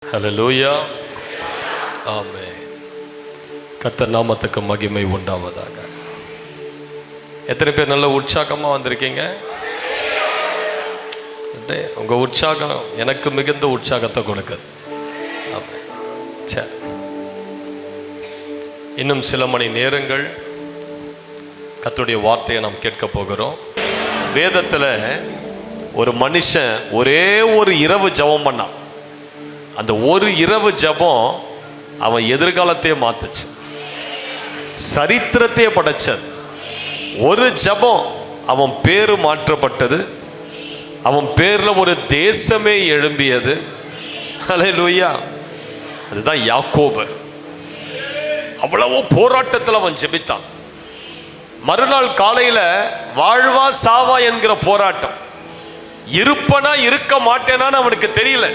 ஹல்லேலூயா, ஆமென். கர்த்தர் நாமத்துக்கு மகிமை உண்டாவதாக. எத்தனை பேர் நல்ல உற்சாகமாக வந்திருக்கீங்க? உங்க உற்சாகம் எனக்கு மிகுந்த உற்சாகத்தை கொடுக்குது. ஆமென். சரி, இன்னும் சில மணி நேரங்கள் கர்த்தருடைய வார்த்தையை நாம் கேட்க போகிறோம். வேதத்தில் ஒரு மனுஷன் ஒரே ஒரு இரவு ஜெபம் பண்ணான். அந்த ஒரு இரவு ஜெபம் அவன் எதிர்காலத்தையே மாத்துச்சு, சரித்திரத்தையே படைச்சது. ஒரு ஜெபம் அவன் பேரு மாற்றப்பட்டது, அவன் பேர்ல ஒரு தேசமே எழும்பியது. ஹல்லேலூயா. அதுதான் யாக்கோபு. அவ்வளவு போராட்டத்தில் அவன் ஜெபித்தான். மறுநாள் காலையில வாழ்வா சாவா என்கிற போராட்டம். இருப்பனா இருக்க மாட்டேனான்னு அவனுக்கு தெரியல.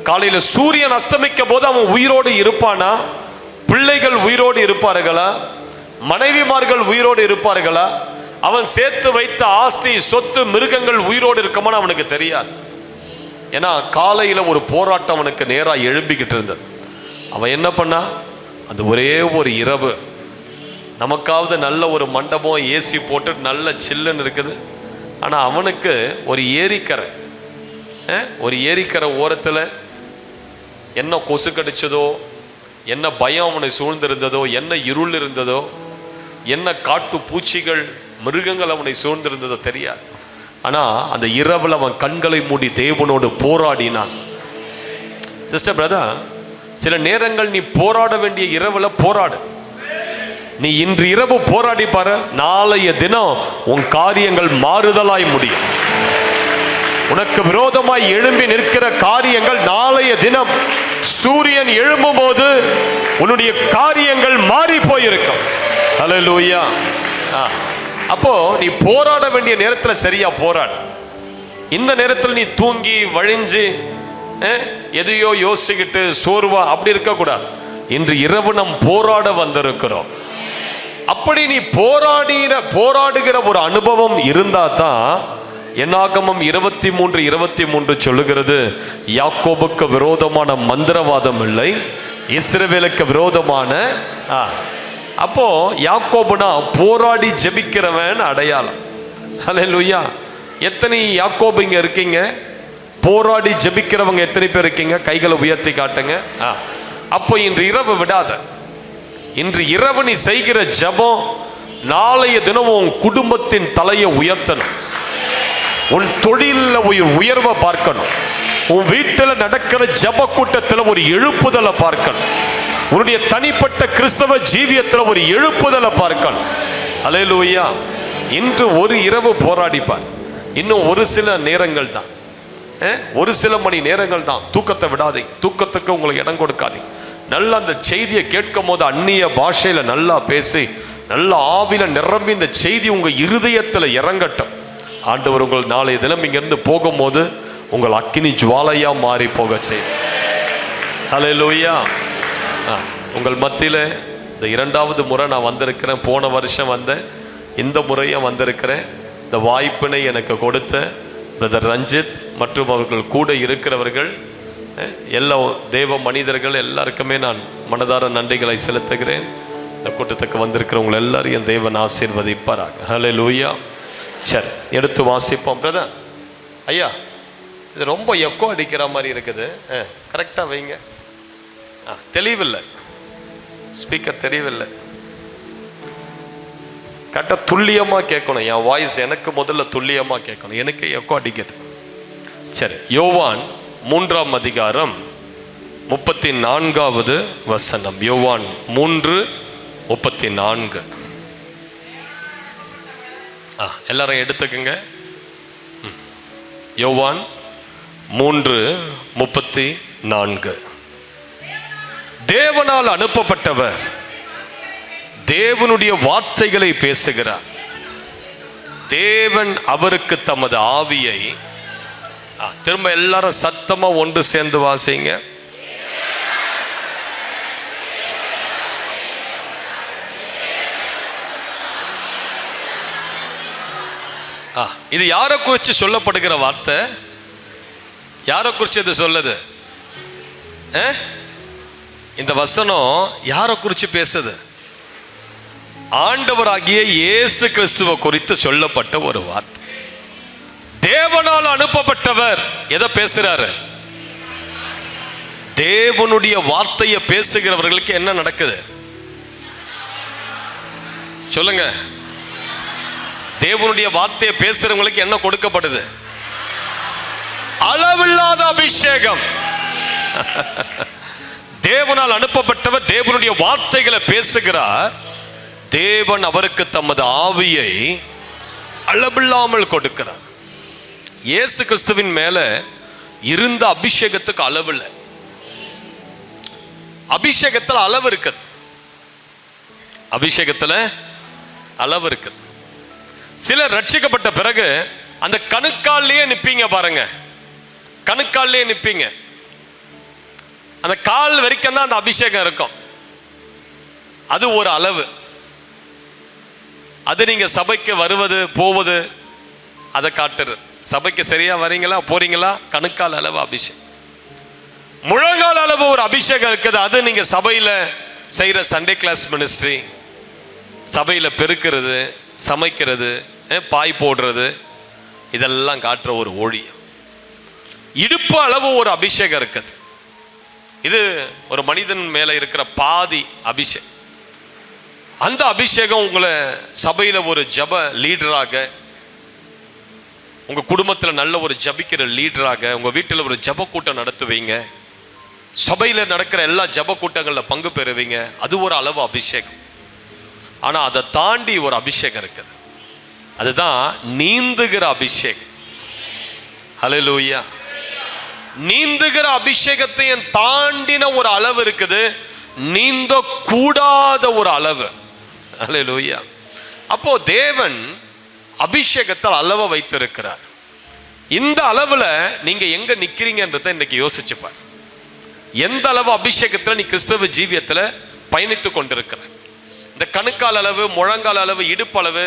காலையில சூரியன் அஸ்தமிக்க போது அவன் உயிரோடு இருப்பானா, பிள்ளைகள் உயிரோடு இருப்பார்களா, மனைவிமார்கள் உயிரோடு இருப்பார்களா, அவன் சேர்த்து வைத்த ஆஸ்தி சொத்து மிருகங்கள் உயிரோடு இருக்குமான்னு அவனுக்கு தெரியாது. ஏன்னா காலையில ஒரு போராட்டம் அவனுக்கு நேராக எழும்பிக்கிட்டு இருந்தது. அவன் என்ன பண்ணா, அந்த ஒரே ஒரு இரவு, நமக்காவது நல்ல ஒரு மண்டபம் ஏசி போட்டு நல்ல சில்லுன்னு இருக்குது. ஆனால் அவனுக்கு ஒரு ஏரிக்கரை ஓரத்தில் என்ன கொசு கடிச்சதோ, என்ன பயம் அவனை சூழ்ந்திருந்ததோ, என்ன இருள் இருந்ததோ, என்ன காட்டு பூச்சிகள் மிருகங்கள் அவனை சூழ்ந்திருந்ததோ தெரியாது. ஆனால் அந்த இரவில் அவன் கண்களை மூடி தேவனோடு போராடினான். சிஸ்டர் பிரதர், சில நேரங்கள் நீ போராட வேண்டிய இரவில் போராடு. நீ இன்று இரவு போராடி பாரு, நாளைய தினம் உன் காரியங்கள் மாறுதலாய் முடியும். உனக்கு விரோதமாய் எழும்பி நிற்கிற காரியங்கள் நாளைய தினம் சூரியன் எழும்பும் போது உன்னுடைய காரியங்கள் மாறி போயிருக்கும். ஹல்லேலூயா. அப்போ நீ போராட வேண்டிய நேரத்தில் சரியா போராடு. இந்த நேரத்தில் நீ தூங்கி வழிஞ்சு எதையோ யோசிச்சுக்கிட்டு சோர்வா அப்படி இருக்கக்கூடாது. இன்று இரவு நாம் போராட வந்திருக்கிறோம். அப்படி நீ போராடுகிற ஒரு அனுபவம் இருந்தா தான் என்னாகமம் 23:23 சொல்லுகிறது, யாக்கோபுக்கு விரோதமான மந்திரவாதம் இல்லை, இஸ்ரவேலுக்கு விரோதமான. அப்போ யாக்கோபுனா போராடி ஜெபிக்கிறவன் அடையாளம். ஹல்லேலூயா. எத்தனை யாக்கோபு இங்க இருக்கீங்க? போராடி ஜெபிக்கிறவங்க எத்தனை பேர் இருக்கீங்க? கைகளை உயர்த்தி காட்டுங்க. அப்போ இன்று இரவு விடாத. இன்று இரவு நீ செய்கிற ஜெபம் நாளைய தினம் உன் குடும்பத்தின் தலையை உயர்த்தணும். உன் தொழிலில் உயர்வை பார்க்கணும். உன் வீட்டில் நடக்கிற ஜெப கூட்டத்தில் ஒரு எழுப்புதலை பார்க்கணும். உன்னுடைய தனிப்பட்ட கிறிஸ்தவ ஜீவியத்தில் ஒரு எழுப்புதலை பார்க்கணும். ஹல்லேலூயா. இன்று ஒரு இரவு போராடிப்பார். இன்னும் ஒரு சில நேரங்கள் தான், ஒரு சில மணி நேரங்கள் தான். தூக்கத்தை விடாதீங்க, தூக்கத்துக்கு உங்களுக்கு இடம் கொடுக்காதீங்க. நல்லா அந்த செய்தியை கேட்கும் போது அந்நிய பாஷையில நல்லா பேசி, நல்ல ஆவில நிரம்பி இந்த செய்தி உங்க இருதயத்தில் இறங்கட்டும். ஆண்டவர் உங்கள் நாளைய தினம் இங்கிருந்து போகும்போது உங்கள் அக்கினி ஜுவாலையா மாறி போக செய்யும். ஹல்லேலூயா. உங்கள் மத்தியில் இந்த 2வது முறை நான் வந்திருக்கிறேன். போன வருஷம் வந்தேன், இந்த முறையும் வந்திருக்கிறேன். இந்த வாய்ப்பினை எனக்கு கொடுத்த பிரதர் ரஞ்சித் மற்றும் அவர்கள் கூட இருக்கிறவர்கள், எல்லா தேவ மனிதர்கள் எல்லாருக்குமே நான் மனதார நன்றிகளை செலுத்துகிறேன். இந்த கூட்டத்துக்கு வந்திருக்கிறவங்க எல்லாரையும் தேவன் ஆசீர்வதிப்பாராக. ஹல்லேலூயா. சரி, எடுத்து வாசிப்போம். பிரதர் ஐயா, இது ரொம்ப எக்கோ அடிக்கிற மாதிரி இருக்குது. கரெக்டாக வைங்க. தெளிவில்லை, ஸ்பீக்கர் தெரியவில்லை. கரெக்டாக துல்லியமாக கேட்கணும். என் வாய்ஸ் எனக்கு முதல்ல துல்லியமாக கேட்கணும். எனக்கு எக்கோ அடிக்குது. சரி, யோவான் 3ஆம் அதிகாரம் 34வது வசனம். யோவான் 3:34. எல்லாரும் எடுத்துக்கங்க. யோவான் 3:34. தேவனால் அனுப்பப்பட்டவர் தேவனுடைய வார்த்தைகளை பேசுகிறார். தேவன் அவருக்கு தமது ஆவியை, திரும்ப எல்லாரும் சத்தமா ஒன்று சேர்ந்து வாசிங்க. இது யாரை குறித்து சொல்லப்படுகிற வார்த்தை? யாரை குறித்து இது சொல்லுது? இந்த வசனம் யாரை குறித்து பேசுது? ஆண்டவராகிய இயேசு கிறிஸ்துவை குறித்து சொல்லப்பட்ட ஒரு வார்த்தை. தேவனால் அனுப்பப்பட்டவர் எதை பேசுறாரு? தேவனுடைய வார்த்தையை பேசுகிறவர்களுக்கு என்ன நடக்குது சொல்லுங்க. தேவனுடைய வார்த்தையை பேசுறவங்களுக்கு என்ன கொடுக்கப்படுது? அளவில்லாத அபிஷேகம். தேவனால் அனுப்பப்பட்டவர் தேவனுடைய வார்த்தைகளை பேசுகிறார். தேவன் அவருக்கு தமது ஆவியை அளவில்லாமல் கொடுக்கிறார். இயேசு கிறிஸ்துவின் மேல இருந்த அபிஷேகத்துக்கு அளவு இல்லை. அபிஷேகத்தில் அளவு இருக்குது. அபிஷேகத்தில் அளவு இருக்குது. சிலர் ரட்சிக்கப்பட்ட பிறகு அந்த கணுக்கால்லையே நிப்பீங்க பாருங்க. கணுக்கால்லையே நிப்பீங்க. அந்த கால் வரைக்கும் தான் அந்த அபிஷேகம் இருக்கும். அது ஒரு அளவு. அது நீங்க சபைக்கு வருவது போவது அதை காட்டுறது. சபைக்கு சரியா வரீங்களா போறீங்களா? கணுக்கால் அளவு அபிஷேகம். முழங்கால் அளவு ஒரு அபிஷேகம் இருக்குது. அது நீங்க சபையில செய்யற சண்டே கிளாஸ் மினிஸ்ட்ரி, சபையில பெருக்கிறது, சமைக்கிறது, பாய் போடுறது, இதெல்லாம் காட்டுற ஒரு ஊழியம். இடுப்பு அளவு ஒரு அபிஷேகம் இருக்குது. இது ஒரு மனிதன் மேல இருக்கிற பாதி அபிஷேகம். அந்த அபிஷேகம் உங்களை சபையில ஒரு ஜப லீடராக, உங்க குடும்பத்தில் நல்ல ஒரு ஜபிக்கிற லீடராக, உங்க வீட்டில் ஒரு ஜப கூட்டம் நடத்துவீங்க, சபையில நடக்கிற எல்லா ஜப கூட்டங்களில் பங்கு பெறுவீங்க. அது ஒரு அளவு அபிஷேகம். ஆனா அதை தாண்டி ஒரு அபிஷேகம் இருக்குது. அதுதான் நீந்துகிற அபிஷேகம். ஹல்லேலூயா. நீந்துகிற அபிஷேகத்தையும் தாண்டின ஒரு அளவு இருக்குது. நீந்த கூடாத ஒரு அளவு. ஹல்லேலூயா. அப்போ தேவன் அபிஷேகத்தால் அளவை வைத்திருக்கிறார். இந்த அளவுல நீங்க எங்க நிக்கிறீங்கன்றதை இன்னைக்கு யோசிச்சுப்பார். எந்த அளவு அபிஷேகத்துல நீ கிறிஸ்தவ ஜீவியத்துல பயணித்து கொண்டிருக்கிற? இந்த கணுக்கால் அளவு, முழங்கால் அளவு, இடுப்பு அளவு,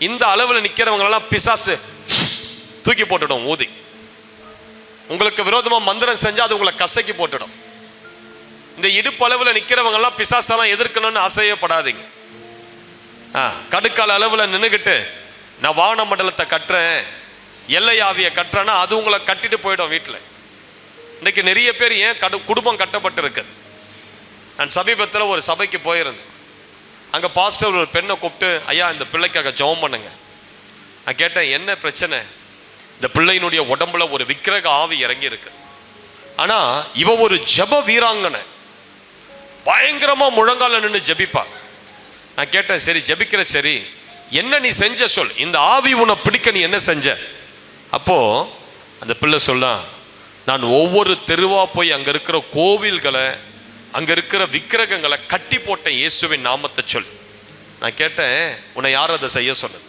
இந்த அளவுல நிக்கிறவங்க எல்லாம் பிசாசு தூக்கி போட்டுடும். ஊதி உங்களுக்கு விரோதமா மந்திரம் செஞ்சா அது உங்களை கசக்கி போட்டுடும். இந்த இடுப்பு அளவுல நிக்கிறவங்க எல்லாம் பிசாசெல்லாம் எதிர்க்கணும்னு ஆசையப்படாதீங்க. கணுக்கால் அளவுல நின்னுகிட்டு நான் வான மண்டலத்தை கட்டுறேன், எல்லை ஆவியை கட்டுறேன்னா அது உங்களை கட்டிட்டு போயிடும் வீட்டில். இன்னைக்கு நிறைய பேர் ஏன் குடும்பம் கட்டப்பட்டு இருக்குது. நான் சமீபத்தில் ஒரு சபைக்கு போயிருந்தேன். அங்கே பாஸ்டர் ஒரு பெண்ணை கூப்பிட்டு, ஐயா இந்த பிள்ளைக்காக ஜெபம் பண்ணுங்க. நான் கேட்டேன் என்ன பிரச்சனை? இந்த பிள்ளையினுடைய உடம்புல ஒரு விக்கிரக ஆவி இறங்கி இருக்கு. ஆனா இவ ஒரு ஜப வீராங்கனை, பயங்கரமா முழங்கால நின்று ஜபிப்பா. நான் கேட்டேன் சரி ஜபிக்கிற, சரி என்ன நீ செஞ்ச சொல், இந்த ஆவி உன்னை பிடிக்க நீ என்ன செஞ்ச? அப்போ அந்த பிள்ளை சொல்ல, நான் ஒவ்வொரு தெருவா போய் அங்க இருக்கிற கோவில்களை, அங்க இருக்கிற விக்கிரகங்களை கட்டி போட்டேன் இயேசுவின் நாமத்தை சொல். நான் கேட்டேன் உன்னை யார் அதை செய்ய சொன்னது?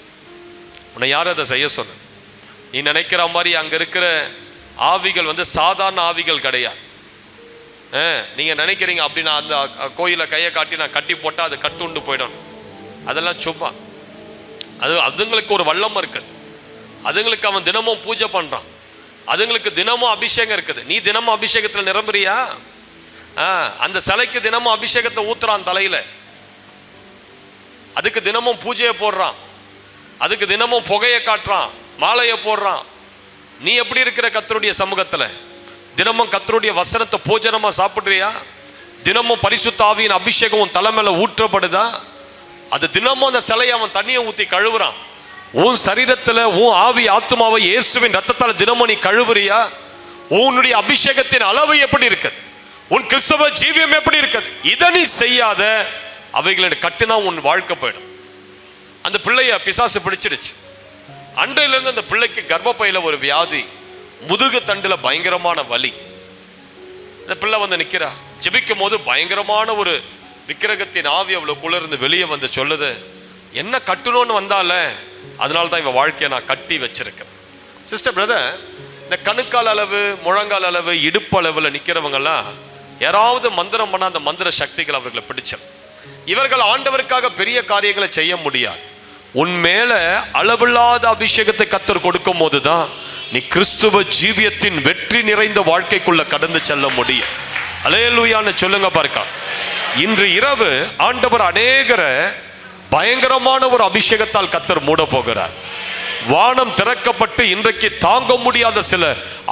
உன்னை யார் அதை செய்ய சொன்னது? நீ நினைக்கிற மாதிரி அங்க இருக்கிற ஆவிகள் சாதாரண ஆவிகள் கிடையாது. நீங்க நினைக்கிறீங்க அப்படின்னா அந்த கோயிலை கையை காட்டி நான் கட்டி போட்டா அது கட்டுண்டு போயிடும். அதெல்லாம் சும்மா. அதுங்களுக்கு ஒரு வல்லம் இருக்குது. அதுங்களுக்கு அவன் தினமும் பூஜை பண்றான். அதுங்களுக்கு தினமும் அபிஷேகம் இருக்குது. நீ தினமும் அபிஷேகத்துல நிரம்புறியா? அந்த சிலைக்கு தினமும் அபிஷேகத்தை ஊத்துறான் தலையில. அதுக்கு தினமும் பூஜையை போடுறான். அதுக்கு தினமும் புகையை காட்டுறான், மாலையை போடுறான். நீ எப்படி இருக்கிற கர்த்தருடைய சமூகத்துல? தினமும் கர்த்தருடைய வசனத்தை போஜனமா சாப்பிடுறியா? தினமும் பரிசுத்த ஆவியின் அபிஷேகம் உன் தலை மேல ஊற்றப்படுதா? அது தினமும் அந்த சிலையை அவன் தண்ணியை ஊத்தி கழுவுறான். உன் சரீரத்துல உன் ஆவி ஆத்மாவை இயேசுவின் ரத்தத்தால தினமும் நீ கழுவுறியா? உன்னுடைய அபிஷேகத்தின் அளவு எப்படி இருக்குது? உன் கிறிஸ்தவ ஜீவியம் எப்படி இருக்குது? இதை நீ செய்யாத அவைகளை கட்டினா உன் வாழ்க்கை போயிடும். அந்த பிள்ளைய பிசாசு பிடிச்சிடுச்சு. அன்றையில இருந்து அந்த பிள்ளைக்கு கர்ப்பப்பையில ஒரு வியாதி, முதுகு தண்டுல பயங்கரமான வலி. அந்த பிள்ளை நிக்கிறா. ஜெபிக்கும் போது பயங்கரமான ஒரு விக்கிரகத்தின் ஆவி அவளுக்குள்ள இருந்து வெளியே சொல்லுது, என்ன கட்டணும்னு வந்தால, அதனால்தான் இவன் வாழ்க்கையை நான் கட்டி வச்சிருக்கேன். சிஸ்டர் பிரதர், இந்த கணுக்கால் அளவு, முழங்கால் அளவு, இடுப்பு அளவுல நிக்கிறவங்கெல்லாம் யாராவது மந்திரம் பண்ண அந்த மந்திர சக்திகள் அவர்களை பிடிச்ச. இவர்கள் ஆண்டவருக்காக பெரிய காரியங்களை செய்ய முடியாது. உன்மேல அளவில்லாத அபிஷேகத்தை கர்த்தர் கொடுக்கும் போதுதான் நீ கிறிஸ்துவ ஜீவியத்தின் வெற்றி நிறைந்த வாழ்க்கைக்குள்ள கடந்து செல்ல முடியும். அல்லேலூயான்னு சொல்லுங்க பார்க்க. இன்று இரவு ஆண்டவர் அநேகரை பயங்கரமான ஒரு அபிஷேகத்தால் கர்த்தர் மூட போகிறார். வானம் திறக்கப்பட்டு இன்றைக்கு தாங்க முடியாத சில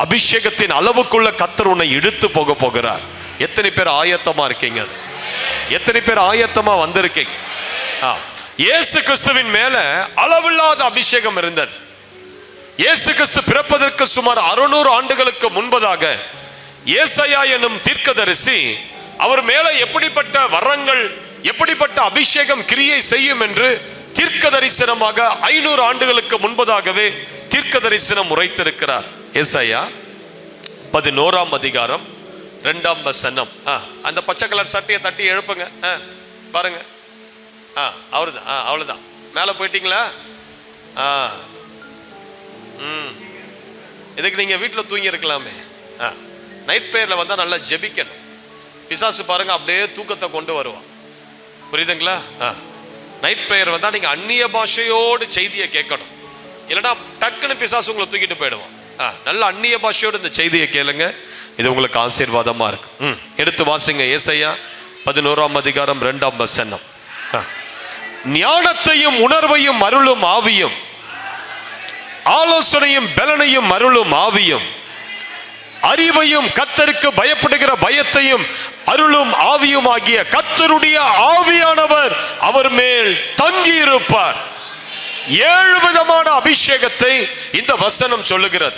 அபிஷேகத்தின் அளவுக்குள்ள கர்த்தர் உன்னை இழுத்து போக போகிறார். எத்தனை பேர் ஆயத்தமா இருக்கீங்க? எத்தனை பேர் ஆயத்தமா வந்திருக்கீங்க? இயேசு கிறிஸ்துவின் மேல அளவில்லாத அபிஷேகம் இருந்தது. இயேசு கிறிஸ்து பிறப்பதற்கு சுமார் 600 ஆண்டுகளுக்கு முன்பதாக ஏசாயா எனும் தீர்க்கதரிசி அவர் மேல எப்படிப்பட்ட வரங்கள், எப்படிப்பட்ட அபிஷேகம் கிரியை செய்யும் என்று தீர்க்க தரிசனமாக 500 ஆண்டுகளுக்கு முன்பதாகவே தீர்க்க தரிசனம் உரைத்திருக்கிறார். ஏசாயா 11ஆம் அதிகாரம் 2ஆம் வசனம். அந்த பச்சை கலர் சட்டையை தட்டி எழுப்புங்க பாருங்க. அவருதான், அவ்வளவுதான். மேல போயிட்டீங்களா? இதுக்கு நீங்க வீட்டுல தூங்கி இருக்கலாமே. நைட் பிரேயர்ல வந்தா நல்லா ஜெபிக்கணும். பிசாசு பாருங்க அப்படியே தூக்கத்தை கொண்டு வருவான். புரியுதுங்களா? நைட் பிரேயர் வந்தா நீங்க அந்நிய பாஷையோடு செய்தியை கேட்கணும். இல்லைன்னா டக்குன்னு பிசாசு உங்களை தூக்கிட்டு போயிடுவான். நல்ல அந்நிய பாஷையோடு இந்த செய்தியை கேளுங்க. இது உங்களுக்கு ஆசீர்வாதமா இருக்கு. எடுத்து வாசிங்க. ஏசாயா 11ஆம் அதிகாரம் 2ஆம் வசனம். ஞானத்தையும் உணர்வையும் அருளும் ஆவியும், ஆலோசனையும் பலனையும் அருளும் ஆவியும், அறிவையும் கர்த்தருக்கு பயப்படுகிற பயத்தையும் அருளும் ஆவியும் ஆகிய கர்த்தருடைய ஆவியானவர் அவர் மேல் தங்கி இருப்பார். 7 விதமான அபிஷேகத்தை இந்த வசனம் சொல்லுகிறது.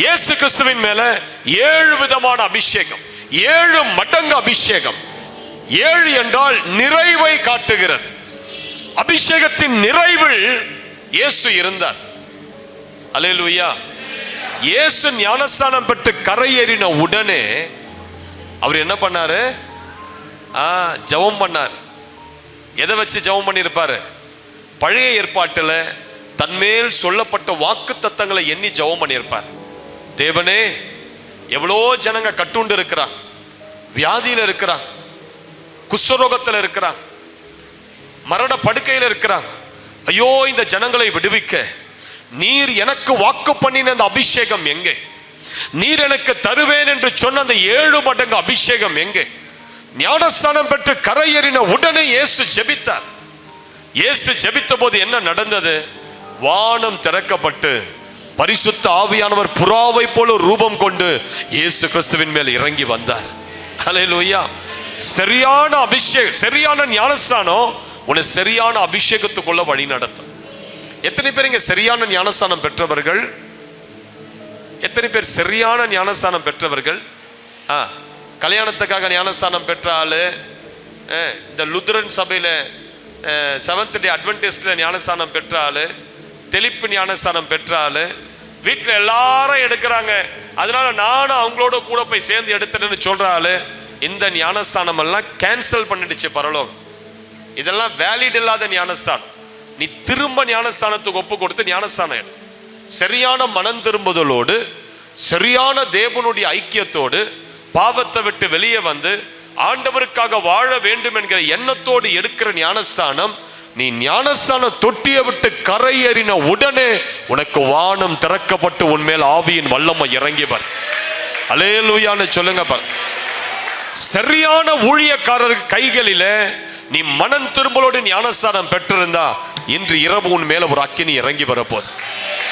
இயேசு கிறிஸ்துவின் மேல 7 விதமான அபிஷேகம், 7 மடங்கு அபிஷேகம். 7 என்றால் நிறைவை காட்டுகிறது. அபிஷேகத்தின் நிறைவில் இயேசு இருந்தார். அல்லேலூயா. இயேசு ஞானஸ்தானம் பெற்று கரையேறின உடனே அவர் என்ன பண்ணாரு? ஜெபம் பண்ணார். எதை வச்சு ஜெபம் பண்ணியிருப்பாரு? பழைய ஏற்பாட்டில் தன்மேல் சொல்லப்பட்ட வாக்கு தத்தங்களை எண்ணி ஜெபம் பண்ணியிருப்பார். தேவனே, எவ்வளோ ஜனங்க கட்டுண்டு இருக்கிறாங்க, வியாதியில இருக்கிறாங்க, குஷ்டரோகத்தில் இருக்கிறாங்க, மரண படுக்கையில் இருக்கிறாங்க. ஐயோ, இந்த ஜனங்களை விடுவிக்க நீர் எனக்கு வாக்கு பண்ணின அந்த அபிஷேகம் எங்கே? நீர் எனக்கு தருவேன் என்று சொன்ன அந்த 7 மடங்கு அபிஷேகம் எங்கே? ஞானஸ்தானம் பெற்று கரையேறின உடனே இயேசு ஜெபித்தார். இயேசு ஜெபித்த போது என்ன நடந்தது? வானம் திறக்கப்பட்டு பரிசுத்த ஆவியானவர் புறாவை போல ரூபம் கொண்டு இயேசு கிறிஸ்துவின் மேல் இறங்கி வந்தார். ஹல்லேலூயா. சரியான அபிஷேகம், சரியான ஞானஸ்தானம் உன்னை சரியான அபிஷேகத்துக்குள்ள வழி நடத்தும். எத்தனை பேர் இங்க சரியான ஞானஸ்தானம் பெற்றவர்கள்? எத்தனை பேர் சரியான ஞானஸ்தானம் பெற்றவர்கள்? கல்யாணத்துக்காக ஞானஸ்தானம் பெற்ற ஆளு, இந்த லுத்ரன் சபையில செவன்த் டே அட்வென்டிஸ்ட்ல ஞானஸ்தானம் பெற்ற ஆளு, தெளிப்பு ஞானஸ்தானம் பெற்ற ஆளு, வீட்டில் எல்லாரும் எடுக்கிறாங்க, அதனால நானும் அவங்களோட கூட போய் சேர்ந்து எடுத்துட்டேன்னு சொல்ற ஆளு, இந்த ஞானஸ்தானம் எல்லாம் கேன்சல் பண்ணிடுச்சு பரலோகம். இதெல்லாம் வேலிட் இல்லாத ஞானஸ்தானம். நீ திரும்ப ஞானஸ்தானத்துக்கு ஒப்பு கொடுத்து ஞானஸ்தானம் சரியான மனம் திரும்புதலோடு, சரியான தேவனுடைய ஐக்கியத்தோடு, பாவத்தை விட்டு வெளியே வந்து ஆண்டவருக்காக வாழ வேண்டும் என்கிற எண்ணத்தோடு எடுக்கிற ஞானஸ்தானம். நீ ஞானஸ்தான தொட்டியை விட்டு கரையேறின உடனே உனக்கு வானம் திறக்கப்பட்டு உன்மேல் ஆவியின் வல்லமை இறங்கிவர். அல்லேலூயான்னு சொல்லுங்க பார். சரியான ஊழியக்காரர் கைகளில நீ மனம் திரும்பலோடு ஞானஸ்தானம் பெற்றிருந்தா இன்று இரவு உன் மேல ஒரு அக்கினி இறங்கி வரப்போது.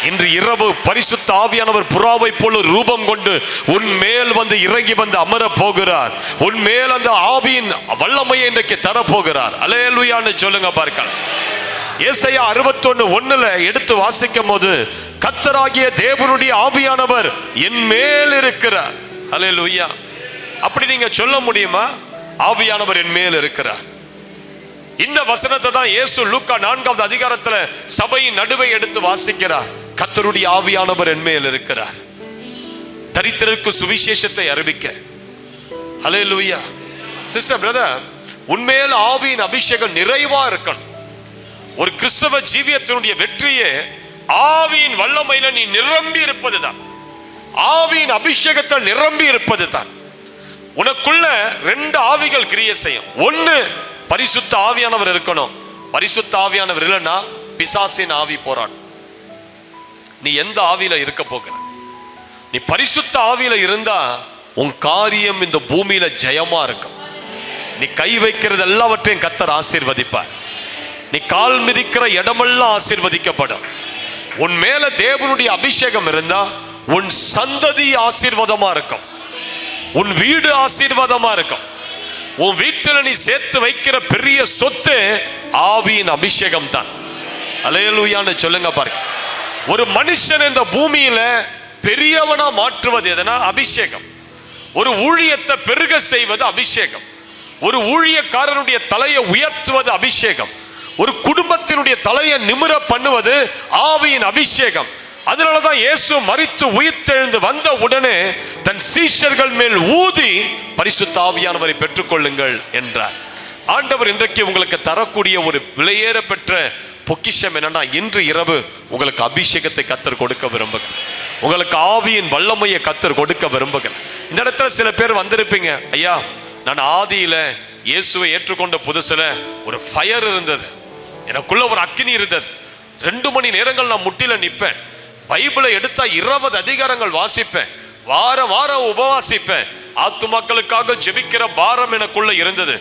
இன்று இரவு பரிசுத்த ஆவியானவர் புறாவை போல ரூபம் கொண்டு உன் மேல் வந்து இறங்கி வந்து அமர போகிறார். உன் மேல் அந்த ஆவியின் வல்லமையை இன்றைக்கு தரப்போகிறார். அல்லேலூயான்னு சொல்லுங்க பார்க்கலாம். ஏசாயா 61:1 எடுத்து வாசிக்கும் போது கர்த்தராகிய தேவனுடைய ஆவியானவர் என் மேல் இருக்கிறார். அல்லேலூயா. அப்படி நீங்க சொல்ல முடியுமா? ஆவியானவர் என் மேல் இருக்கிறார். இந்த வசனத்தை தான் இயேசு லூக்கா 4ஆவது அதிகாரத்துல சபையின் நடுவை எடுத்து வாசிக்கிறார். கர்த்தருடைய ஆவியானவர் என் மேல் இருக்கிறார், தரித்திரருக்கு சுவிசேஷத்தை அறிவிக்க. ஹல்லேலூயா. சிஸ்டர், பிரதர், உன்மேல் ஆவியின் அபிஷேகம் நிறைவா இருக்கணும். ஒரு கிறிஸ்தவ ஜீவியத்தினுடைய வெற்றியே ஆவியின் வல்லமையில நீ நிரம்பி இருப்பதுதான். ஆவியின் அபிஷேகத்தில் நிரம்பி இருப்பதுதான். உனக்குள்ள 2 ஆவிகள் கிரியை செய்யும். ஒன்னு, பரிசுத்த ஆவியானவர் இருக்கணும். பரிசுத்த ஆவியானவர் இல்லைன்னா பிசாசின் ஆவி போராடும். நீ எந்த ஆவியில இருக்க போகிற? நீ பரிசுத்த ஆவியில இருந்தா உன் காரியம் இந்த பூமியில ஜெயமா இருக்கும். நீ கை வைக்கிறது எல்லாவற்றையும் கர்த்தர் ஆசீர்வதிப்பார். நீ கால் மிதிக்கிற இடமெல்லாம் ஆசீர்வதிக்கப்படும். உன் மேல தேவனுடைய அபிஷேகம் இருந்தா உன் சந்ததி ஆசீர்வாதமா இருக்கும். உன் வீடு ஆசீர்வாதமா இருக்கும். உன் வீட்டில் நீ சேர்த்து வைக்கிற பெரிய சொத்து ஆவியின் அபிஷேகம் தான். அல்லேலூயான்னு சொல்லுங்க பாருங்க. ஒரு மனுஷன் இந்த பூமியில பெரியவனா மாற்றுவது எதுனா அபிஷேகம். ஒரு ஊழியத்தை பெருக செய்வது அபிஷேகம். ஒரு ஊழியக்காரனுடைய தலையை உயர்த்துவது அபிஷேகம். ஒரு குடும்பத்தினுடைய தலையை நிமிர பண்ணுவது ஆவியின் அபிஷேகம். அதனாலதான் இயேசு மரித்து உயிர்த்தெழுந்து வந்த உடனே தன் சீஷர்கள் மேல் ஊதி பரிசுத்த ஆவியானவரை பெற்றுக்கொள்ளுங்கள் என்றார். ஆண்டவர் இன்றைக்கு உங்களுக்கு தரக்கூடிய ஒரு விலையேற பெற்ற பொக்கிஷம் என்னன்னா, இன்று இரவு உங்களுக்கு அபிஷேகத்தை கர்த்தர் கொடுக்க விரும்புகிறேன். உங்களுக்கு ஆவியின் வல்லமையை கர்த்தர் கொடுக்க விரும்புகிறேன். இந்த இடத்துல சில பேர் வந்திருப்பீங்க, ஐயா நான் ஆதியில இயேசுவை ஏற்றுக்கொண்ட புதுசுல ஒரு ஃபயர் இருந்தது, எனக்குள்ள ஒரு அக்கினி இருந்தது. 2 மணி நேரங்கள் நான் முட்டில நிற்பேன், பைபிளை எடுத்தா 20 அதிகாரங்கள் வாசிப்பேன், வாரம் உபவாசிப்பேன், ஆத்துமாக்களுக்காக ஜெபிக்கிற பாரம் எனக்குள்ள இருந்தது.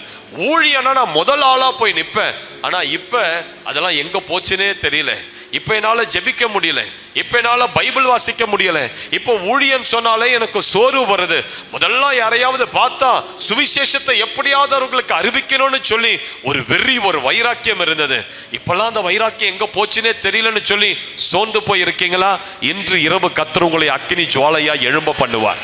ஊழியனா நான் முதல் ஆளா போய் நிற்பேன். ஆனா இப்ப அதெல்லாம் எங்க போச்சுன்னே தெரியல. இப்ப என்னால ஜெபிக்க முடியல, இப்ப என்னால பைபிள் வாசிக்க முடியல. இப்போ ஊழியன் சொன்னாலே எனக்கு சோர்வு வருது. முதல்ல யாரையாவது பார்த்தா சுவிசேஷத்தை எப்படியாவது அவர்களுக்கு அறிவிக்கணும்னு சொல்லி ஒரு வெறி, ஒரு வைராக்கியம் இருந்தது. இப்பெல்லாம் அந்த வைராக்கியம் எங்க போச்சுன்னே தெரியலன்னு சொல்லி சோர்ந்து போய் இருக்கீங்களா? இன்று இரவு கர்த்தர் உங்களை அக்கினி ஜுவாலையா எழும்ப பண்ணுவார்.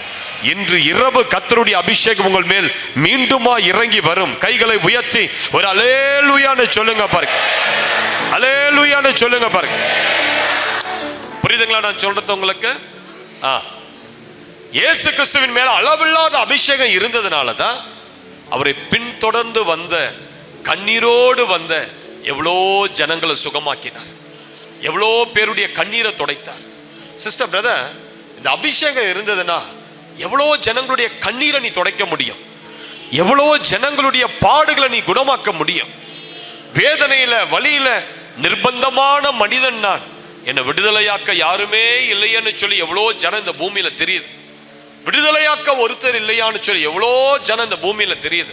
இன்று இரவு கர்த்தருடைய அபிஷேகம் உங்கள் மேல் மீண்டுமா இறங்கி வரும். கைகளை உயர்த்தி ஒரு அல்லேலூயான்னு சொல்லுங்க பாருங்க. அல்லேலூயான்னு சொல்லுங்க பாருங்க. புரியுதுங்களா நான் சொல்றது உங்களுக்கு? இயேசு கிறிஸ்துவின் மேல அளவில்லாத அபிஷேகம் இருந்ததுனால தான் அவரை பின்தொடர்ந்து வந்த, கண்ணீரோடு வந்த எவ்வளோ ஜனங்களை சுகமாக்கினார், எவ்வளோ பேருடைய கண்ணீரை துடைத்தார். சிஸ்டர் பிரதர், இந்த அபிஷேகம் இருந்ததுன்னா எவ்வளோ ஜனங்களுடைய கண்ணீரை நீ துடைக்க முடியும், எவ்வளோ ஜனங்களுடைய பாடுகளை நீ குணமாக்க முடியும். வேதனையில வலியில நிர்பந்தமான மனிதன் நான், என்னை விடுதலையாக்க யாருமே இல்லைன்னு சொல்லி எவ்வளோ ஜனம் இந்த பூமியில தெரியுது. விடுதலையாக்க ஒருத்தர் இல்லையான்னு சொல்லி எவ்வளோ ஜனம் இந்த பூமியில தெரியுது.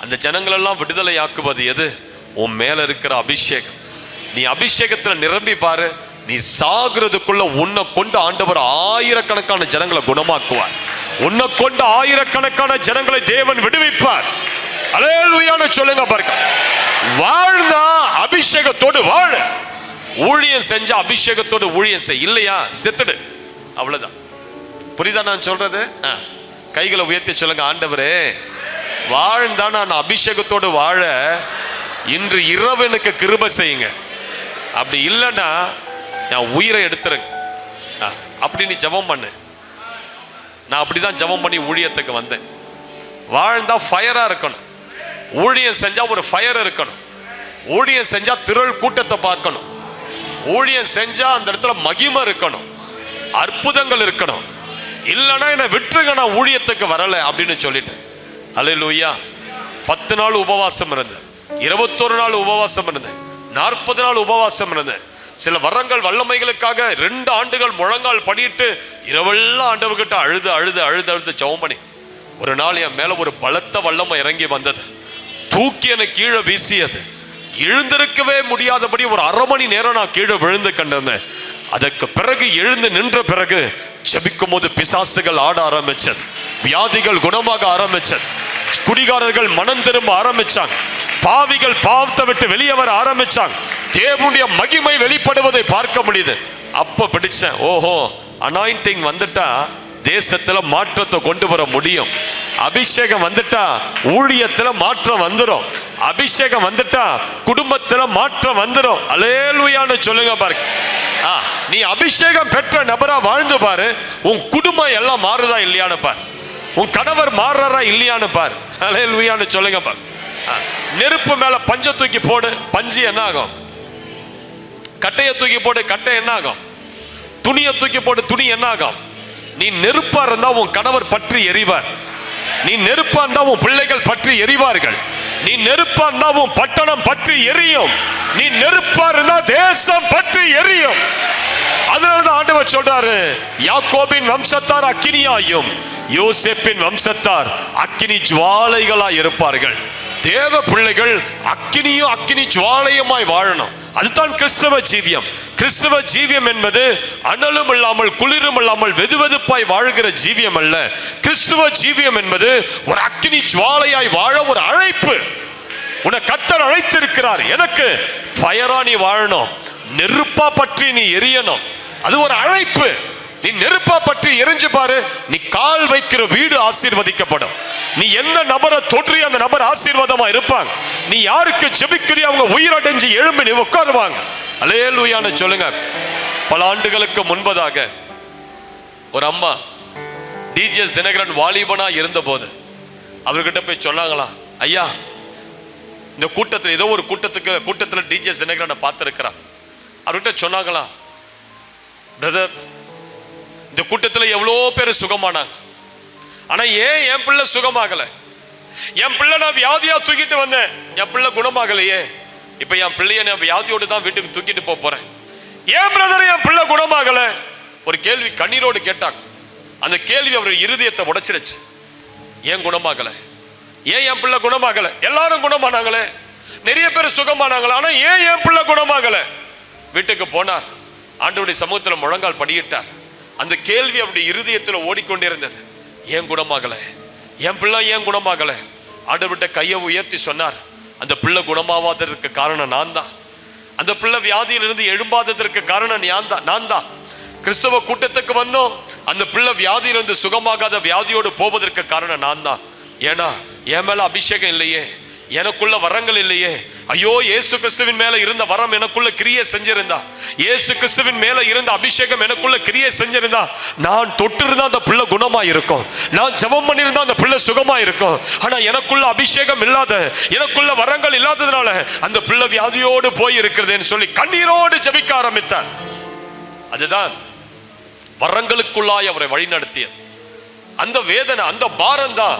அந்த ஜனங்கள் எல்லாம் விடுதலையாக்குவது எது? உன் மேல இருக்கிற அபிஷேகம். நீ அபிஷேகத்துல நிரம்பி பாரு, நீ சாகுறதுக்குள்ள உன்னை கொண்டு ஆண்டவர் ஆயிரக்கணக்கான ஜனங்களை குணமாக்குவார். உன்னை கொண்டு ஆயிரக்கணக்கான ஜனங்களை தேவன் விடுவிப்பார். அல்லேலூயான்னு சொல்லுங்க பாருங்க. வாழ்ந்தா அபிஷேகத்தோடு வாழ, ஊழியம் செஞ்சா அபிஷேகத்தோடு ஊழியம் செய், இல்லையா செத்துடு, அவ்வளவுதான். புரியுதா நான் சொல்றது? கைகளை உயர்த்தி சொல்லுங்க, ஆண்டவரே வாழ்ந்தா நான் அபிஷேகத்தோடு வாழ இன்று இரவு எனக்கு கிருபை செய்யுங்க. அப்படி இல்லைன்னா என் உயிரை எடுத்துருங்க. அப்படி நீ ஜெபம் பண்ணு. நான் அப்படிதான் ஜெபம் பண்ணி ஊழியத்துக்கு வந்தேன். வாழ்ந்தா ஃபயரா இருக்கணும், ஊழியம் செஞ்சா ஒரு ஃபயர் இருக்கணும், ஊழியம் செஞ்சா திரள் கூட்டத்தை பார்க்கணும், ஊழியம் செஞ்சா அந்த இடத்துல மகிமை இருக்கணும், அற்புதங்கள் இருக்கணும். இல்லைன்னா என்னை விட்டுருங்க, நான் ஊழியத்துக்கு வரல அப்படின்னு சொல்லிட்டேன். அல்லேலூயா. 10 நாள் உபவாசம் இருந்தேன், 21 நாள் உபவாசம் இருந்தேன், 40 நாள் உபவாசம் இருந்தேன். சில வரங்கள் வல்லமைகளுக்காக 2 ஆண்டுகள் முழங்கால் பண்ணிட்டு இரவெல்லாம் ஆண்டவர்கிட்ட அழுது அழுது அழுது அழுது ஜெபம் பண்ணி ஒரு நாள் என் மேல ஒரு பலத்த வல்லமை இறங்கி வந்தது. தூக்கி என்னை கீழே வீசியது. எழுந்திருக்கவே முடியாதபடி ஒரு 1/2 மணி நேரம் நான் கீழே விழுந்து கண்டிருந்தேன். அதற்கு பிறகு எழுந்து நின்ற பிறகு ஜெபிக்கும் போது பிசாசுகள் ஆட ஆரம்பிச்சது, வியாதிகள் குணமாக ஆரம்பிச்சது, குடிகாரர்கள் மனம் திரும்ப ஆரம்பிச்சாங்க, பாவிகள் பாவத்தை விட்டு வெளியே வர ஆரம்பிச்சாங்க, தேவனுடைய மகிமை வெளிப்படுவதை பார்க்க முடியுது. அப்ப பிடிச்சேன், ஓஹோ அனாயிண்டிங் வந்துட்டா தேசத்துல மாற்றத்தை கொண்டு வர முடியும். அபிஷேகம் வந்துட்டா ஊழியத்துல மாற்றம் வந்துடும். அபிஷேகம் வந்துட்டா குடும்பத்துல மாற்றம் வந்துடும். அல்லேலூயான்னு சொல்லுங்க பாருங்க. நீ அபிஷேகம் பெற்ற நபரா வாழ்ந்து பாரு, உன் குடும்பம் எல்லாம் மாறுதா இல்லையான்னு பாரு, உன் கணவர் மாறுறாரா இல்லையான்னு பாரு. அல்லேலூயான்னு சொல்லுங்க பாரு. நெருப்பு மேல பஞ்சை தூக்கி போடு, பஞ்சு என்ன ஆகும்? கட்டையை தூக்கி போடு, கட்டை என்ன ஆகும்? துணியை தூக்கி போடு, துணி என்ன ஆகும்? நீ நெருப்பா இருந்தா உன் கணவர் பற்றி எரிவார், நீ நெருப்பா இருந்தா உன் பிள்ளைகள் பற்றி எரிவார்கள், நீ நெருப்பா இருந்தா உன் பட்டணம் பற்றி எரியும், நீ நெருப்பா இருந்தா தேசம் பற்றி எரியும். அதனாலதான் ஆண்டவர் சொல்றாரு, யாக்கோபின் வம்சத்தார் அக்கினியாயும் யோசேப்பின் வம்சத்தார் அக்கினி ஜுவாலைகளாய் இருப்பார்கள். தேவ பிள்ளைகள் அக்கினியும் அக்கினி ஜுவாலையுமாய் வாழணும். அதுதான் கிறிஸ்தவ ஜீவியம். கிறிஸ்தவ ஜீவியம் என்பது அனலும் இல்லாமல் குளிரும் இல்லாமல் வெதுவெதுப்பாய் வாழ்கிற ஜீவியம் அல்ல. கிறிஸ்துவ ஜீவியம் என்பது ஒரு அக்கினி ஜுவாலையாய் வாழ ஒரு அழைப்பு. உன்னை கர்த்தர் அழைத்திருக்கிறார். எதற்கு? ஃபயரா நீ வாழணும், நெருப்பா பற்றி நீ எரியணும். அது ஒரு அழைப்பு. நீ நெருப்பா பற்றி எரிஞ்சு பாரு, நீ கால் வைக்கிற வீடு ஆசீர்வதிக்கப்படும். நீ எந்த நபரை தொற்றி அந்த நபர் ஆசீர்வாதமா இருப்பாங்க. நீ யாருக்கு ஜெபிக்கிறியோ அவங்க உயிரடைஞ்சு எழும்பி நீ உட்காருவாங்க. அல்லேலூயான்னு சொல்லுங்க. பல ஆண்டுகளுக்கு முன்பதாக ஒரு அம்மா டிஜிஎஸ் தினகரன் வாலிபனா இருந்த போது அவர்கிட்ட போய் சொன்னாங்களாம், ஐயா இந்த கூட்டத்தில் ஏதோ ஒரு கூட்டத்தில் டிஜிஎஸ் தினகரனை பார்த்திருக்கிறான். அவர்கிட்ட சொன்னாங்களாம், பிரதர் இந்த கூட்டத்தில் எவ்வளோ பேர் சுகமானாங்க, ஆனா ஏன் என் பிள்ளை சுகமாகல? என் பிள்ளை நான் வியாதியா தூக்கிட்டு வந்தேன், என் பிள்ளை குணமாகலையே. இப்ப என் பிள்ளைய நான் வியாதியோடு தான் வீட்டுக்கு தூக்கிட்டு போறேன். ஏன் பிரதர் என் பிள்ளை குணமாகல? ஒரு கேள்வி கண்ணீரோடு கேட்டாங்க. அந்த கேள்வி அவர் இருதயத்தை உடைச்சிருச்சு. ஏன் குணமாகல? ஏன் என் பிள்ளை குணமாகல? எல்லாரும் குணமானாங்களே, நிறைய பேர் சுகமானாங்களே, ஆனா ஏன் என் பிள்ளை குணமாகல? வீட்டுக்கு போனார், ஆண்டவருடைய சமூகத்தில் முழங்கால் படியிட்டார். அந்த கேள்வி அவருடைய இருதயத்தில் ஓடிக்கொண்டிருந்தது. ஏன் குணமாகல? என் பிள்ளை ஏன் குணமாகல? ஆண்டவர்கிட்ட கையை உயர்த்தி சொன்னார், அந்த பிள்ளை குணமாவாததற்கு காரணம் நான் தான். அந்த பிள்ளை வியாதியிலிருந்து எழும்பாததற்கு காரணம் நான் தான். கிறிஸ்தவ கூட்டத்துக்கு வந்தோம், அந்த பிள்ளை வியாதியிலிருந்து சுகமாகாத வியாதியோடு போவதற்கு காரணம் நான் தான். ஏன்னா என் மேல அபிஷேகம் இல்லையே, எனக்குள்ள வரங்கள் இல்லையே. ஐயோ, இயேசு கிறிஸ்துவின் மேல இருந்த வரம் எனக்குள்ள கிரியை செஞ்சிருந்தா, இயேசு கிறிஸ்துவின் மேல இருந்த அபிஷேகம் எனக்குள்ள கிரியை செஞ்சிருந்தா, நான் தொட்டிருந்தா அந்த பிள்ளை குணமா இருக்கும், நான் ஜெபம் பண்ணியிருந்தா அந்த பிள்ளை சுகமா இருக்கும். ஆனா எனக்குள்ள அபிஷேகம் இல்லாத, எனக்குள்ள வரங்கள் இல்லாததுனால அந்த பிள்ளை வியாதியோடு போய் இருக்கிறதுன்னு சொல்லி கண்ணீரோடு ஜெபிக்க ஆரம்பித்தார். அதுதான் வரங்களுக்குள்ளாய் அவரை வழிநடத்தியது. அந்த வேதனை, அந்த பாரம் தான்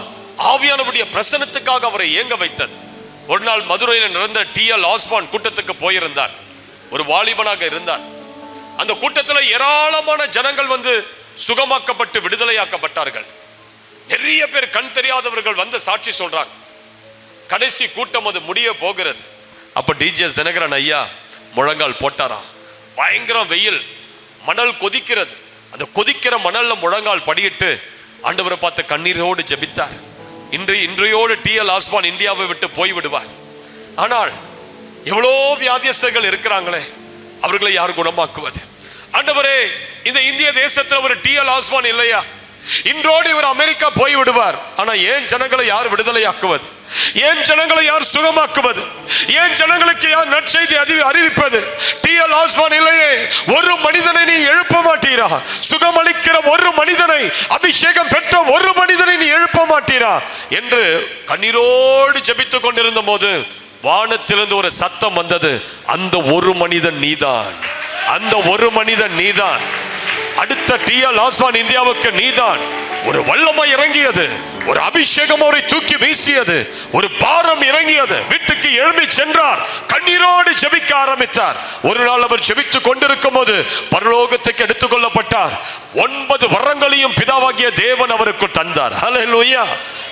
ஆவியானவருடைய பிரசன்னத்துக்காக அவரை ஏங்க வைத்தது. ஒரு நாள் மதுரையில் நடந்த டி.எல். ஆஸ்பான் கூட்டத்துக்கு போயிருந்தார். ஒரு வாலிபனாக இருந்தார். அந்த கூட்டத்தில் ஏராளமான ஜனங்கள் வந்து சுகமாக்கப்பட்டு விடுதலையாக்கப்பட்டார்கள். நிறைய பேர் கண் தெரியாதவர்கள் வந்து சாட்சி சொல்றாங்க. கடைசி கூட்டம் அது முடிய போகிறது. அப்ப டிஜிஎஸ் தினகரன் ஐயா முழங்கால் போட்டாராம். பயங்கரம் வெயில், மணல் கொதிக்கிறது. அந்த கொதிக்கிற மணல்ல முழங்கால் படியிட்டு ஆண்டவரை பார்த்து கண்ணீரோடு ஜெபித்தார். இன்றையோடு டி.எல். ஆஸ்பான் இந்தியாவை விட்டு போய்விடுவார். ஆனால் எவ்வளோ வியாதியஸ்தர்கள் இருக்கிறாங்களே, அவர்களை யார் குணமாக்குவது? ஆண்டவரே, இந்த இந்திய தேசத்தில் ஒரு டி.எல். ஆஸ்பான் இல்லையா? இன்றோடு இவர் அமெரிக்கா போய் விடுவார். ஆனா ஏன் ஜனங்களை யார் விடுதலையாக்குவது? ஏன் ஜனங்களை யார் சுகமாக்குவது? ஏன் ஜனங்களுக்கு யார் நற்செய்தி அறிவிப்பது? டி.எல். ஆஸ்பான் இல்லையே, ஒரு மனிதனை நீ எழுப்ப மாட்டீரா? சுகமளிக்கிற ஒரு மனிதனை, அபிஷேகம் பெற்ற ஒரு மனிதனை நீ எழுப்ப மாட்டீரா என்று கண்ணீரோடு ஜெபித்துக் கொண்டிருந்த போது வானத்திலிருந்து ஒரு சத்தம் வந்தது. அந்த ஒரு மனிதன் நீதான், அந்த ஒரு மனிதன் நீதான். அடுத்த டி.எல். ஆஸ்பான் இந்தியாவுக்கு நீதான். ஒரு வல்லமை இறங்கியது, ஒரு அபிஷேகம் அவரை தூக்கி வீசியது, ஒரு பாரம் இறங்கியது. வீட்டுக்கு எழும்பி சென்றார், கண்ணீரோடு ஜெபிக்க ஆரம்பித்தார். ஒரு நாள் அவர் ஜெபித்துக் கொண்டிருக்கும் போது பரலோகத்துக்கு எடுத்துக் கொள்ளப்பட்டார். 9 வரங்களையும் பிதாவாகிய தேவன் அவருக்கு தந்தார். ஹல்லேலூயா.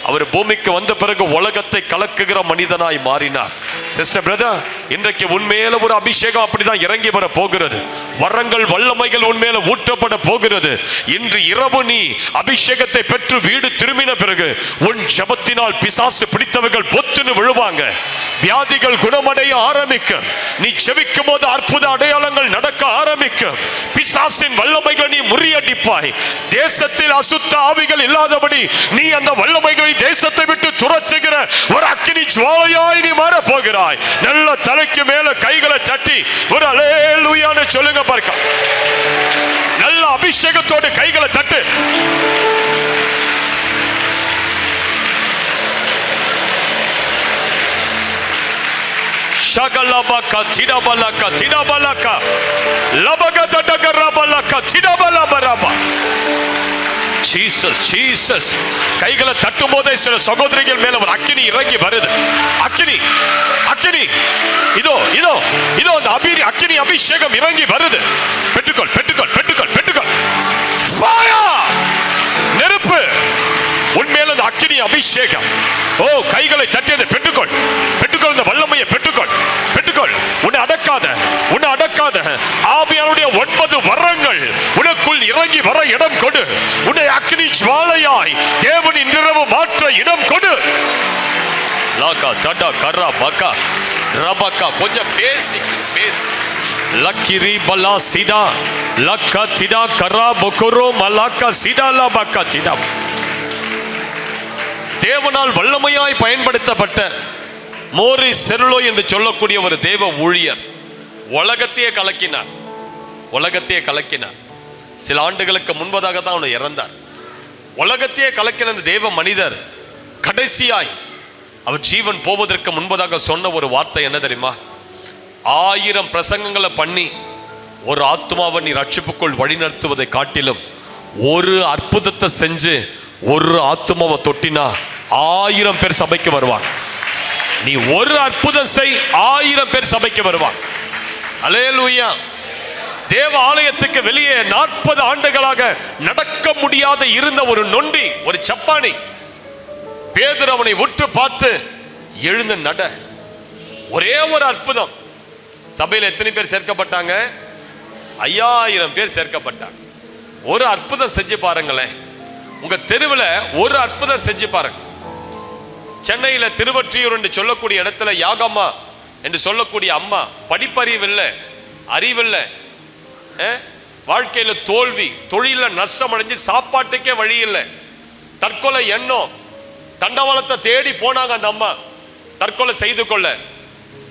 அவர் பூமிக்கு வந்த பிறகு உலகத்தை கலக்குகிற மனிதனாய் மாறினார். சிஸ்டர் பிரதர், இன்றைக்கு உண்மையில ஒரு அபிஷேகம் அப்படிதான் இறங்கி வர போகிறது. வரங்கள் வல்லமைகள் உண்மையில ஊற்றப்பட போகிறது. இன்று இரவு நீ அபிஷேகத்தை பெற்று வீடு திரும்பின பிறகு உன் ஜெபத்தினால் பிசாசு பிடித்தவர்கள் பொத்துன்னு விழுவாங்க, வியாதிகள் குணமடைய ஆரம்பிக்கும். நீ ஜெபிக்கும் போது அற்புத அடையாளங்கள் நடக்க ஆரம்பிக்கும். பிசாசின் வல்லமைகளை நீ முறியடிப்பாய். தேசத்தில் அசுத்த ஆவிகள் இல்லாதபடி நீ அந்த வல்லமைகளை தேசத்தை விட்டு துரத்துகிற ஒரு அக்கினி ஜுவாலையாய் நீ மாற போகிறாய். நல்ல தலைக்கு மேல கைகளை தட்டி ஒரு அல்லேலூயான்னு சொல்லுங்க பார்க்க. நல்ல அபிஷேகத்தோடு கைகளை தட்டு. ஷகலபக திடபலக திடபலக லபகதடகரபலக திடபலபரப. Jesus Jesus. கைகளை தட்டும் போதே சில சகோதரிகள் மேல ஒரு அக்கினி இறங்கி வருது. அக்கினி அக்கினி. இதோ இதோ இதோ அந்த அக்கினி அபிஷேகம் இறங்கி வருது. பெற்றுக்கொள், பெற்றுக்கொள், பெற்றுக்கொள், பெற்றுக்கொள். நெருப்பு உன்மேல அந்த அக்கினி அபிஷேகம். ஓ, கைகளை தட்டியது பெற்றுக்கொள், பெற்றுக்கொள். இந்த வல்லமையை பெற்றுக்கொள், பெற்றுக்கொள். உன்னை அடக்காத, உன்னை அடக்காத ஆவியானுடைய 9 வரங்கள் உனக்குள் இறங்கி வர இடம் கொடு. உன்னை அக்கினி ஜுவாலையாய் தேவன் இன்றிரவு மாற்ற இடம் கொடு. லாக்கா தடா கர்ரா பக்கா ரபக்கா. கொஞ்சம் பேசி லக்கிரி பலா சிடா லக்கா திடா கர்ரா பொக்கரோ மலாக்கா சிடா லபக்கா திடா. தேவனால் வல்லமையாய் பயன்படுத்தப்பட்ட மோரிஸ் செர்லோ என்று சொல்லக்கூடிய ஒரு தேவ ஊழியர் உலகத்தையே கலக்கினார், உலகத்தையே கலக்கினார். சில ஆண்டுகளுக்கு முன்பதாக தான் அவர் இறந்தார். உலகத்தையே கலக்கின அந்த தேவ மனிதர் கடைசியாய் அவர் ஜீவன் போவதற்கு முன்பதாக சொன்ன ஒரு வார்த்தை என்ன தெரியுமா? 1000 பிரசங்கங்களை பண்ணி ஒரு ஆத்மாவை நீ ரட்சிப்புக்குள் வழிநடத்துவதை காட்டிலும் ஒரு அற்புதத்தை செஞ்சு ஒரு ஆத்மாவை தொட்டினா 1000 பேர் சபைக்கு வருவாங்க. நீ ஒரு அற்புதம் செய், 1000 பேர் சபைக்கு வருவாங்க. அல்லேலூயா. தேவ ஆலயத்துக்கு வெளியே 40 ஆண்டுகளாக நடக்க முடியாத இருந்த ஒரு நொண்டி, ஒரு சப்பானி, பேதுரு அவனை உற்று பார்த்து எழுந்து நட. ஒரே ஒரு அற்புதம். சபையில் எத்தனை பேர் சேர்க்கப்பட்டாங்க? 5000 பேர் சேர்க்கப்பட்டாங்க. ஒரு அற்புதம் செஞ்சு பாருங்களேன். உங்க தெருவில் ஒரு அற்புதம் செஞ்சு பாருங்க. சென்னையில் திருவொற்றியூர் என்று சொல்லக்கூடிய இடத்துல யாகம்மா என்று சொல்லக்கூடிய அம்மா படிப்பறிவில்லை, அறிவில்லை, வாழ்க்கையில தோல்வி, தொழில நஷ்டம் அடைஞ்சு சாப்பாட்டுக்கே வழி இல்லை, தற்கொலை எண்ணம், தண்டவாளத்தை தேடி போனாங்க அந்த அம்மா தற்கொலை செய்து கொள்ள.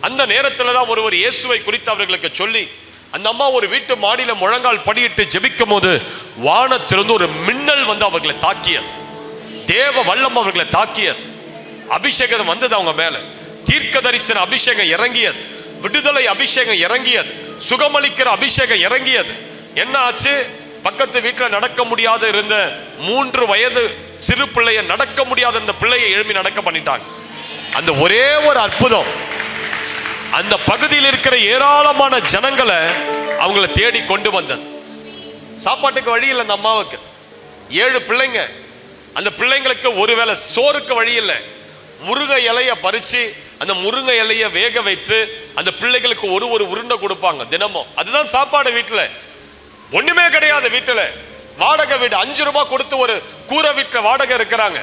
அந்த நேரத்தில் தான் ஒருவர் இயேசுவை குறித்து அவர்களுக்கு சொல்லி அந்த அம்மா ஒரு வீட்டு மாடியில முழங்கால் படியிட்டு ஜெபிக்கும் போது வானத்திலிருந்து ஒரு மின்னல் வந்து அவர்களை தாக்கியது. தேவ வல்லம் அவர்களை தாக்கியது. அபிஷேகம் வந்தது அவங்க மேல. தீர்க்க தரிசன அபிஷேகம் இறங்கியது. விடுதலை அபிஷேகம் இறங்கியது. சுகமளிக்கிற அபிஷேகம் இறங்கியது. என்ன ஆச்சு? பக்கத்து வீட்டில் நடக்க முடியாத இருந்த 3 வயது சிறு பிள்ளைய, நடக்க முடியாத இந்த பிள்ளையை எழுப்பி நடக்க பண்ணிட்டாங்க. அந்த ஒரே ஒரு அற்புதம் அந்த பகுதியில் இருக்கிற ஏராளமான ஜனங்களை அவங்களை தேடி கொண்டு வந்தது. சாப்பாட்டுக்கு வழி இல்லை அந்த அம்மாவுக்கு. 7 பிள்ளைங்க. அந்த பிள்ளைங்களுக்கு ஒருவேளை சோறுக்கு வழி இல்லை. முருங்கை இலைய பறிச்சு அந்த முருங்கை இலைய வேக வைத்து அந்த பிள்ளைகளுக்கு ஒரு உருண்டை கொடுப்பாங்க தினமும். அதுதான் சாப்பாடு. வீட்டுல ஒண்ணுமே கிடையாது. வீட்டுல வாடகை வீடு 5 ரூபாய் கொடுத்து ஒரு கூரை வீட்டுல வாடகை இருக்கிறாங்க.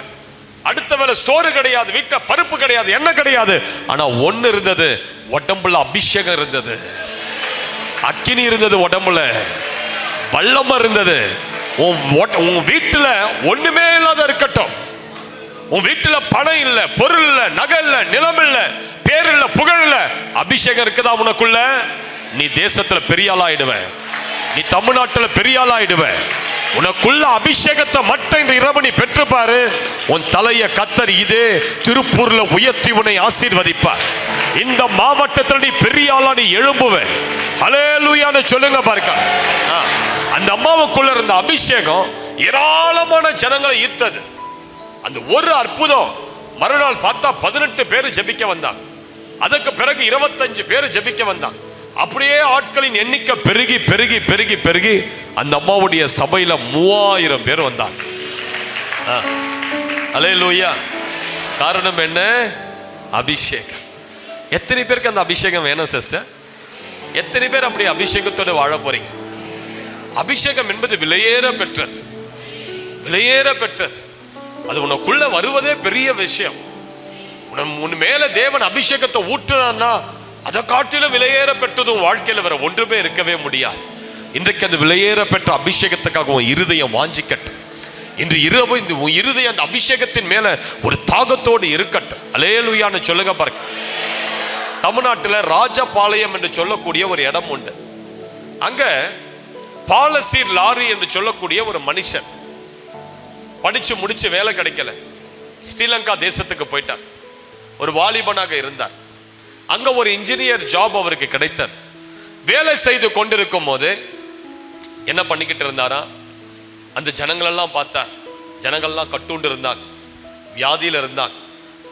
அடுத்த வேளை சோறு கிடையாது, வீட்டுல பருப்பு கிடையாது, என்ன கிடையாது. ஆனா ஒண்ணு இருந்தது, உடம்புல அபிஷேகம் இருந்தது, அக்கினி இருந்தது, உடம்புல வல்லம் இருந்தது. உன் வீட்டுல ஒண்ணுமே இல்லாத இருக்கட்டும், உன் வீட்டுல பணம் இல்ல, பொருள் இல்ல, நகை இல்ல, நிலம் இல்ல, பேர் இல்ல, புகழ் இல்ல, அபிஷேகம் இருக்குதா உனக்குள்ள, நீ தேசத்துல பெரிய ஆளாயிடுவ. நீ தமிழ்நாட்டுல பெரிய ஆளாயிடுவ. உனக்குள்ள அபிஷேகத்தை மட்டும் இன்று இரவு நீ பெற்று பாரு. உன் தலைய கத்தர் இதே திருப்பூர்ல உயர்த்தி உன்னை ஆசீர்வதிப்பார். இந்த மாவட்டத்தில் நீ பெரிய ஆளா நீ எழும்புவ. ஹல்லேலூயான்னு சொல்லுங்க பாருங்க. அந்த அம்மாவுக்குள்ள இருந்த அபிஷேகம் ஏராளமான ஜனங்களை ஈர்த்தது. அந்த ஒரு அற்புதம். மறுநாள் பார்த்தா 18 பேர் ஜெபிக்க வந்தாங்க. அதுக்கு பிறகு 25 பேர் ஜெபிக்க வந்தாங்க. அப்படியே ஆட்களின் எண்ணிக்கை பெருகி பெருகி பெருகி பெருகி அந்த அம்மாவுடைய சபையில 3000 பேர் வந்தாங்க. அல்லேலூயா. காரணம் என்ன? அபிஷேகம். எத்தனை பேருக்கு அந்த அபிஷேகம் வேணும் சிஸ்டர்? எத்தனை பேர் அப்படி அபிஷேகத்தோடு வாழ போறீங்க? அபிஷேகம் என்பது விலையேற பெற்றது, விலையேற பெற்றது. அது உனக்குள்ள வருவதே பெரிய விஷயம். உன் மேல தேவன் அபிஷேகத்தை ஊற்றுனா அதை காட்டிலும் விலையேற பெற்றதும் வாழ்க்கையில வேற ஒன்றுமே இருக்கவே முடியாது. இன்றைக்கு அந்த விலையேற பெற்ற அபிஷேகத்துக்காக உன் இருதயம் வாஞ்சிக்கட்டும். இன்று இரவு இந்த உன் இருதயம் அந்த அபிஷேகத்தின் மேல ஒரு தாகத்தோடு இருக்கட்டும். அல்லேலூயான்னு சொல்லுங்க பாருங்க. தமிழ்நாட்டில் ராஜபாளையம் என்று சொல்லக்கூடிய ஒரு இடம் உண்டு. அங்க பாலசீர் லாரி என்று சொல்லக்கூடிய ஒரு மனுஷன் படிச்சு முடிச்சு வேலை கிடைக்கல, ஸ்ரீலங்கா தேசத்துக்கு போயிட்டார். ஒரு வாலிபனாக இருந்தார். அங்க ஒரு இன்ஜினியர் ஜாப் அவருக்கு கிடைத்தார். வேலை செய்து கொண்டிருக்கும் போது என்ன பண்ணிக்கிட்டு இருந்தாரா, அந்த ஜனங்களெல்லாம் பார்த்தார். ஜனங்கள்லாம் கட்டுண்டு இருந்தாங்க, வியாதியில இருந்தாங்க,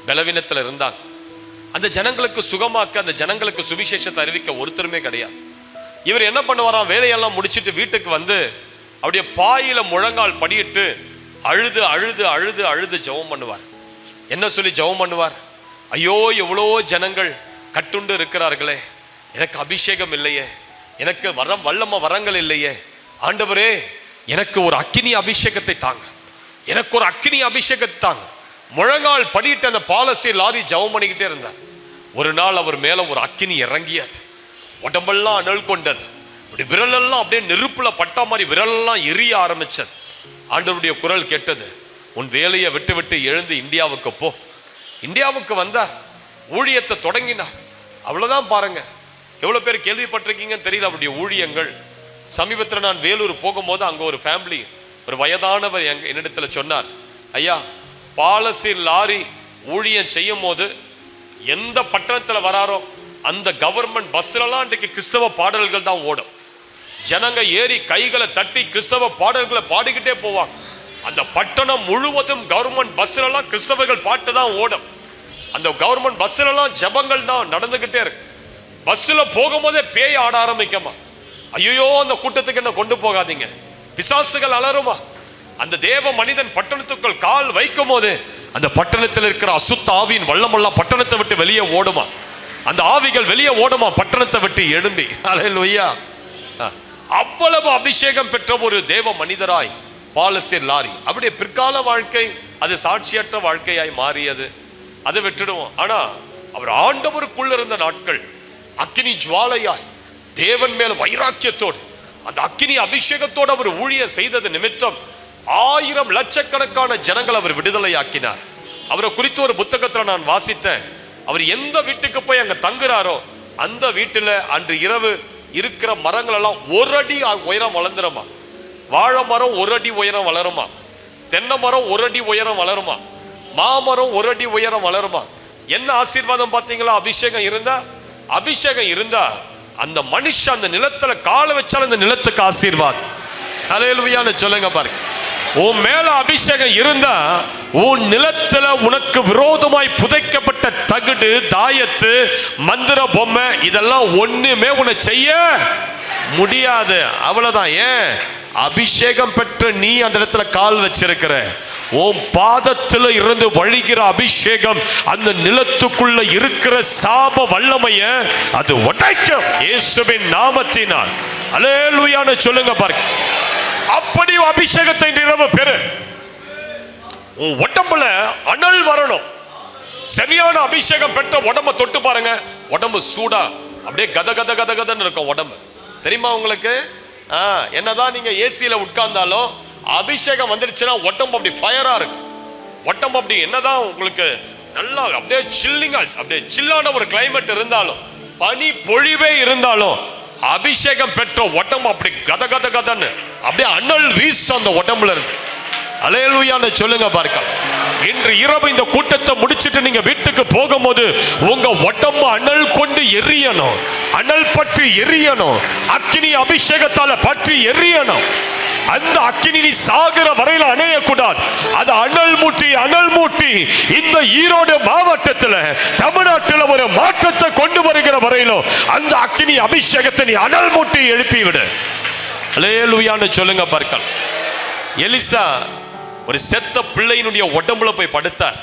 பலவீனத்தில் இருந்தாங்க. அந்த ஜனங்களுக்கு சுகமாக்க, அந்த ஜனங்களுக்கு சுவிசேஷத்தை அறிவிக்க ஒருத்தருமே கிடையாது. இவர் என்ன பண்ணுவாராம், வேலையெல்லாம் முடிச்சுட்டு வீட்டுக்கு வந்து அப்படியே பாயில முழங்கால் படியிட்டு அழுது அழுது அழுது அழுது ஜெபம் பண்ணுவார். என்ன சொல்லி ஜெபம் பண்ணுவார்? ஐயோ, எவ்வளோ ஜனங்கள் கட்டுண்டு இருக்கிறார்களே, எனக்கு அபிஷேகம் இல்லையே, எனக்கு வல்லம வரங்கள் இல்லையே, ஆண்டவரே எனக்கு ஒரு அக்கினி அபிஷேகத்தை தாங்க, எனக்கு ஒரு அக்கினி அபிஷேகத்தை தாங்க. முழங்கால் படிட்டு அந்த பாலசி லாரி ஜெபம் பண்ணிக்கிட்டே இருந்தார். ஒரு நாள் அவர் மேல ஒரு அக்கினி இறங்கியது, உடம்பெல்லாம் அனல் கொண்டது, அப்படி விரலெல்லாம் அப்படியே நெருப்புல பட்டா மாதிரி விரலெல்லாம் எரிய ஆரம்பிச்சது. ஆண்டவருடைய குரல் கேட்டது, உன் வேலையை விட்டு விட்டு எழுந்து இந்தியாவுக்கு போ. இந்தியாவுக்கு வந்தார், ஊழியத்தை தொடங்கினார். அவ்வளவுதான். பாருங்க, எவ்வளவு பேர் கேள்விப்பட்டிருக்கீங்கன்னு தெரியல அவருடைய ஊழியங்கள். சமீபத்தில் நான் வேலூர் போகும்போது அங்க ஒரு ஃபேமிலி, ஒரு வயதானவர் என்னிடத்துல சொன்னார், ஐயா, பாலசி லாரி ஊழியம் செய்யும் போது எந்த பட்டணத்துல வராரோ அந்த கவர்மெண்ட் பஸ்லாம் இன்றைக்கு கிறிஸ்தவ பாடல்கள் தான் ஓடும். ஜனங்க ஏறி கைகளை தட்டி கிறிஸ்தவ பாடல்களை பாடிக்கிட்டே போவாங்க. அந்த பட்டணம் முழுவதும் கவர்மெண்ட் பஸ்லாம் கிறிஸ்தவர்கள் பாட்டு தான் ஓடும். அந்த கவர்மெண்ட் பஸ்லாம் ஜபங்கள் தான் நடந்துகிட்டே இருக்கு. பஸ்ல போகும்போதே பேய் ஆட ஆரம்பிக்கமா. ஐயோ, அந்த கூட்டத்துக்கு என்ன கொண்டு போகாதீங்க, பிசாசுகள் அலறுமா. அந்த தேவ மனிதன் பட்டணத்துக்குள் கால் வைக்கும் போது அந்த பட்டணத்தில் இருக்கிற அசுத்த ஆவியின் வல்லமெல்லாம் பட்டணத்தை விட்டு வெளியே ஓடுமா. அந்த ஆவிகள் வெளியே ஓடுமா பட்டணத்தை விட்டு எழும்பி. அல்லேலூயா. அவ்வளவு அபிஷேகம் பெற்ற ஒரு தேவ மனிதராய் பாலசி லாரி. அப்படியே பிற்கால வாழ்க்கை அது சாட்சியற்ற வாழ்க்கையாய் மாறியது. அதை விட்டுடுவோம். ஆனா அவர் ஆண்டவருக்குள்ள இருந்த நாட்கள் அக்கினி ஜுவாலையாய் தேவன் மேல வைராக்கியத்தோடு அந்த அக்கினி அபிஷேகத்தோடு அவர் ஊழிய செய்தது நிமித்தம் 1000 லட்சக்கணக்கான ஜனங்கள் அவர் விடுதலையாக்கினார். அவரை குறித்து ஒரு புத்தகத்துல நான் வாசித்தேன். அவர் எந்த வீட்டுக்கு போய் அங்க தங்குறாரோ அந்த வீட்டுல அன்று இரவு இருக்கிற மரங்கள் எல்லாம் 1 அடி உயரம் வளர்ந்துருமா. வாழை மரம் 1 அடி உயரம் வளருமா, தென்னை மரம் 1 அடி உயரம் வளருமா, மாமரம் 1 அடி உயரம் வளருமா. என்ன ஆசீர்வாதம் பார்த்தீங்களா? அபிஷேகம் இருந்தா அந்த மனுஷன் அந்த நிலத்துல காலை வச்சாலும் அந்த நிலத்துக்கு ஆசீர்வாதம். அல்லேலூயான்னு சொல்லுங்க பாருங்க. உன் மேல அபிஷேகம் இருந்தா உன் நிலத்துல உனக்கு விரோதமாய் புதைக்கப்பட்ட தகுடு, தாயத்து, மந்திர பொம்மை இதெல்லாம் ஒண்ணுமே உன்னை செய்ய முடியாது. அவ்வளவுதான். ஏன்? அபிஷேகம் பெற்ற நீ அந்த இடத்துல கால் வச்சிருக்கிற. உன் பாதத்துல இருந்து வழிகிற அபிஷேகம் அந்த நிலத்துக்குள்ள இருக்கிற சாப வல்லமைய அது உடைக்கும் இயேசுவின் நாமத்தினால். அல்லேலூயான்னு சொல்லுங்க பாருங்க. அப்படி அபிஷேகத்தை இரவு பெறு. உன் உடம்புல அனல் வரணும். சரியான அபிஷேகம் பெற்ற உடம்ப தொட்டு பாருங்க, உடம்பு சூடா அப்படியே கத கத கத கதன்னு இருக்கும் உடம்பு. தெரியுமா உங்களுக்கு? என்னதான் நீங்க ஏசியில உட்கார்ந்தாலும் அபிஷேகம் வந்துருச்சுன்னா உடம்பு அப்படி ஃபயரா இருக்கும். உடம்பு அப்படி என்னதான் உங்களுக்கு நல்லா அப்படியே சில்லிங்கா, அப்படியே சில்லான ஒரு கிளைமேட் இருந்தாலும், பனி பொழிவே இருந்தாலும், அபிஷேகம் பெற்ற உடம்பு அப்படி கத கத கதன்னு அப்படியே அனல் வீச அந்த உடம்புல இருந்து. அல்லேலூயான்னு சொல்லுங்க பாருங்க. இன்று இரவு இந்த கூட்டத்தை முடிச்சிட்டு நீங்க வீட்டுக்கு போகும்போது உங்க உடம்பு அனல் கொண்டு எரியணும், அனல் பற்றி எரியணும், அக்கினி அபிஷேகத்தால பற்றி எரியணும். அந்த அக்கினி நீ சாகிற வரையில அணையக்கூடாது. அது அனல் மூட்டி இந்த ஈரோடு மாவட்டத்தில், தமிழ்நாட்டில் ஒரு மாற்றத்தை கொண்டு வருகிற வரையிலும் அந்த அக்கினி அபிஷேகத்தை நீ அனல் மூட்டி எழுப்பி விடு. அல்லேலூயான்னு சொல்லுங்க பார்க்கலாம். எலிசா ஒரு செத்த பிள்ளையினுடைய உடம்புல போய் படுத்தார்.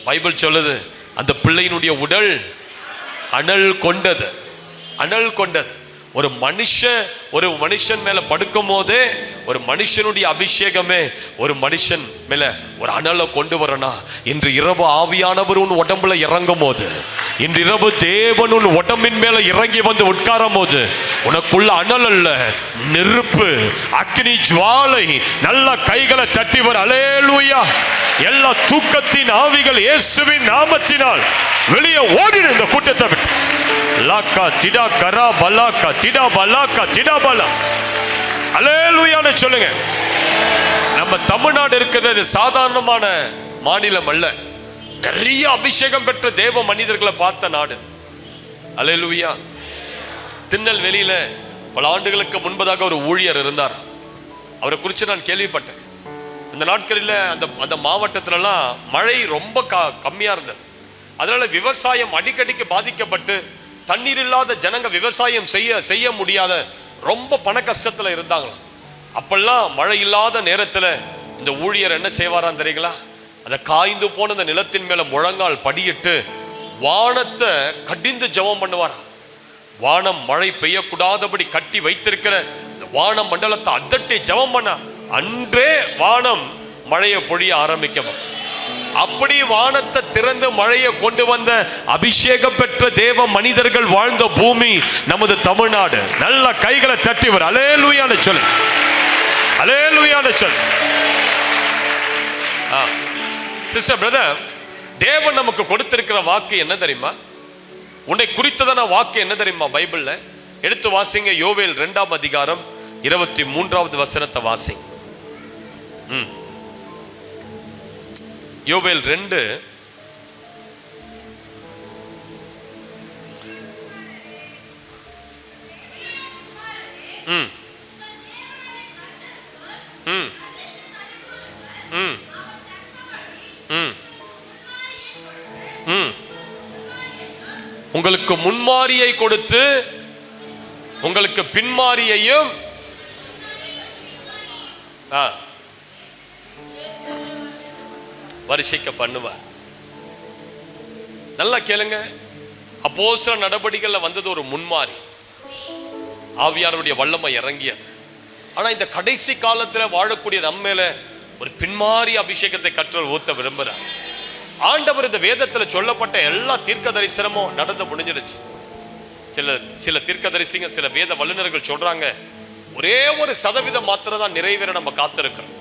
பைபிள் சொல்லுது அந்த பிள்ளையினுடைய உடல் அனல் கொண்டது. ஒரு மனுஷன் மேல படுக்கும் போதே ஒரு மனுஷனுடைய அபிஷேகமே ஒரு மனுஷன் மேல ஒரு அனலை கொண்டு வரணும். இன்று இரவு ஆவியானவர் உன் உடம்புல இறங்கும் போது, இன்று இரவு தேவன் உன் உடம்பின் மேல இறங்கி வந்து உட்காரும் போது உனக்குள்ள அனல் அல்ல, நெருப்பு, அக்னி ஜுவாலை. நல்ல கைகளை தட்டி வர. அல்லேலூயா. எல்லா தூக்கத்தின் ஆவிகள் இயேசுவின் நாமத்தினால் வெளியே ஓடிடு இந்த கூட்டத்தை விட்டு. லாக்கா திடா கரா பலாக்கா திடா பலாக்கா திடா பலா. அல்லேலூயான்னு சொல்லுங்க. நம்ம தமிழ்நாடு இருக்கிறது சாதாரணமான மாநிலம் அல்ல. நிறைய அபிஷேகம் பெற்ற தேவ மனிதர்களை பார்த்த நாடு. அல்லேலூயா. திருநெல்வேலியில பல ஆண்டுகளுக்கு முன்பதாக ஒரு ஊழியர் இருந்தார். அவரை குறித்து நான் கேள்விப்பட்டேன். அந்த நாட்களில் அந்த மாவட்டத்திலலாம் மழை ரொம்ப கம்மியா இருந்தது. அதனால விவசாயம் அடிக்கடிக்கு பாதிக்கப்பட்டு தண்ணீர் இல்லாத ஜனங்க விவசாயம் செய்ய முடியாத ரொம்ப பண கஷ்டத்துல இருந்தாங்களாம். அப்பெல்லாம் மழை இல்லாத நேரத்துல இந்த ஊழியர் என்ன செய்வாராம் தெரியுங்களா? அந்த காய்ந்து போன அந்த நிலத்தின் மேல முழங்கால் படியிட்டு வானத்தை கடிந்து ஜெபம் பண்ணுவாரா. வானம் மழை பெய்யக்கூடாதபடி கட்டி வைத்திருக்கிற வான மண்டலத்தை அதட்டி ஜெபம் பண்ண அன்றே வானம் மழையை பொழிய ஆரம்பிக்கும். அப்படி வானத்தை திறந்து மழையை கொண்டு வந்த அபிஷேகம் பெற்ற தேவ மனிதர்கள் வாழ்ந்த பூமி நமது தமிழ்நாடு. நல்ல கைகளை தட்டிவர் அல்லேலூயான்னு சொல்லு, அல்லேலூயான்னு சொல்லு. சிஸ்டர் பிரதர், தேவன் நமக்கு கொடுத்திருக்கிற வாக்கு என்ன தெரியுமா? உன்னை குறித்ததான வாக்கு என்ன தெரியுமா? பைபிள்ல எடுத்து வாசிங்க. யோவேல் 2ஆம் அதிகாரம் 23வது வசனத்தை வாசிங்க. யோவேல் 2 உங்களுக்கு முன்மாரியை கொடுத்து உங்களுக்கு பின்மாரியையும் வரிசைக்க பண்ணுவார். நல்லா கேளுங்க. அப்போஸ்தல நடவடிக்கைகள்ல வந்தது ஒரு முன்மாரி, ஆவியானவருடைய வல்லமை இறங்கியது. ஆனா இந்த கடைசி காலத்துல வாழக்கூடிய நம்மேல ஒரு பின்மாரி அபிஷேகத்தை கற்றவர் ஊத்த விரும்புறார். ஆண்டவர் இந்த வேதத்துல சொல்லப்பட்ட எல்லா தீர்க்க தரிசனமும் நடந்து முடிஞ்சிடுச்சு. சில தீர்க்க தரிசிங்க, சில வேத வல்லுநர்கள் சொல்றாங்க ஒரே 1% மாத்திரம் தான் நிறைவேற நம்ம காத்திருக்கிறோம்.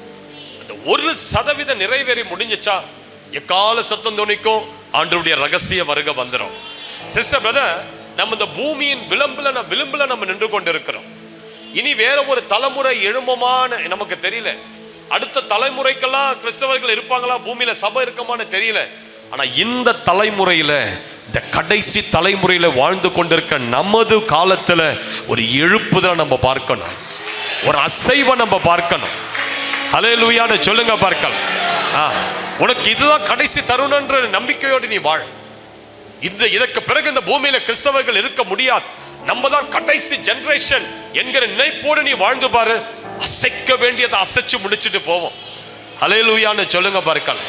அந்த 1% நிறைவேறி முடிஞ்சிச்சா எக்கால சத்தம் துணிக்கும் ஆண்டவருடைய ரகசிய வருகை வந்துடும். சிஸ்டர் பிரதர், நம்ம இந்த பூமியின் விளிம்புல நம்ம நின்று கொண்டு இருக்கிறோம். இனி வேற ஒரு தலைமுறை எழும்பமான நமக்கு தெரியல. அடுத்த தலைமுறைக்கெல்லாம் கிறிஸ்தவர்கள் இருப்பாங்களா, பூமியில சபை இருக்குமான்னு தெரியல. ஆனா இந்த தலைமுறையில, இந்த கடைசி தலைமுறையில வாழ்ந்து கொண்டிருக்க நமது காலத்துல ஒரு எழுப்புதலை நம்ம பார்க்கணும், ஒரு அசைவை நம்ம பார்க்கணும். ஹல்லேலூயான்னு சொல்லுங்க பார்க்கலாம். உனக்கு இதுதான் கடைசி தருணம்ன்ற நம்பிக்கையோடு நீ வாழ். இதற்கு பிறகு இந்த பூமியில கிறிஸ்தவர்கள் இருக்க முடியாது, நம்ம தான் கடைசி ஜெனரேஷன் என்கிற நினைப்போடு நீ வாழ்ந்து பாரு. அசைக்க வேண்டியதை அசைச்சு முடிச்சுட்டு போவோம். ஹல்லேலூயான்னு சொல்லுங்க பார்க்கலாம்.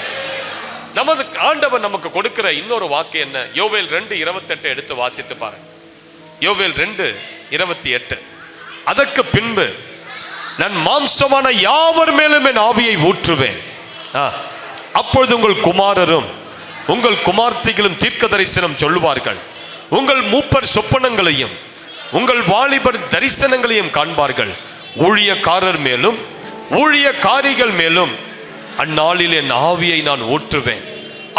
நமது ஆண்டவர் நமக்கு கொடுக்கிற இன்னொரு வாக்கு என்ன? யோவேல் 2:28 எடுத்து வாசித்து பாரு. யோவேல் 2:28. அதற்கு பின்பு நான் மாம்சமான யாவர் மேலும் என் ஆவியை ஊற்றுவேன். அப்பொழுது உங்கள் குமாரரும் உங்கள் குமார்த்திகளும் தீர்க்க தரிசனம் சொல்லுவார்கள். உங்கள் மூப்பர் சொப்பனங்களையும் உங்கள் வாலிபர் தரிசனங்களையும் காண்பார்கள். ஊழியக்காரர் மேலும் ஊழியக்காரிகள் மேலும் அந்நாளில் என் ஆவியை நான் ஊற்றுவேன்.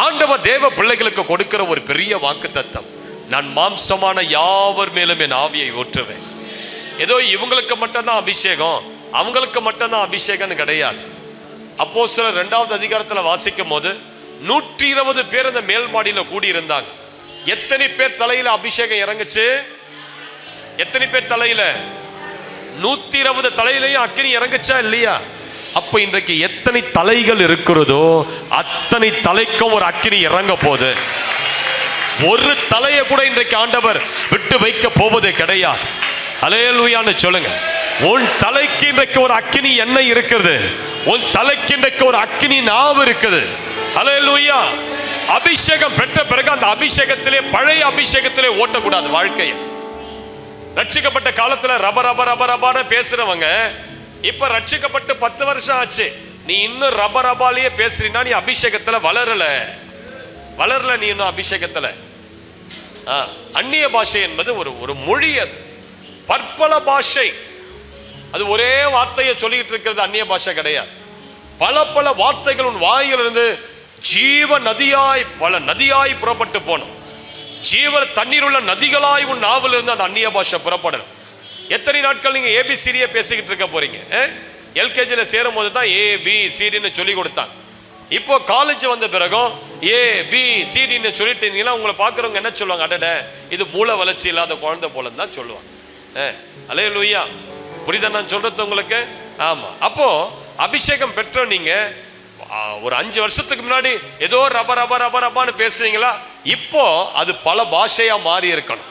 ஆண்டவர் தேவ பிள்ளைகளுக்கு கொடுக்கிற ஒரு பெரிய வாக்கு தத்தம், நான் மாம்சமான யாவர் மேலும் என் ஆவியை ஊற்றுவேன். ஏதோ இவங்களுக்கு மட்டும்தான் அபிஷேகம், அவங்களுக்கு மட்டும்தான் அபிஷேகம் கிடையாது. அப்போஸ்தலர் 2வது அதிகாரத்துல வாசிக்கும் போது 120 பேர் அந்த மேல் மாடியில கூடி இருந்தாங்க. எத்தனை பேர் தலையில அபிஷேகம் இறங்குச்சு? எத்தனை பேர் தலையில? 120 தலையிலையும் அக்கினி இறங்குச்சா இல்லையா? அப்ப இன்றைக்கு எத்தனை தலைகள் இருக்கிறதோ அத்தனை தலைக்கும் ஒரு அக்கினி இறங்க போகுது. ஒரு தலையை கூட இன்றைக்கு ஆண்டவர் விட்டு வைக்க போவதே கிடையாது. ஹல்லேலூயான்னு சொல்லுங்க. உன் தலைக்கு இன்றைக்கு ஒரு அக்கினி எண்ணெய் இருக்குது, உன் தலைக்கு இன்றைக்கு ஒரு அக்கினி நாவு இருக்குது. ஹல்லேலூயா. அபிஷேகம் பெற்ற பிறகு அந்த அபிஷேகத்திலே, பழைய அபிஷேகத்திலே ஓட்டக்கூடாது வாழ்க்கையை. ரட்சிக்கப்பட்ட காலத்துல ரப ரப ரப ரபான பேசுறவங்க இப்ப ரட்சிக்கப்பட்டு 10 வருஷம் ஆச்சு, நீ இன்னும் ரப ரபாலேயே பேசுறீன்னா நீ அபிஷேகத்துல வளரல. நீ இன்னும் அபிஷேகத்துல. அந்நிய பாஷை என்பது ஒரு மொழி, அது பற்பல பாஷை. அது ஒரே வார்த்தையை சொல்லிட்டு இருக்கிறது அந்நிய பாஷை கிடையாது. பல வார்த்தைகள் உன் வாயிலிருந்து ஜீவ நதியாய், பல நதியாய் புறப்பட்டு போனோம். ஜீவ தண்ணீர் உள்ள நதிகளாய் உன் நாவில் இருந்து அந்த அந்நிய பாஷை புறப்படணும். எத்தனை நாட்கள் நீங்க ஏபிசிடியை பேசிக்கிட்டு இருக்க போறீங்க? எல்கேஜில சேரும் போது தான் ஏபிசிடின்னு சொல்லி கொடுத்தாங்க. இப்போ காலேஜ் வந்த பிறகும் ஏபிசிடின்னு சொல்லிட்டீங்கன்னா உங்களை பார்க்குறவங்க என்ன சொல்லுவாங்க? அடட, இது மூளை வளர்ச்சி இல்லாத குழந்தை போலன்னு தான் சொல்லுவாங்க. அல்லேலூயா. புரியுதா நான் சொல்றது உங்களுக்கு? ஆமா. அப்போ அபிஷேகம் பெற்ற நீங்க ஒரு 5 வருஷத்துக்கு முன்னாடி ஏதோ ரப ரப ரப ரபான்னு பேசுறீங்களா? இப்போ அது பல பாஷையா மாறி இருக்கணும்.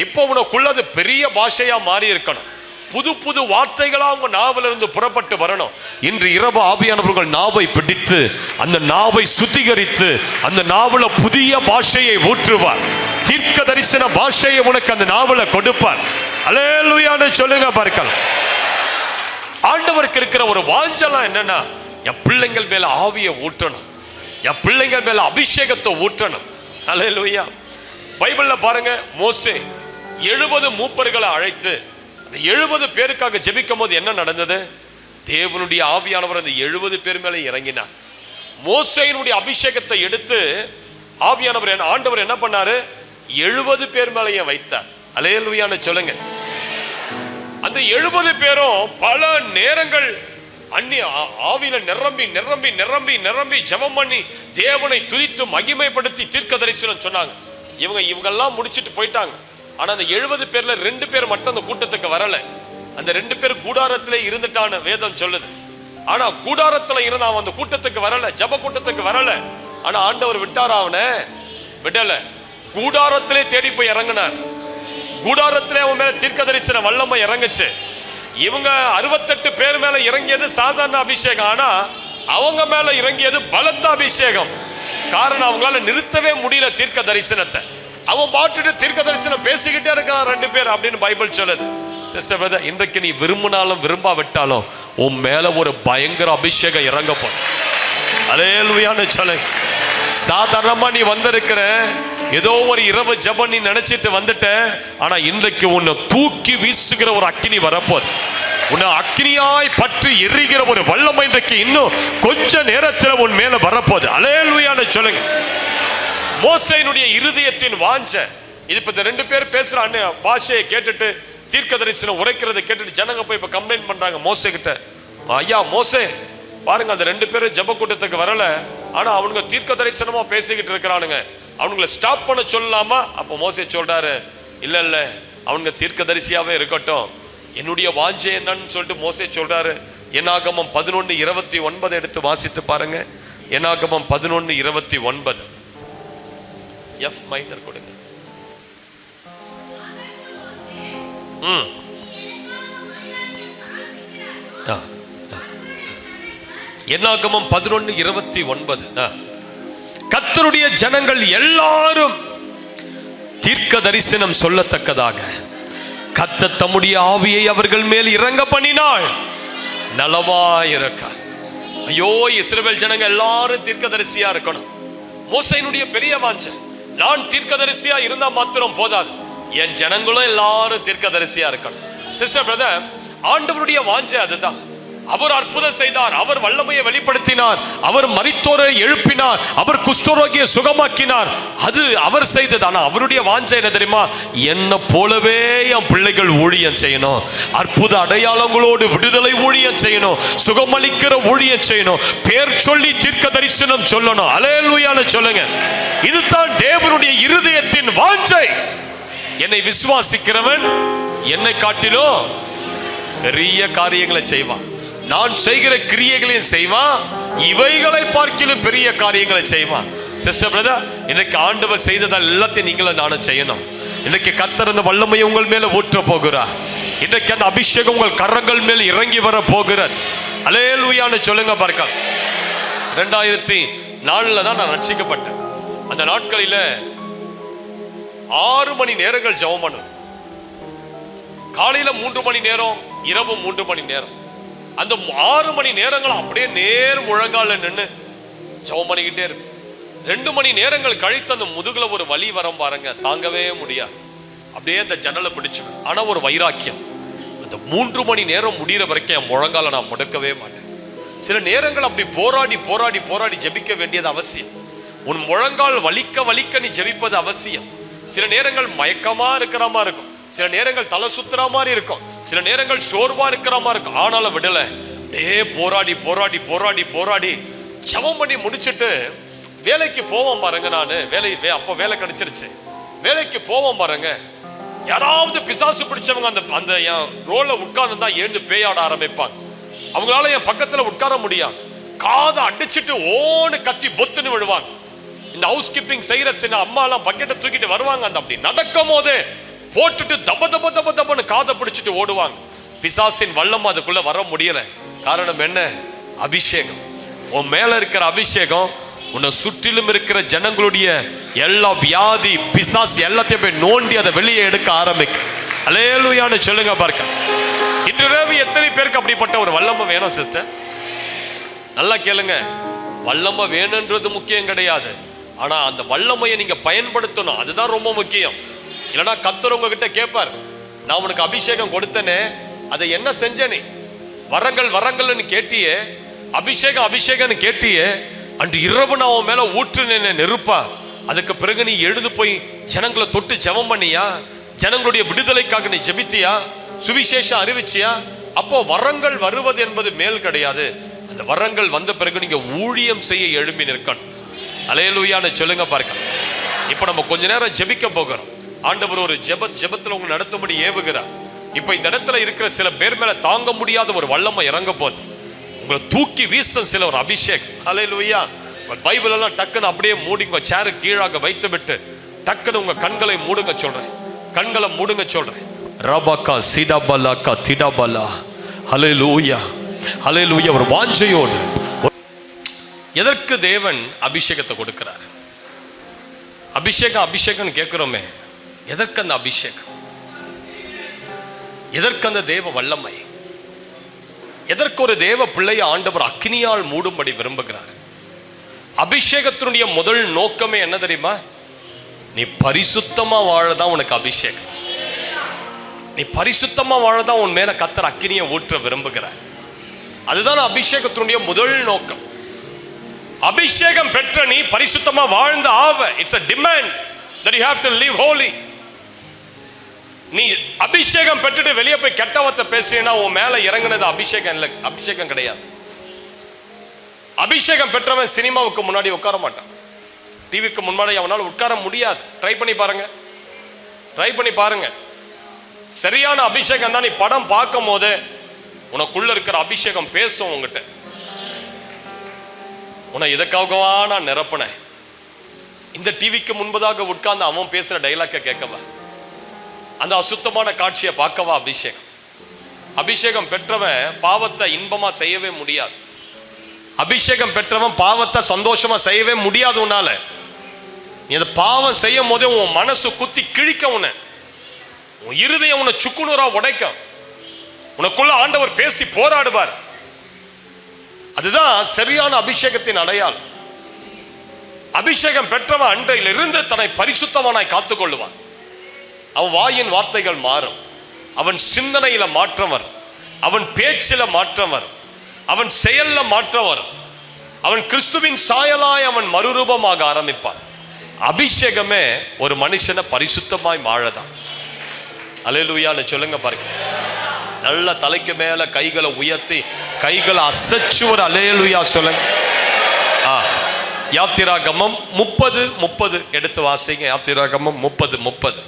இப்போ உனக்குள்ள அது பெரிய பாஷையா மாறி இருக்கணும். புது புது வார்த்தைகளா உங்க நாவில இருந்து புறப்பட்டு வரணும். இன்று இரவு ஆவியானவர்கள் நாவை பிடித்து அந்த நாவை சுத்திகரித்து அந்த நாவல புதிய பாஷையை ஊற்றுவார். தீர்க்க தரிசன பாஷையை உனக்கு அந்த நாவல கொடுப்பார். அல்லேலூயான்னு சொல்லுங்க பார்க்கலாம். ஆண்டவருக்கு இருக்கிற ஒரு வாஞ்சலாம் என்னன்னா, என் பிள்ளைங்கள் மேல ஆவியை ஊற்றணும், என் பிள்ளைங்கள் மேல அபிஷேகத்தை ஊற்றணும். அல்லேலூயா. பைபிள்ல பாருங்க, மோசே 70 மூப்பர்களை அழைத்து 70 பேருக்காக ஜெபிக்கும் போது என்ன நடந்தது? தேவனுடைய ஆவியானவர் அந்த 70 பேர் மேலே இறங்கினார். மோசேயினுடைய அபிஷேகத்தை எடுத்து ஆவியானவர் ஆண்டவர் என்ன பண்ணாரு? 70 பேர் மேலேயே வைத்தார். அல்லேலூயான்னு சொல்லுங்க. அந்த 70 பேரும் பல நேரங்கள் அந்நிய ஆவியில நிரம்பி நிரம்பி நிரம்பி நிரம்பி ஜெபம் பண்ணி தேவனை துதித்து மகிமைப்படுத்தி தீர்க்க தரிசனம் சொன்னாங்க. இவங்கெல்லாம் முடிச்சிட்டு போயிட்டாங்க. ஆனா அந்த 70 பேர்ல 2 பேர் மட்டும் அந்த கூட்டத்துக்கு வரல. அந்த 2 பேர் கூடாரத்திலே இருந்துட்டான்னு வேதம் சொல்லுது. ஆனா கூடாரத்துல இருந்த அவன் அந்த கூட்டத்துக்கு வரல, ஜப கூட்டத்துக்கு வரல. ஆனா ஆண்டவர் விட்டாரா? அவனை விடல. கூடாரத்திலே தேடி போய் இறங்கினார். கூடாரத்திலே அவன் மேல தீர்க்க தரிசன வல்லமை இறங்குச்சு. இவங்க 68 பேர் மேல இறங்கியது சாதாரண அபிஷேகம். ஆனா அவங்க மேல இறங்கியது பலத்த அபிஷேகம். காரணம், அவங்களால நிறுத்தவே முடியல தீர்க்க தரிசனத்தை. அவன் பாட்டுட்டு தீர்க்க தரிசனம் பேசிக்கிட்டே இருக்கான் 2 பேர் அப்படின்னு பைபிள் சொல்லுது. சிஸ்டர் பிரதர், இன்றைக்கு நீ விரும்பினாலும் விரும்பாவிட்டாலும் உன் மேல ஒரு பயங்கர அபிஷேகம் இறங்க போற. அல்லேலூயான்னு சொல்லு. சாதாரணமா நீ வந்திருக்கிற ஏதோ ஒரு இரவு ஜெபம் நீ நினைச்சிட்டு வந்துட்ட. ஆனா இன்றைக்கு உன்னை தூக்கி வீசுகிற ஒரு அக்கினி வரப்போது. உன்னை அக்கினியாய் பற்றி எரிகிற ஒரு வல்லமை இன்றைக்கு இன்னும் கொஞ்ச நேரத்தில் உன் மேல வரப்போது. அல்லேலூயான்னு சொல்லுங்க. மோசேயினுடைய இருதயத்தின் வாஞ்ச இது. இப்ப இந்த 2 பேர் பேசுறான்னு பாஷையை கேட்டுட்டு தீர்க்க தரிசனம் உரைக்கிறத கேட்டுட்டு ஜனங்க போய் இப்ப கம்ப்ளைண்ட் பண்றாங்க மோசே கிட்ட. ஐயா மோசே, பாருங்க அந்த 2 பேரும் ஜெப கூட்டத்துக்கு வரல, ஆனா அவனுங்க தீர்க்க தரிசனமா பேசிக்கிட்டு இருக்கிறானுங்க, அவனுங்களை ஸ்டாப் பண்ண சொல்லலாமா? அப்ப மோசே சொல்றாரு, இல்ல இல்ல அவனுங்க தீர்க்க தரிசியாவே இருக்கட்டும், என்னுடைய வாஞ்சை என்னன்னு சொல்லிட்டு மோசே சொல்றாரு. என்னாகமம் 11:29 எடுத்து வாசித்து பாருங்க. என்னாகமம் 11:29 எஃப் மைனர் கொடுங்க. என்னாகமம் 11:29 கர்த்தருடைய ஜனங்கள் எல்லாரும் தீர்க்க தரிசனம் சொல்லத்தக்கதாக கர்த்தர் தம்முடைய ஆவியை அவர்கள் மேல் இறங்க பண்ணினாள், நலவாயிருக்க. ஐயோ, இஸ்ரவேல் ஜனங்கள் எல்லாரும் தீர்க்கதரிசியா இருக்கணும். மோசேயினுடைய பெரிய வாஞ்சை, நான் தீர்க்கதரிசியா இருந்தா மாத்திரம் போதாது, என் ஜனங்களும் எல்லாரும் தீர்க்கதரிசியா இருக்கணும். சிஸ்டர் பிரதர், ஆண்டவருடைய வாஞ்சை அதுதான். அவர் அற்புதம் செய்தார், அவர் வல்லமையை வெளிப்படுத்தினார், அவர் மரித்தோரை எழுப்பினார், அவர் குஷ்டரோகியை சுகமாக்கினார், அது அவர் செய்தது. ஆனா அவருடைய வாஞ்சை என்ன தெரியுமா? என்ன போலவே என் பிள்ளைகள் ஊழியம் செய்யணும், அற்புத அடையாளங்களோடு விடுதலை ஊழியம் செய்யணும், சுகமளிக்கிற ஊழியம் செய்யணும், பேர் சொல்லி தீர்க்க தரிசனம் சொல்லணும். அல்லேலூயான்னு சொல்லுங்க. இதுதான் தேவனுடைய இருதயத்தின் வாஞ்சை. என்னை விசுவாசிக்கிறவன் என்னை காட்டிலும் பெரிய காரியங்களை செய்வான், நான் செய்கிற கிரியைகளையும் செய்வான், இவைகளை பார்க்கிலும் பெரிய காரியங்களை செய்வான். சிஸ்டர் பிரதர், இன்றைக்கு ஆண்டவர் செய்ததால் எல்லாத்தையும் நீங்களும் நானும் செய்யணும். இன்றைக்கு கர்த்தர் அந்த வல்லமையை உங்கள் மேல ஊற்ற போகிறார். இன்றைக்கு அந்த அபிஷேகம் உங்கள் கரங்கள் மேல் இறங்கி வர போகிறார். அல்லேலூயான்னு சொல்லுங்க பார்க்க. 2004 தான் நான் ரட்சிக்கப்பட்டேன். அந்த நாட்களில 6 மணி நேரங்கள் ஜெபம் பண்ணணும். காலையில 3 மணி நேரம், இரவு 3 மணி நேரம். அந்த 6 மணி நேரங்கள் அப்படியே நேர் முழங்கால நின்று ஜெபம் பண்ணிக்கிட்டே இருக்கு. 2 மணி நேரங்கள் கழித்து அந்த முதுகுல ஒரு வலி வரம் பாருங்க, தாங்கவே முடியாது. அப்படியே அந்த ஜன்னலை பிடிச்சுவேன். ஆனா ஒரு வைராக்கியம், அந்த 3 மணி நேரம் முடிகிற வரைக்கும் என் முழங்கால நான் முடக்கவே மாட்டேன். சில நேரங்கள் அப்படி போராடி போராடி போராடி ஜெபிக்க வேண்டியது அவசியம். உன் முழங்கால் வலிக்க வலிக்க நீ ஜெபிப்பது அவசியம். சில நேரங்கள் மயக்கமா இருக்கிற மாதிரி இருக்கும், சில நேரங்கள் தலை சுத்துற மாதிரி இருக்கும், சில நேரங்கள் சோர்வா இருக்கிற மாதிரி இருக்கும். ஆனாலும் விடல, போராடி போராடி போராடி போராடி ஜெபம் பண்ணி முடிச்சுட்டு வேலைக்கு போவோம் பாருங்க. நான் அப்ப வேலை கிடைச்சிருச்சு. வேலைக்கு போவோம் பாருங்க, யாராவது பிசாசு பிடிச்சவங்க அந்த என் ரோல்ல உட்கார்ந்து தான் எழுந்து பேயாட ஆரம்பிப்பாங்க. அவங்களால என் பக்கத்துல உட்கார முடியாது. காதை அடிச்சுட்டு ஓன்னு கத்தி பொத்துன்னு விழுவாங்க. இந்த ஹவுஸ் கீப்பிங் செய்யற சின்ன அம்மா எல்லாம் பக்கெட்டை தூக்கிட்டு வருவாங்க. அந்த அப்படி நடக்கும் போது போட்டுட்டு தப தப தப தபன்னு காதை பிடிச்சிட்டு ஓடுவாங்க. பிசாசின் வல்லம் அதுக்குள்ள வர முடியல. காரணம் என்ன? அபிஷேகம். உன் மேல இருக்கிற அபிஷேகம் உன்னை சுற்றிலும் இருக்கிற ஜனங்களுடைய எல்லா வியாதி பிசாசு எல்லாத்தையும் போய் நோண்டி அதை வெளியே எடுக்க ஆரம்பிக்கும். அல்லேலூயான்னு சொல்லுங்க பார்க்க. இன்று இரவு எத்தனை பேருக்கு அப்படிப்பட்ட ஒரு வல்லமை வேணும் சிஸ்டர்? நல்லா கேளுங்க. வல்லமை வேணுன்றது முக்கியம் கிடையாது. ஆனா அந்த வல்லமையை நீங்க பயன்படுத்தணும், அதுதான் ரொம்ப முக்கியம். இல்லைன்னா கர்த்தர் உங்ககிட்ட கேட்பார், நான் உனக்கு அபிஷேகம் கொடுத்தனே, அதை என்ன செஞ்ச? நீ வரங்கள் வரங்கள்னு கேட்டியே, அபிஷேகம் அபிஷேகம்னு கேட்டியே, அன்று இரவு நான் உன் மேல ஊற்றுனேன் நெருப்பா. அதுக்கு பிறகு நீ எழுந்து போய் ஜனங்களை தொட்டு ஜெபம் பண்ணியா? ஜனங்களுடைய விடுதலைக்காக நீ ஜெபித்தியா? சுவிசேஷம் அறிவிச்சியா? அப்போ வரங்கள் வருவது என்பது மேல் கிடையாது. அந்த வரங்கள் வந்த பிறகு நீங்க ஊழியம் செய்ய எழும்பி நிற்கணும். அல்லேலூயான்னு சொல்லுங்க பார்க்க. இப்ப நம்ம கொஞ்ச நேரம் ஜெபிக்க போகிறோம். ஆண்டவர் ஒரு ஜெபத்துல உங்களை நடத்தும்படி ஏவுகிறார். இப்ப இந்த இடத்துல இருக்கிற சில பேர் மேல தாங்க முடியாத ஒரு வல்லமை இறங்க போகுது. உங்களை தூக்கி வீச சில ஒரு அபிஷேகம். அல்லேலூயா. பைபிள் எல்லாம் டக்குன்னு அப்படியே மூடிங்க, சேரு கீழாக வைத்து விட்டு டக்குன்னு உங்க கண்களை மூடுங்க சொல்றேன். கண்களை மூடுங்க சொல்றேன். ரபகா சிடபலகா திடபலா. அல்லேலூயா அல்லேலூயா. ஒரு வாஞ்சையோடு எதற்கு தேவன் அபிஷேகத்தை கொடுக்கிறார்? அபிஷேகம் அபிஷேகம் கேட்கிறோமே, எதற்கு அந்த அபிஷேகம்? எதற்கு அந்த தேவ வல்லமை? எதற்கு ஒரு தேவ பிள்ளையை ஆண்டவர் அக்கினியால் மூடும்படி விரும்புகிறார்? அபிஷேகத்தினுடைய முதல் நோக்கமே என்ன தெரியுமா? நீ பரிசுத்தமா வாழதான் உனக்கு அபிஷேகம். நீ பரிசுத்தமா வாழதான் உன் மேல கர்த்தர் அக்கினியை ஊற்ற விரும்புகிறார். அதுதான் அபிஷேகத்தினுடைய முதல் நோக்கம். அபிஷேகம் பெற்ற நீ பரிசுத்தமா வாழ்ந்த ஆவ. It's a demand that you have to live holy. நீ அபிஷேகம் பெற்றுட்டு வெளியே போய் கெட்டவத்தை பேசினா உன் மேல இறங்குனது அபிஷேகம் இல்லை, அபிஷேகம் கிடையாது. அபிஷேகம் பெற்றவன் சினிமாவுக்கு முன்னாடி உட்கார மாட்டான். டிவிக்கு முன்னாடி அவனால் உட்கார முடியாது. ட்ரை பண்ணி பாருங்க, ட்ரை பண்ணி பாருங்க. சரியான அபிஷேகம் தான். நீ படம் பார்க்கும் போது உனக்குள்ள இருக்கிற அபிஷேகம் பேசும் உங்ககிட்ட. உன்னை இதற்காகவா நான் நிரப்பினேன்? இந்த டிவிக்கு முன்பதாக உட்கார்ந்து அவன் பேசுற டைலாக்க கேட்கவா? அந்த அசுத்தமான காட்சியை பார்க்கவா அபிஷேகம்? அபிஷேகம் பெற்றவன் பாவத்தை இன்பமா செய்யவே முடியாது. அபிஷேகம் பெற்றவன் பாவத்தை சந்தோஷமா செய்யவே முடியாது. உன்னால நீ அந்த பாவம் செய்யும் போதே உன் மனசு குத்தி கிழிக்க, உன் இருதயம் உன்னை சுக்குநூறா உடைக்கும். உனக்குள்ள ஆண்டவர் பேசி போராடுவார். அதுதான் சரியான அபிஷேகத்தின் அடையாளம். அபிஷேகம் பெற்றவன் அன்றையிலிருந்து தன்னை பரிசுத்தவனாய் காத்துக் கொள்ளுவான். அவன் வாயின் வார்த்தைகள் மாறும். அவன் சிந்தனையில மாற்றம் வரும். அவன் பேச்சில மாற்றம் வரும். அவன் செயல்ல மாற்றம் வரும். அவன் கிறிஸ்துவின் சாயலாய் அவன் மறுரூபமாக ஆரம்பிப்பான். அபிஷேகமே ஒரு மனுஷனை பரிசுத்தமாய் வாழதான். அல்லேலூயான்னு சொல்லுங்க பாருங்க. நல்ல தலைக்கு மேல கைகளை உயர்த்தி கைகளை அசைச்சு ஒரு அல்லேலூயா சொல்லுங்க. யாத்திராகமம் 30:30 எடுத்து வாசிங்க. யாத்திராகமம் 30:30.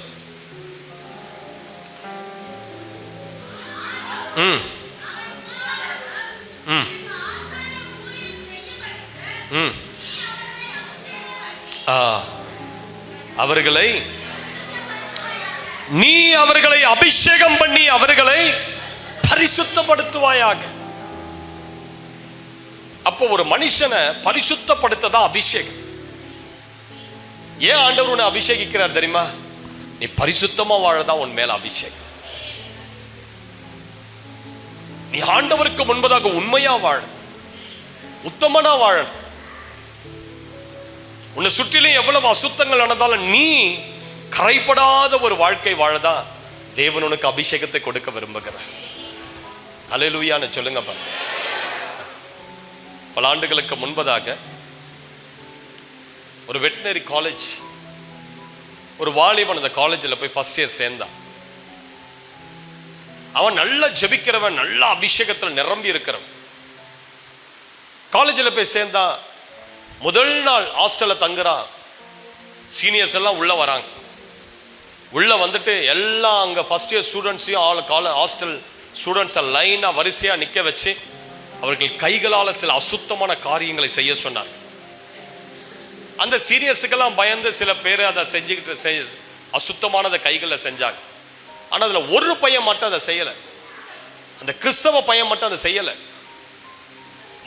அவர்களை நீ அவர்களை அபிஷேகம் பண்ணி அவர்களை பரிசுத்தப்படுத்துவாயாக. அப்போ ஒரு மனுஷனை பரிசுத்தப்படுத்ததான் அபிஷேகம். ஏன் ஆண்டவர் உன்னை அபிஷேகிக்கிறார் தெரியுமா? நீ பரிசுத்தமா வாழதான் உன் மேல அபிஷேகம். நீ ஆண்டவருக்கு முன்பதாக உண்மையா வாழ, உத்தமனா வாழ. உன்னை சுற்றிலும் எவ்வளவு அசுத்தங்கள் நடந்தாலும் நீ கரைப்படாத ஒரு வாழ்க்கை வாழதான் தேவன் உனக்கு அபிஷேகத்தை கொடுக்க விரும்புகிறார். அல்லேலூயான்னு சொல்லுங்க பாருங்க. பல ஆண்டுகளுக்கு முன்பதாக ஒரு வெட்டினரி காலேஜ், ஒரு வாலிபன் அந்த காலேஜில் போய் ஃபர்ஸ்ட் இயர் சேர்ந்தான். அவன் நல்லா ஜெபிக்கிறவன், நல்ல அபிஷேகத்தில் நிரம்பி இருக்கிறவன். காலேஜில் போய் சேர்ந்தா முதல் நாள் ஹாஸ்டல்ல தங்குறான். சீனியர்ஸ் எல்லாம் உள்ள வராங்க. உள்ள வந்துட்டு எல்லாம் அங்கே ஃபர்ஸ்ட் இயர் ஸ்டூடெண்ட்ஸையும் ஹாஸ்டல் ஸ்டூடெண்ட்ஸை லைனாக வரிசையாக நிற்க வச்சு அவர்கள் கைகளால் சில அசுத்தமான காரியங்களை செய்ய சொன்னார். அந்த சீனியர்ஸுக்கெல்லாம் பயந்து சில பேர் அதை செஞ்சுக்கிட்டு அசுத்தமானதை கைகளில் செஞ்சாங்க. ஆனால் அதில் ஒரு பையன் மட்டும் அதை செய்யலை. அந்த கிறிஸ்தவ பையன் மட்டும் அதை செய்யலை.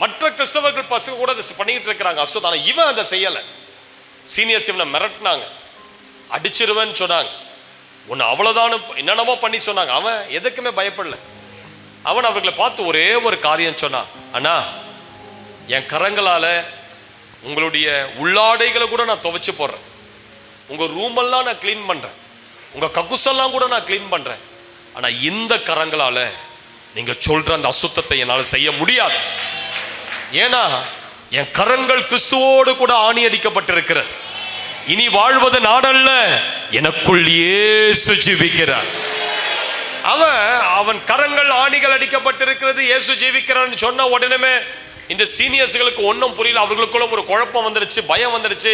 மற்ற கிறிஸ்தவர்கள் பசங்க கூட அதை பண்ணிக்கிட்டு இருக்கிறாங்க அசுத்தம். ஆனால் இவன் அதை செய்யலை. சீனியர்ஸ் இவனை மிரட்டினாங்க, அடிச்சிருவேன்னு சொன்னாங்க, உன்னை அவ்வளோதான் என்னென்னமோ பண்ணி சொன்னாங்க. அவன் எதுக்குமே பயப்படல. அவன் அவர்களை பார்த்து ஒரே ஒரு காரியம் சொன்னான், அண்ணா என் கரங்களால் உங்களுடைய உள்ளாடைகளை கூட நான் துவைச்சு போடுறேன், உங்கள் ரூமெல்லாம் நான் க்ளீன் பண்ணுறேன், உங்கள் கக்குசெல்லாம் கூட நான் க்ளீன் பண்ணுறேன். ஆனால் இந்த கரங்களால் நீங்கள் சொல்கிற அந்த அசுத்தத்தை என்னால் செய்ய முடியாது. ஏன்னா என் கரங்கள் கிறிஸ்துவோடு கூட ஆணி அடிக்கப்பட்டிருக்கிறது. இனி வாழ்வது நாடல்ல, எனக்குள் இயேசு ஜீவிக்கிறார். அவன் கரங்கள் ஆணிகள் அடிக்கப்பட்டிருக்கிறது, இயேசு ஜீவிக்கிறான்னு சொன்ன உடனே இந்த சீனியர்ஸ்களுக்கு ஒன்றும் புரியல. அவர்களுக்குள்ள ஒரு குழப்பம் வந்துருச்சு, பயம் வந்துருச்சு.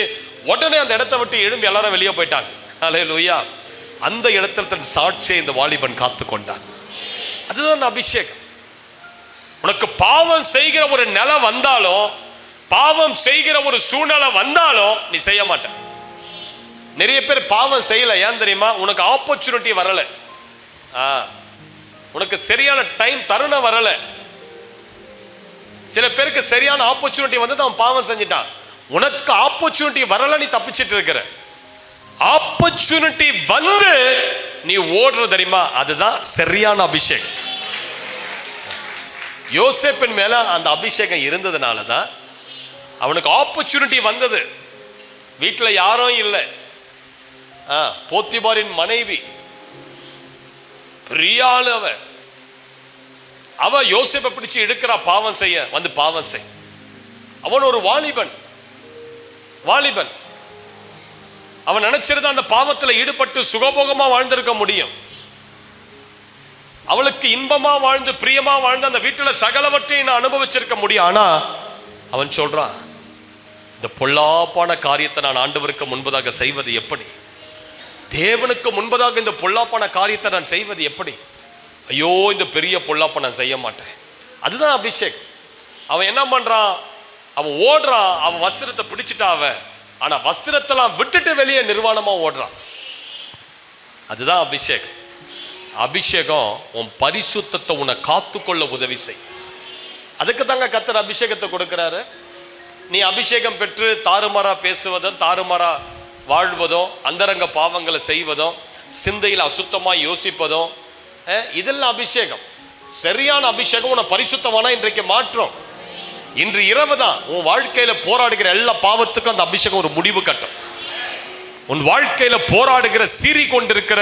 உடனே அந்த இடத்தை விட்டு எழும்பி எல்லாரும் வெளியே போயிட்டாங்க. அல்லேலூயா. அந்த இடத்துல தன் சாட்சியை இந்த வாலிபன் காத்து கொண்டான். அதுதான் அபிஷேகம். உனக்கு பாவம் செய்கிற ஒரு நிலை வந்தாலும், பாவம் செய்கிற ஒரு சூழ்நிலை வந்தாலும் நீ செய்ய மாட்ட. நிறைய பேர் பாவம் செய்யல, ஏன் தெரியுமா? உனக்கு ஆப்பர்ச்சுனிட்டி வரல, உனக்கு சரியான டைம் தருணம் வரல. சில பேருக்கு சரியான ஆப்பர்ச்சுனிட்டி வந்து அவன் பாவம் செஞ்சிட்டான். உனக்கு ஆப்பர்ச்சுனிட்டி வரல, நீ தப்பிச்சிட்டு இருக்கிற. ஆப்பர்ச்சுனிட்டி வந்து நீ ஓடுற தெரியுமா, அதுதான் சரியான அபிஷேகம். யோசேப்பின் மேல அந்த அபிஷேகம் இருந்ததுனால தான் அவனுக்கு ஆப்பர்ச்சுனிட்டி வந்தது. வீட்டில் யாரும் இல்லை, போத்திபாரின் மனைவி பிரியாளு, அவ யோசேப்பை பிடிச்சு எடுக்கிறா பாவம் செய்ய, வந்து பாவம் செய். அவன் ஒரு வாலிபன். அவன் நினைச்சிருந்தா அந்த பாவத்தில் ஈடுபட்டு சுகபோகமா வாழ்ந்திருக்க முடியும். அவளுக்கு இன்பமா வாழ்ந்து பிரியமா வாழ்ந்து அந்த வீட்டில் சகலவற்றையும் நான் அனுபவிச்சிருக்க முடியும். ஆனா அவன் சொல்றான், இந்த பொல்லாப்பான காரியத்தை நான் ஆண்டவருக்கு முன்பதாக செய்வது எப்படி? தேவனுக்கு முன்பதாக இந்த பொல்லாப்பான காரியத்தை நான் செய்வது எப்படி? ஐயோ, இந்த பெரிய பொல்லாப்பை நான் செய்ய மாட்டேன். அதுதான் அபிஷேக். அவன் என்ன பண்றான்? அவன் ஓடுறான், அவன் வஸ்திரத்தை பிடிச்சிட்டா அவன். ஆனா வஸ்திரத்தெல்லாம் விட்டுட்டு வெளியே நிர்வாணமா ஓடுறான். அதுதான் அபிஷேகம். அபிஷேகம் உன் பரிசுத்தத்தை உன்னை காத்துக்கொள்ள உதவி செய். அதுக்கு தாங்க கர்த்தர் அபிஷேகத்தை கொடுக்கிறாரு. நீ அபிஷேகம் பெற்று தாறுமாறா பேசுவதும், தாறுமாறா வாழ்வதும், அந்தரங்க பாவங்களை செய்வதும், சிந்தையில் அசுத்தமாக யோசிப்பதும், இதெல்லாம் அபிஷேகம். சரியான அபிஷேகம் உன்னை பரிசுத்தமான இன்றைக்கு மாற்றும். இன்று இரவு தான் உன் வாழ்க்கையில போராடுகிற எல்லா பாவத்துக்கும் அந்த அபிஷேகம் ஒரு முடிவு கட்டும். உன் வாழ்க்கையில போராடுகிற, சீறி கொண்டிருக்கிற,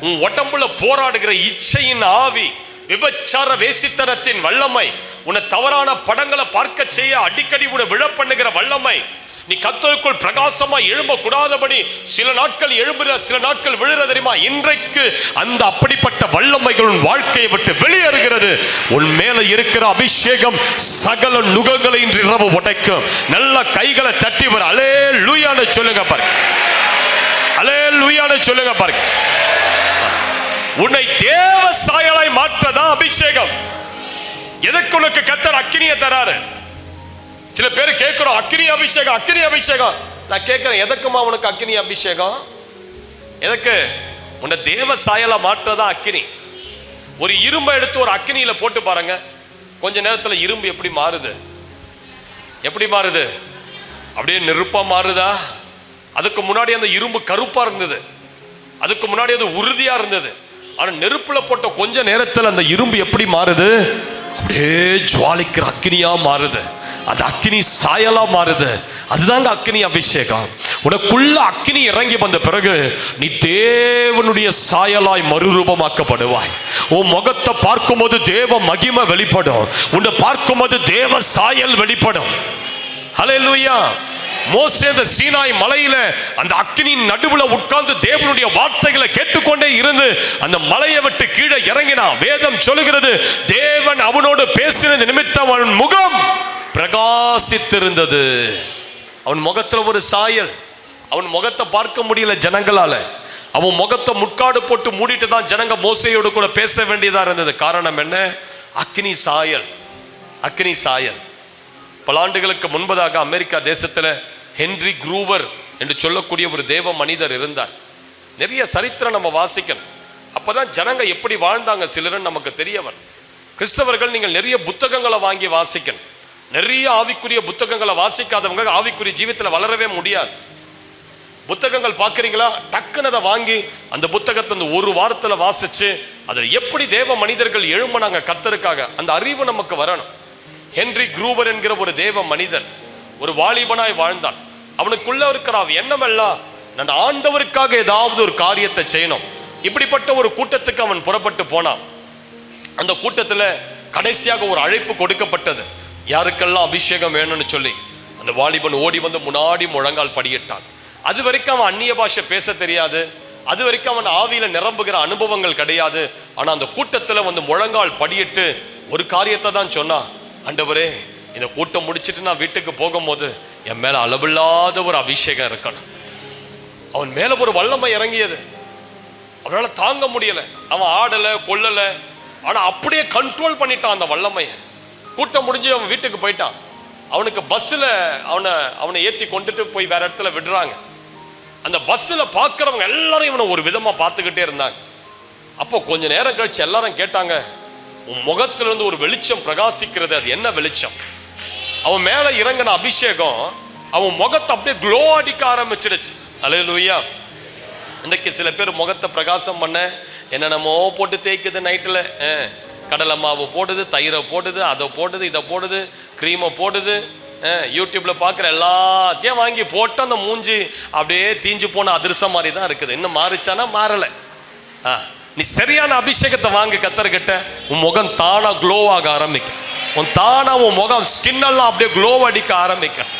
உன் உடம்புல போராடுகிற இச்சையின் ஆவி, விபச்சார வேசித்தனத்தின் வல்லமை, உன்னை தவறான படங்களை பார்க்க செய்ய அடிக்கடி உன்னை விழப்பண்ணுகிற வல்லமை, நீ கர்த்தருக்குள் பிரகாசமா எழும்ப கூடாதபடி சில நாட்கள் எழும்புற, சில நாட்கள் விழுற தெரியுமா? இன்றைக்கு அந்த அப்படிப்பட்ட வல்லமைகள் உன் வாழ்க்கையை விட்டு வெளியேறுகிறது. உன் மேல இருக்கிற அபிஷேகம் சகல நுகங்களை இன்று இரவு உடைக்கும். நல்ல கைகளை தட்டி வர அல்லேலூயான்னு சொல்லுங்க பாருங்க, அல்லேலூயான்னு சொல்லுங்க பாருங்க. உன்னை தேவ சாயலாய் மாற்றதா அபிஷேகம். எதற்கு உனக்கு கர்த்தர் அக்கினியை தராரு? சில பேர் கேட்கிறோம், அக்கினி அபிஷேகம், அக்கினி அபிஷேகம். நான் கேட்கிறேன், எதற்குமா உனக்கு அக்கினி அபிஷேகம்? எதற்கு? உன்னை தேவ சாயலா மாற்றதா அக்கினி. ஒரு இரும்பை எடுத்து ஒரு அக்கினியில போட்டு பாருங்க, கொஞ்ச நேரத்துல இரும்பு எப்படி மாறுது? எப்படி மாறுது? அப்படியே நெருப்பா மாறுதா? அதுக்கு முன்னாடி அந்த இரும்பு கருப்பா இருந்தது, அதுக்கு முன்னாடி அது உறுதியா இருந்தது. ஆனா நெருப்புல போட்ட கொஞ்ச நேரத்தில் அந்த இரும்பு எப்படி மாறுது? அப்படியே ஜுவாலிக்கிற அக்கினியா மாறுது. அது அக்கினி சாயலா மாறுது. அதுதாங்க அக்கினி அபிஷேகம். உனக்குள்ள அக்கினி இறங்கி வந்த பிறகு நீ தேவனுடைய சாயலாய் மறுரூபமாக்கப்படுவாய். உன் முகத்தை பார்க்கும்போது தேவ மகிமை வெளிப்படும். உன்னை பார்க்கும்போது தேவ சாயல் வெளிப்படும். ஹல்லேலூயா. மோசே அந்த சீனாய் மலையில அந்த அக்கினியின் நடுவுல உட்கார்ந்து தேவனுடைய வார்த்தைகளை கேட்டுக்கொண்டே இருந்து அந்த மலையை விட்டு கீழே இறங்கினான். வேதம் சொல்லுகிறது, தேவன் அவனோடு பேசினது நிமித்தம் அவன் முகம் பிரகாசித்திருந்தது. அவன் முகத்துல ஒரு சாயல். அவன் முகத்தை பார்க்க முடியல ஜனங்களால. அவன் முகத்தை முட்காடு போட்டு மூடிட்டு தான் ஜனங்க மோசையோடு கூட பேச வேண்டியதா இருந்தது. காரணம் என்ன? அக்கினி சாயல். அக்கினி சாயல். பல ஆண்டுகளுக்கு முன்பதாக அமெரிக்கா தேசத்துல ஹென்றி குரூவர் என்று சொல்லக்கூடிய ஒரு தேவ மனிதர் இருந்தார். நிறைய சரித்திரம் நம்ம வாசிக்கணும். அப்பதான் ஜனங்க எப்படி வாழ்ந்தாங்க சிலர் நமக்கு தெரிய வரும். கிறிஸ்தவர்கள் நீங்கள் நிறைய புத்தகங்களை வாங்கி வாசிக்கணும். நிறைய ஆவிக்குரிய புத்தகங்களை வாசிக்காதவங்க ஆவிக்குரிய ஜீவியத்தில் வளரவே முடியாது. புத்தகங்கள் பார்க்குறீங்களா, டக்குன்னு அதை வாங்கி அந்த புத்தகத்தை அந்த ஒரு வாரத்தில் வாசிச்சு அதில் எப்படி தேவ மனிதர்கள் எழும்பினாங்க கர்த்தருக்காக, அந்த அறிவு நமக்கு வரணும். ஹென்றி குரூவர் என்கிற ஒரு தேவ மனிதர் ஒரு வாலிபனாய் வாழ்ந்தான். அவனுக்குள்ள இருக்கிற எண்ணமெல்லாம், நான் ஆண்டவருக்காக ஏதாவது ஒரு காரியத்தை செய்யணும். இப்படிப்பட்ட ஒரு கூட்டத்துக்கு அவன் புறப்பட்டு போனான். அந்த கூட்டத்தில் கடைசியாக ஒரு அழைப்பு கொடுக்கப்பட்டது, யாருக்கெல்லாம் அபிஷேகம் வேணும்னு சொல்லி. அந்த வாலிபன் ஓடி வந்து முன்னாடி முழங்கால் படியிட்டான். அது வரைக்கும் அவன் அந்நிய பாஷை பேச தெரியாது, அது வரைக்கும் அவன் ஆவியில நிரம்புகிற அனுபவங்கள் கிடையாது. ஆனா அந்த கூட்டத்தில் வந்து முழங்கால் படியிட்டு ஒரு காரியத்தை தான் சொன்னான், ஆண்டவரே இந்த கூட்டம் முடிச்சுட்டு நான் வீட்டுக்கு போகும்போது என் மேல அளவில்லாத ஒரு அபிஷேகம் இருக்கணும். அவன் மேல ஒரு வல்லமை இறங்கியது, அவனால தாங்க முடியல. அவன் ஆடல கொல்லல, ஆனா அப்படியே கண்ட்ரோல் பண்ணிட்டான் அந்த வல்லமையை. கூட்டம் முடிஞ்சு அவன் வீட்டுக்கு போயிட்டான். அவனுக்கு பஸ்ஸில் அவனை ஏற்றி கொண்டுட்டு போய் வேற இடத்துல விடுறாங்க. அந்த பஸ்ஸில் பார்க்குறவங்க எல்லாரும் இவனை ஒரு விதமாக பார்த்துக்கிட்டே இருந்தாங்க. அப்போ கொஞ்ச நேரம் கழிச்சு எல்லாரும் கேட்டாங்க, உன் முகத்திலிருந்து ஒரு வெளிச்சம் பிரகாசிக்கிறது, அது என்ன வெளிச்சம்? அவன் மேலே இறங்கின அபிஷேகம் அவன் முகத்தை அப்படியே க்ளோ அடிக்க ஆரம்பிச்சிடுச்சு. அல்லேலூயா. இன்னைக்கு சில பேர் முகத்தை பிரகாசம் பண்ண என்னென்னமோ போட்டு தேய்க்குது, நைட்டில் கடலை மாவு போடுது, தயிரை போடுது, அதை போடுது, இதை போடுது, க்ரீமை போடுது. யூடியூப்ல பார்க்குற எல்லாத்தையும் வாங்கி போட்டு அந்த மூஞ்சி அப்படியே தீஞ்சு போன அதிர்சம் மாதிரி தான் இருக்குது. இன்னும் மாறிச்சானா மாறலை. நீ சரியான அபிஷேகத்தை வாங்கி கத்தர்கிட்ட, உன் முகம் தானா க்ளோ ஆக ஆரம்பிக்கும். உன் முகம் ஸ்கின் எல்லாம் அப்படியே க்ளோ அடிக்க ஆரம்பிக்கும்.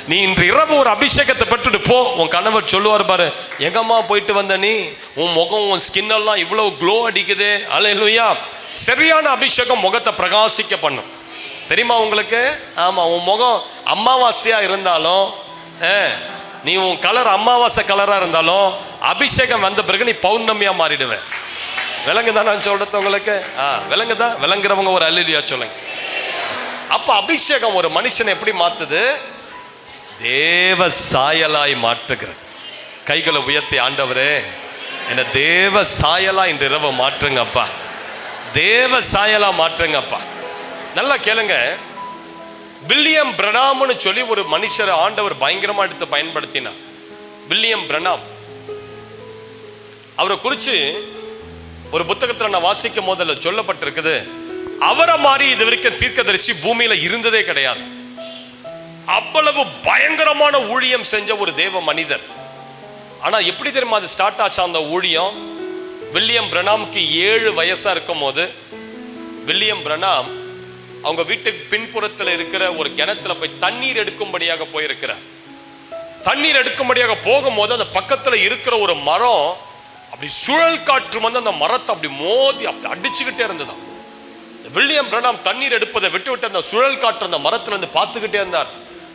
நீ இன்று இரவு ஒரு அபிஷேகத்தை பெற்றுட்டு போ. உன் கணவர் சொல்லுவார், பாரு எங்கம்மா போயிட்டு வந்த நீ, உன் முகம் உன் ஸ்கின் எல்லாம் இவ்வளவு க்ளோ அடிக்குது. அல்லேலூயா. சரியான அபிஷேகம் முகத்தை பிரகாசிக்க பண்ணும், தெரியுமா உங்களுக்கு? ஆமா, உன் முகம் அமாவாசையா இருந்தாலும், நீ உன் கலர் அமாவாசை கலரா இருந்தாலும், அபிஷேகம் வந்த பிறகு நீ பௌர்ணமியா மாறிடுவேன். விலங்குதான் நான் சொல்றது உங்களுக்கு? விலங்குதான். விளங்குறவங்க ஒரு அல்லேலூயா சொல்லுங்க. அப்ப அபிஷேகம் ஒரு மனுஷனை எப்படி மாத்துது? தேவ சாயலாய் மாற்றுகிறது. கைகளை உயர்த்தி, ஆண்டவரே என்ன தேவ சாயலா இன்று இரவு மாற்றுங்கப்பா, தேவ சாயலா மாற்றுங்கப்பா. நல்லா கேளுங்க. வில்லியம் பிரணாம்னு சொல்லி ஒரு மனுஷரை ஆண்டவர் பயங்கரமா எடுத்து பயன்படுத்தினார். வில்லியம் பிரணாம், அவரை குறித்து ஒரு புத்தகத்தில் நான் வாசிக்கும் போது அதில் சொல்லப்பட்டிருக்குது, அவரை மாதிரி இது வரைக்கும் தீர்க்கதரிசி பூமியில இருந்ததே கிடையாது. அவ்வளவு பயங்கரமான ஊழியம் செஞ்ச ஒரு தேவ மனிதர். ஆனா எப்படி தெரியுமா அது ஸ்டார்ட் ஆச்சா அந்த ஊழியம்? வில்லியம் பிரணாமுக்கு 7 வயசா இருக்கும் போது வில்லியம் பிரணாம் அவங்க வீட்டுக்கு பின்புறத்தில் இருக்கிற ஒரு கிணத்துல போய் தண்ணீர் எடுக்கும்படியாக போயிருக்கிறார். தண்ணீர் எடுக்கும்படியாக போகும்போது அந்த பக்கத்துல இருக்கிற ஒரு மரம் அப்படி சுழல் காற்று வந்து அந்த மரத்தை அப்படி மோதி அப்படி அடிச்சுக்கிட்டே இருந்ததாம். வில்லியம் பிரணாம் தண்ணீர் எடுப்பதை விட்டு அந்த சுழல் காற்று அந்த மரத்துல இருந்து பார்த்துக்கிட்டே இருந்தார்.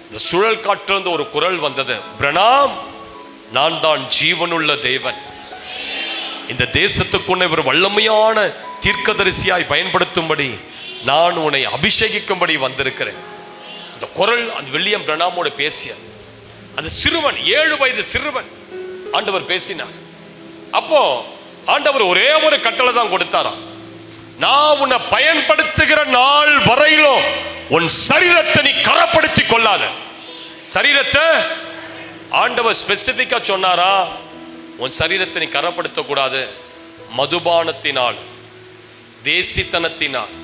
இந்த சுழல் காற்று இருந்து ஒரு குரல் வந்தது, பிரணாம், நான் தான் ஜீவனுள்ள தேவன், இந்த தேசத்துக்குள்ள ஒரு வல்லமையான தீர்க்கதரிசியாய் பயன்படுத்தும்படி நான் உன்னை அபிஷேகிக்கும்படி வந்திருக்கிறேன். அந்த குரல் அந்த வில்லியம் பிரணாமோடு பேசிய அந்த சிறுவன், 7 வயது சிறுவன் ஆண்டவர் பேசினார். அப்போ ஆண்டவர் ஒரே ஒரு கட்டளை தான் கொடுத்தாராம், நான் உன்னை பயன்படுத்துகிற நாள் வரையிலும் உன் சரீரத்தை நீ கரப்படுத்தி கொள்ளாத. சரீரத்தை ஆண்டவர் ஸ்பெசிபிக்கா சொன்னாரா, உன் சரீரத்தை நீ கரப்படுத்த கூடாது. மதுபானத்தினால், வேசித்தனத்தினால்,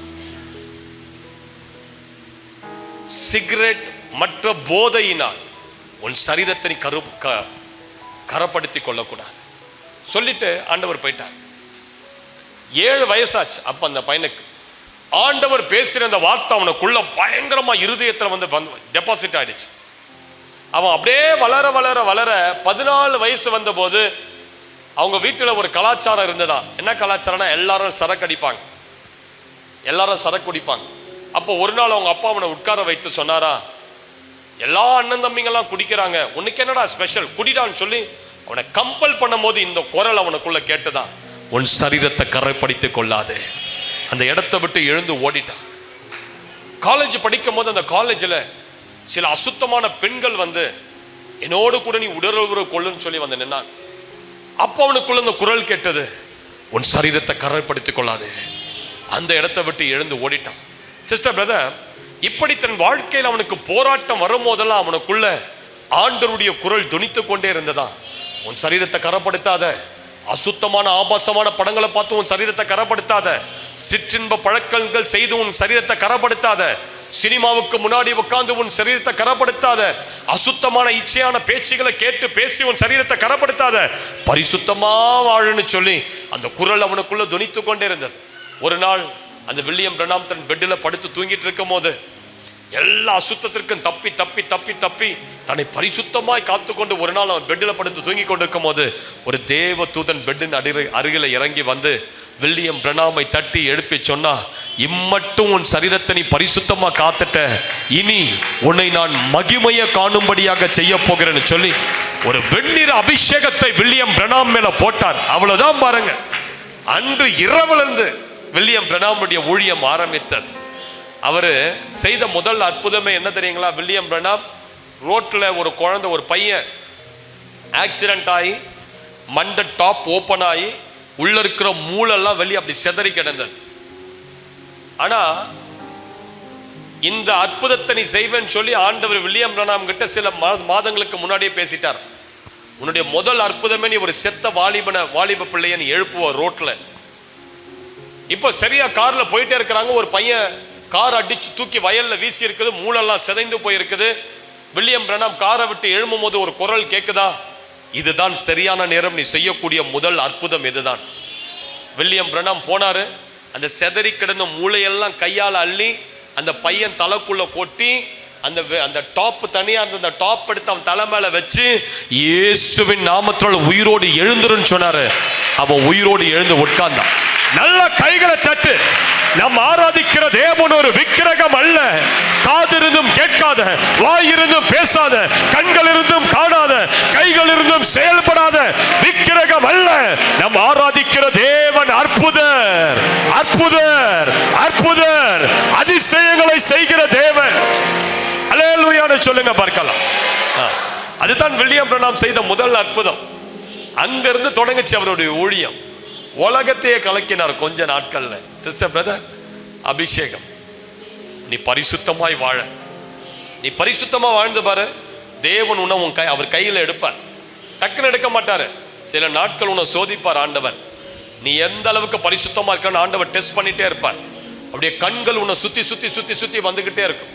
சிகரெட் மற்ற போதையினால் உன் சரீரத்தை நீ கரப்படுத்தி கொள்ளக்கூடாது சொல்லிட்டு ஆண்டவர் போயிட்டார். 7 வயசாச்சு. அப்ப அந்த பையனுக்கு ஆண்டவர் பேசுற அந்த வார்த்தை அவனுக்குள்ள பயங்கரமா இருதயத்துல வந்து டெபாசிட் ஆயிடுச்சு. அவன் அப்படியே வளர வளர வளர 14 வயசு வந்த போது அவங்க வீட்டுல ஒரு கலாச்சாரம் இருந்ததா. என்ன கலாச்சாரம்னா, எல்லாரும் சரக்கு அடிப்பாங்க, எல்லாரும் சரக்கு குடிப்பாங்க. அப்போ ஒரு நாள் அவங்க அப்பா அவனை உட்கார வைத்து சொன்னாரா, எல்லா அண்ணன் தம்பிங்கெல்லாம் குடிக்கிறாங்க, உனக்கு என்னடா ஸ்பெஷல், குடிடான்னு சொல்லி அவனை கம்பல் பண்ணும் போது இந்த குரல் அவனுக்குள்ள கேட்டுதான், உன் சரீரத்தை கரைப்படுத்திக் கொள்ளாது. அந்த இடத்தை விட்டு எழுந்து ஓடிட்டான். காலேஜ் படிக்கும் போது அந்த காலேஜில் சில அசுத்தமான பெண்கள் வந்து என்னோடு கூட நீ உடலுறவு கொள்ளுன்னு சொல்லி வந்து நின்னான். அப்போ அவனுக்குள்ள இந்த குரல் கேட்டது, உன் சரீரத்தை கரைப்படுத்திக் கொள்ளாது. அந்த இடத்தை விட்டு எழுந்து ஓடிட்டான். சிஸ்டர் பிரதர், இப்படி தன் வாழ்க்கையில் அவனுக்கு போராட்டம் வரும்போதெல்லாம் அவனுக்குள்ள ஆண்டவருடைய குரல் துணித்து கொண்டே இருந்ததா, உன் சரீரத்தை கரைப்படுத்தாத, அசுத்தமான ஆபாசமான படங்களை பார்த்து உன் சரீரத்தை கரைப்படுத்தாத, சிற்றின்ப பழக்கங்கள் செய்து உன் சரீரத்தை கரைப்படுத்தாத, சினிமாவுக்கு முன்னாடி உட்கார்ந்து உன் சரீரத்தை கரைப்படுத்தாத, அசுத்தமான இச்சையான பேச்சுகளை கேட்டு பேசி உன் சரீரத்தை கரைப்படுத்தாத, பரிசுத்தமா வாழுன்னு சொல்லி அந்த குரல் அவனுக்குள்ள துணித்து கொண்டே இருந்தது. ஒரு நாள் அந்த வில்லியம் பிரணாம் தன் பெட்டில் படுத்து தூங்கிட்டு இருக்கும் போது எல்லா அசுத்தத்திற்கும் தப்பி தப்பி தப்பி தப்பி தன்னை பரிசுத்தமாய் காத்துக்கொண்டு ஒரு நாள் அவன் பெட்டில் படுத்து தூங்கி கொண்டிருக்கும் போது ஒரு தேவ தூதன் பெட்டின் அருகில இறங்கி வந்து வில்லியம் பிரணாமை தட்டி எழுப்பி சொன்னா, இம்மட்டும் உன் சரீரத்தை நீ பரிசுத்தமா காத்துட்ட, இனி உன்னை நான் மகிமைய காணும்படியாக செய்ய போகிறேன்னு சொல்லி ஒரு வெண்ணிற அபிஷேகத்தை வில்லியம் பிரணாம் மேல போட்டார். அவ்வளவுதான் பாருங்க. அன்று இரவிலிருந்து வில்லியம் பிரணாமுடைய ஊழியம் ஆரம்பித்தது. அவரு செய்த முதல் அற்புதமே என்ன தெரியுங்களா? வில்லியம் பிரணாம் ரோட்ல ஒரு குழந்தை, ஒரு பையன் ஆக்சிடென்ட் ஆகி மண்டை டாப் ஓப்பன் ஆகி உள்ள இருக்கிற மூளெல்லாம் வெளியே அப்படி செதறி கிடந்தது. ஆனா இந்த அற்புதத்தை நீ செய்வேன்னு சொல்லி ஆண்டவர் வில்லியம் பிரணாம் கிட்ட சில மாதங்களுக்கு முன்னாடியே பேசிட்டார். உன்னுடைய முதல் அற்புதமே நீ ஒரு செத்த வாலிப பிள்ளைய நீ எழுப்புவ ரோட்ல. இப்போ சரியா கார்ல போயிட்டே இருக்கிறாங்க, ஒரு பையன் கார் அடிச்சு தூக்கி வயல்ல வீசி இருக்குது, மூளெல்லாம் சிதைந்து போயிருக்குது. வில்லியம் பிரணாம் காரை விட்டு எழும்பும் போது ஒரு குரல் கேட்குதா, இதுதான் சரியான நேரம், நீ செய்யக்கூடிய முதல் அற்புதம் இதுதான். வில்லியம் பிரணாம் போனாரு, அந்த செதறி கிடந்த மூளையெல்லாம் கையால் அள்ளி அந்த பையன் தலைக்குள்ள கொட்டி அந்த டாப் தனியா அந்த டாப் எடுத்து அவன் தலை மேல வச்சு இயேசுவின் நாமத்தால் உயிரோடு எழுந்துருன்னு சொன்னாரு. அவன் உயிரோடு எழுந்து உட்கார்ந்தான். நல்ல கைகளை தட்டு. நாம் ஆராதிக்கிற தேவன் ஒரு விக்கிரகம் அல்ல. காதிருந்தும் கேட்காத, வாயிருந்தும் பேசாத, கண்கள் இருந்தும் காணாத, கைகள் இருந்தும் செயல்படாத விக்கிரகம் அல்ல. நாம் ஆராதிக்கிற தேவன் அற்புதர், அற்புதர், அற்புதர், அதிசயங்களை செய்கிற தேவன். அல்லேலூயான்னு சொல்லுங்க பார்க்கலாம். அதுதான் வில்லியம் பிரணாம் செய்த முதல் அற்புதம். அங்கிருந்து தொடங்குச்சு அவருடைய ஊழியம். உலகத்தையே கலக்கினார் கொஞ்ச நாட்கள்ல. சிஸ்டர் பிரதர், அபிஷேகம். நீ பரிசுத்தமாய் வாழ, நீ பரிசுத்தமா வாழ்ந்து பாரு, தேவன் உன்னை அவர் கையில எடுப்பார். டக்குன்னு எடுக்க மாட்டாரு, சில நாட்கள் உன்னை சோதிப்பார் ஆண்டவர். நீ எந்த அளவுக்கு பரிசுத்தமா இருக்கான்னு ஆண்டவர் டெஸ்ட் பண்ணிட்டே இருப்பார். அப்படியே கண்கள் உன்னை சுத்தி சுத்தி சுத்தி சுத்தி வந்துகிட்டே இருக்கும்.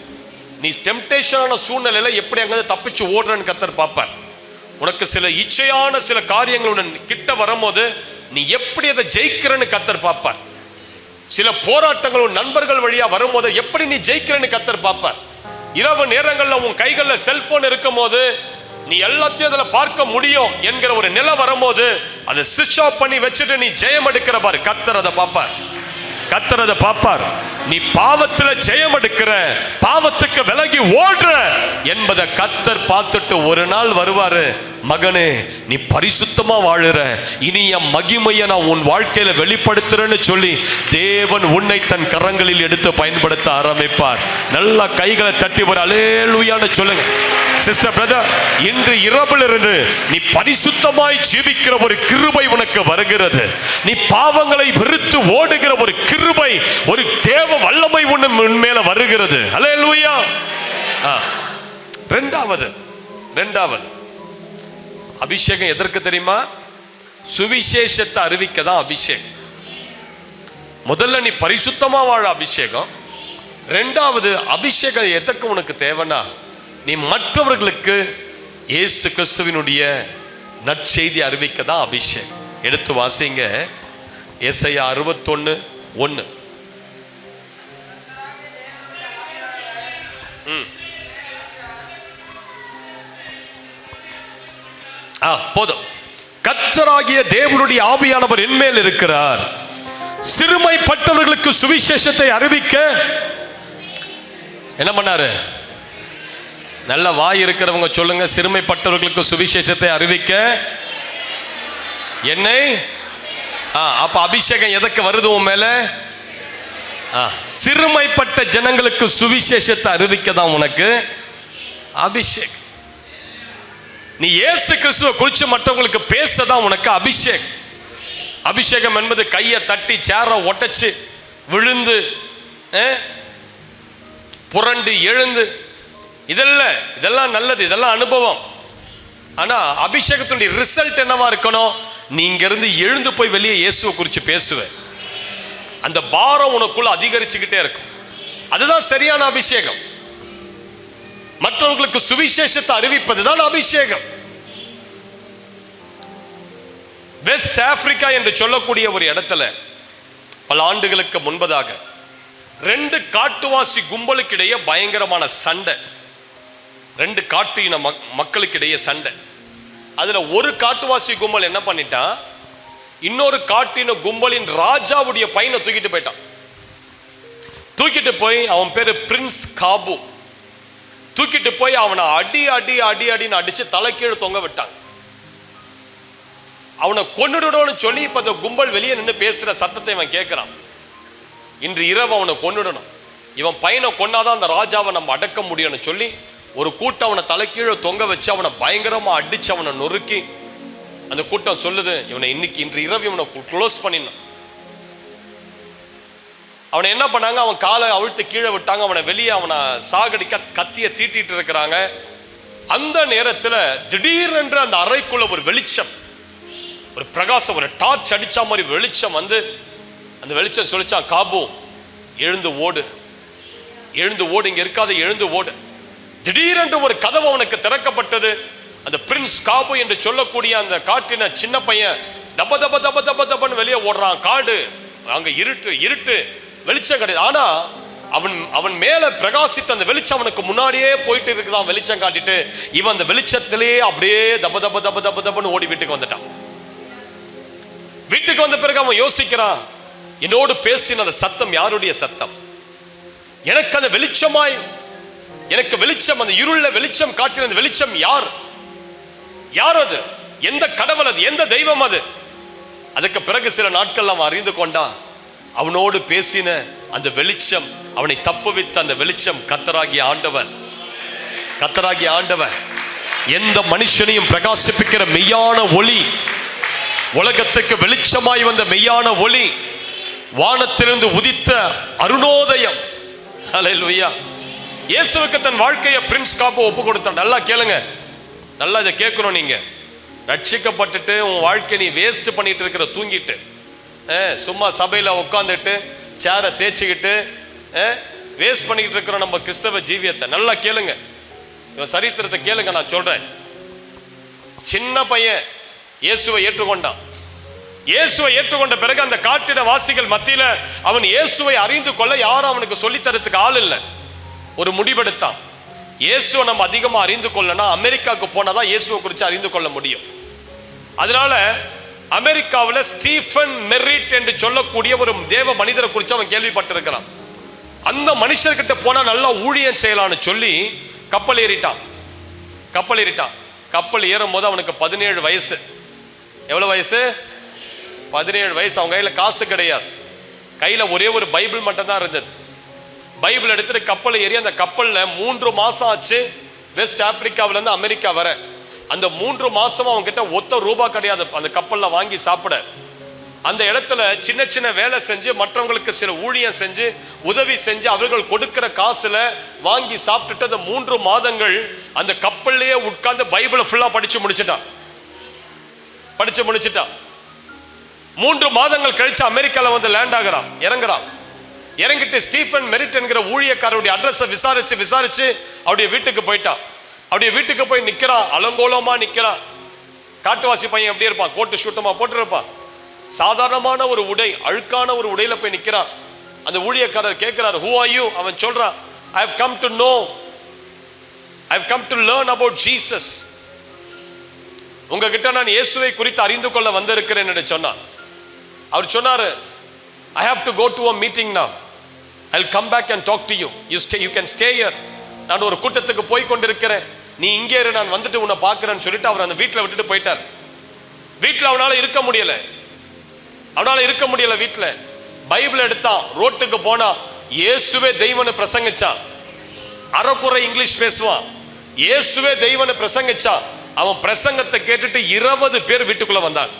நீ டெம்டேஷனான சூழ்நிலையில எப்படி அங்க தப்பிச்சு ஓடுறன்னு கர்த்தர் பார்ப்பார். உனக்கு சில இச்சையான சில காரியங்கள் உன்னை கிட்ட வரும்போது நீ எப்படி அதை ஜெயிக்கிறன்னு கர்த்தர் பார்ப்பார். சில போராட்டங்கள் உன் நண்பர்கள் வழியா வரும்போது எப்படி நீ ஜெயிக்கிறன்னு கர்த்தர் பார்ப்பார். இரவு நேரங்களில் உன் கைகளில் செல்போன் இருக்கும் போது நீ எல்லாத்தையும் அதில் பார்க்க முடியும் என்கிற ஒரு நிலை வரும்போது அதை சுவிட்ச் ஆஃப் பண்ணி வச்சுட்டு நீ ஜெயம் எடுக்கிற பாரு, கர்த்தர் அதை பார்ப்பார். கர்த்தர் அதை பார்ப்பார். நீ பாவத்தில் ஜெயம் எடுக்கிற, பாவத்துக்கு விலகி ஓடுற என்பதை கர்த்தர் பார்த்துட்டு ஒரு நாள் வருவாரு, மகனே நீ பரிசுத்தமா வாழுற, இனி என் மகிமையை நான் உன் வாழ்க்கையில வெளிப்படுத்துறேன்னு சொல்லி தேவன் உன்னை தன் கரங்களில் எடுத்து பயன்படுத்த ஆரம்பிப்பார். நல்லா கைகளை தட்டி வர அல்லேலூயான்னு சொல்லுங்க. சிஸ்டர் பிரதர், இன்று இரவிலிருந்து நீ பரிசுத்தமாய் ஜீவிக்கிற ஒரு கிருபை உனக்கு வருகிறது. நீ பாவங்களை வெறுத்து ஓடுகிற ஒரு கிருபை, ஒரு தேவ வல்லமை உன் மேல வருகிறது. அல்லேலூயா. இரண்டாவது அபிஷேகம் எதற்கு தெரியுமா? சுவிசேஷத்தை அறிவிக்க தான் அபிஷேகம். முதல்ல நீ பரிசுத்தமா வாழ அபிஷேகம். இரண்டாவது அபிஷேகம் எதற்கு உனக்கு தேவைன்னா, நீ மற்றவர்களுக்கு இயேசு கிறிஸ்துவினுடைய நற்செய்தி அறிவிக்க தான் அபிஷேகம். எடுத்து வாசிங்க, ஏசாயா 61:1. போதும். கர்த்தராகிய தேவனுடைய ஆவியானவர் என்மேல் இருக்கிறார், சிறுமைப்பட்டவர்களுக்கு சுவிசேஷத்தை அறிவிக்க. என்ன பண்ணாரு? நல்ல வாய் இருக்கிறவங்க சொல்லுங்க, சிறுமைப்பட்டவர்களுக்கு சுவிசேஷத்தை அறிவிக்க என்னை. அப்ப அபிஷேகம் எதற்கு வருது உன் மேல? சிறுமைப்பட்ட ஜனங்களுக்கு சுவிசேஷத்தை அறிவிக்க தான் உனக்கு அபிஷேகம். நீ இயேசு கிறிஸ்துவை குறித்து மற்றவங்களுக்கு பேசதான் உனக்கு அபிஷேகம். அபிஷேகம் என்பது கையை தட்டி சேரை ஒட்டச்சு விழுந்து புரண்டு எழுந்து இதெல்லாம் நல்லது, இதெல்லாம் அனுபவம். ஆனா அபிஷேகத்துடைய ரிசல்ட் என்னவா இருக்கணும்? நீ இங்க இருந்து எழுந்து போய் வெளியே இயேசுவை குறித்து பேசுவ, அந்த பாரம் உனக்குள்ள அதிகரிச்சுக்கிட்டே இருக்கும். அதுதான் சரியான அபிஷேகம். மற்றவர்களுக்கு சுவிசேஷத்தை அறிவிப்பதுதான் அபிஷேகம். வெஸ்ட் ஆப்பிரிக்கா என்று சொல்லக்கூடிய ஒரு இடத்துல பல ஆண்டுகளுக்கு முன்பதாக 2 காட்டுவாசி கும்பலுக்கு இடையே பயங்கரமான சண்டை. 2 காட்டு இன மக்களுக்கு இடையே சண்டை. அதுல ஒரு காட்டுவாசி கும்பல் என்ன பண்ணிட்டான், இன்னொரு காட்டின கும்பலின் ராஜாவுடைய பையனை தூக்கிட்டு போயிட்டான். தூக்கிட்டு போய், அவன் பேரு பிரின்ஸ் காபு, தூக்கிட்டு போய் அவனை அடி அடி அடி அடின்னு அடிச்சு தலைக்கீழ தொங்க விட்டாங்க. அவனை கொன்னுடணும்னு சொல்லி இப்ப அந்த கும்பல் வெளியே நின்று பேசுற சத்தத்தை இவன் கேட்கிறான். இன்று இரவு அவனை கொன்னுடணும், இவன் பையனை கொன்னாதான் அந்த ராஜாவை நம்ம அடக்க முடியும்னு சொல்லி ஒரு கூட்டம் அவனை தலைக்கீழ தொங்க வச்சு அவனை பயங்கரமா அடிச்சு அவனை நொறுக்கி, அந்த கூட்டம் சொல்லுது இவனை இன்று இரவு இவனை க்ளோஸ் பண்ணிடணும். அவனை என்ன பண்ணாங்க, அவன் காலை அவிழ்த்து கீழே விட்டாங்க. அவனை வெளியே அவனை சாகடிக்க கத்திய தீட்டிட்டு இருக்கிறாங்க. அந்த நேரத்தில் திடீரென்று அந்த அறைக்குள்ள ஒரு வெளிச்சம், ஒரு பிரகாசம், ஒரு டார்ச் அடிச்ச மாதிரி வெளிச்சம் வந்து, அந்த வெளிச்சம் சொல்லிச்சான், காபு எழுந்து ஓடு, எழுந்து ஓடு, இங்க இருக்காது, எழுந்து ஓடு. திடீரென்று ஒரு கதவு அவனுக்கு திறக்கப்பட்டது. அந்த பிரின்ஸ் காபு என்று சொல்லக்கூடிய அந்த காட்டின சின்ன பையன் தப தப தப தப தபன்னு வெளியே ஓடுறான். காடு அங்க இருட்டு, வெளிச்சம் கிடையாது. ஆனா அவன் மேல பிரகாசித்த அந்த வெளிச்சம் அவனுக்கு முன்னாடியே போயிட்டு இருக்குதான். வெளிச்சம் காட்டிட்டு இவன் அந்த வெளிச்சத்திலேயே அப்படியே தப தப தப தப தபன்னு ஓடி வீட்டுக்கு வந்துட்டான். வீட்டுக்கு வந்த பிறகு அவன் யோசிக்கிறான், என்னோடு பேசின அந்த சத்தம் யாருடைய சத்தம்? எனக்கு அந்த வெளிச்சமாய், எனக்கு வெளிச்சம், அந்த இருள வெளிச்சம் காட்டின அந்த வெளிச்சம் யார் அது? எந்த கடவுள் அது? எந்த தெய்வம் அது? அதுக்கு பிறகு சில நாட்கள் அவன் அறிந்து கொண்டான், அவனோடு பேசின அந்த வெளிச்சம், அவனை தப்புவித்த அந்த வெளிச்சம் கர்த்தராகிய ஆண்டவர். கர்த்தராகிய ஆண்டவர் எந்த மனுஷனையும் பிரகாசிப்பிக்கிற மெய்யான ஒளி, உலகத்துக்கு வெளிச்சமாய் வந்த மெய்யான ஒளி, வானத்திலிருந்து உதித்த அருணோதயம். ஹல்லேலூயா. இயேசுவுக்கு தன் வாழ்க்கையை பிரின்ஸ் காபு ஒப்பு கொடுத்தான். நல்லா கேளுங்க, நல்லா இதை கேட்கணும். நீங்க ரட்சிக்கப்பட்டுட்டு உன் வாழ்க்கை நீ வேஸ்ட் பண்ணிட்டு இருக்கிற, தூங்கிட்டு சும்மா சபையில உட்காந்துட்டு சேரை தேய்ச்சிக்கிட்டு வேஸ்ட் பண்ணிட்டு இருக்கிற நம்ம கிறிஸ்தவ ஜீவியத்தை நல்லா கேளுங்க. இவன் சரித்திரத்தை கேளுங்க, நான் சொல்றேன். சின்ன பையன் இயேசுவை ஏற்றுக்கொண்டான். இயேசுவை ஏற்றுக்கொண்ட பிறகு அந்த காட்டின வாசிகள் மத்தியில அவன் இயேசுவை அறிந்து கொள்ள யாரும் அவனுக்கு சொல்லித்தரத்துக்கு ஆள் இல்லை. ஒரு முடிவெடுத்தான், இயேசுவை நம்ம அதிகமா அறிந்து கொள்ளனா அமெரிக்காவுக்கு போனாதான் இயேசுவை குறித்து அறிந்து கொள்ள முடியும். அதனால அமெரிக்காவில் ஸ்டீஃபன் மெரிட் என்று சொல்லக்கூடிய ஒரு தேவ மனிதரை குறித்து அவன் கேள்விப்பட்டிருக்கிறான். அந்த மனுஷர்கிட்ட போனா நல்லா ஊழியம் செய்யலான்னு சொல்லி கப்பல் ஏறிட்டான். கப்பல் ஏறும் போது அவனுக்கு 17 வயசு. எவ்வளவு வயசு? 17 வயசு. அவங்க கையில காசு கிடையாது, கையில ஒரே ஒரு பைபிள் மட்டும் தான் இருந்தது. பைபிள் எடுத்துட்டு கப்பல் ஏறி, அந்த கப்பல்ல 3 மாசம் ஆச்சு வெஸ்ட் ஆப்பிரிக்காவில இருந்து அமெரிக்கா வர. அந்த 3 மாசம் அவங்க கிட்ட ஒத்த ரூபா கிடையாது அந்த கப்பல்ல வாங்கி சாப்பிட. அந்த இடத்துல சின்ன சின்ன வேலை செஞ்சு, மற்றவங்களுக்கு சில ஊழியம் செஞ்சு, உதவி செஞ்சு, அவர்கள் கொடுக்கிற காசுல வாங்கி சாப்பிட்டுட்டு அந்த 3 மாதங்கள் அந்த கப்பல்லையே உட்கார்ந்து பைபிளை ஃபுல்லா படிச்சு முடிச்சுட்டான். 3 மாதங்கள் கழிச்சு அமெரிக்கால வந்து லேண்ட் ஆகிறான், இறங்கிட்டு ஸ்டீஃபன் மெரிட் என்கிற ஊழியக்காரருடைய அட்ரஸை விசாரிச்சு அவருடைய வீட்டுக்கு போயிட்டான். அவருடைய வீட்டுக்கு போய் நிக்கிறான், அலங்கோலமா நிக்கிறான். காட்டுவாசி பையன் எப்படி இருப்பான்? கோட்டு ஷூட்டமா போட்டுருப்பான், சாதாரணமான ஒரு உடை, அழுக்கான ஒரு உடையில போய் நிக்கிறான். அந்த ஊழியக்காரர் கேட்கிறார், who are you? அவன் சொல்றான், I have come to learn about Jesus. உங்ககிட்ட நான் இயேசுவை குறித்து அறிந்து கொள்ள வந்திருக்கிறேன் என்று சொன்னான். அவர் சொன்னாரு, I have to go to a meeting now. I'll come back and talk to you. You can stay here. நான் ஒரு கூட்டத்துக்கு போய் கொண்டிருக்கிறேன், நீ இங்கே இரு, நான் வந்துட்டு உன்னை பார்க்கிறேன்னு சொல்லிட்டு அவர் அந்த வீட்டில் விட்டுட்டு போயிட்டார். வீட்டில் அவனால இருக்க முடியல. வீட்டில் பைபிள் எடுத்தான், ரோட்டுக்கு போனா இயேசுவே தெய்வன்னு பிரசங்கிச்சான். அரைக்குறை இங்கிலீஷ் பேசுவான், இயேசுவே தெய்வன்னு பிரசங்கிச்சான். அவன் பிரசங்கத்தை கேட்டுட்டு 20 பேர் வீட்டுக்குள்ள வந்தாங்க.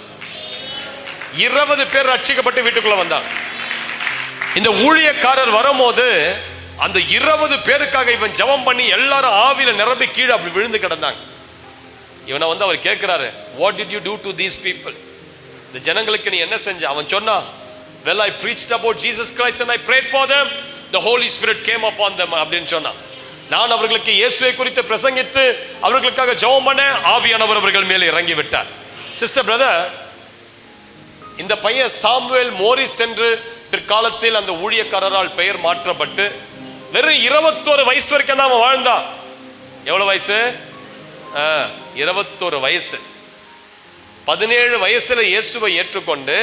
20 பேர் ரட்சிக்கப்பட்டு வீட்டுக்குள்ள வந்தாங்க. இந்த ஊழியக்காரர் வரும்போது அந்த 20 பேருக்காக இவன் ஜெபம் பண்ணி எல்லாரும் ஆவியில நிரம்பி கீழே அப்படி விழுந்து கிடந்தாங்க. இவனை வந்து அவர் கேட்கிறாரு, what did you do to these people? இந்த ஜனங்களுக்கு நீ என்ன செஞ்ச? அவன் சொன்னா, well I preached about Jesus Christ and I prayed for them, the Holy Spirit came upon them அப்படின்னு சொன்னான். நான் அவர்களுக்கு இயேசுவை குறித்து பிரசங்கித்து அவர்களுக்காக ஜெபம் பண்ண ஆவியானவர் அவர்கள் மேலே இறங்கி விட்டார். சிஸ்டர் பிரதர், இந்த பையன் சாமுவேல் மோரிஸ் என்று பிற்காலத்தில் அந்த ஊழியக்காரரால் பெயர் மாற்றப்பட்டு வெறும் 21 வயசு வரைக்கும் தான் அவன் வாழ்ந்தான். எவ்வளவு வயசு? 21 வயசு. 17 வயசுல இயேசுவை ஏற்றுக்கொண்டு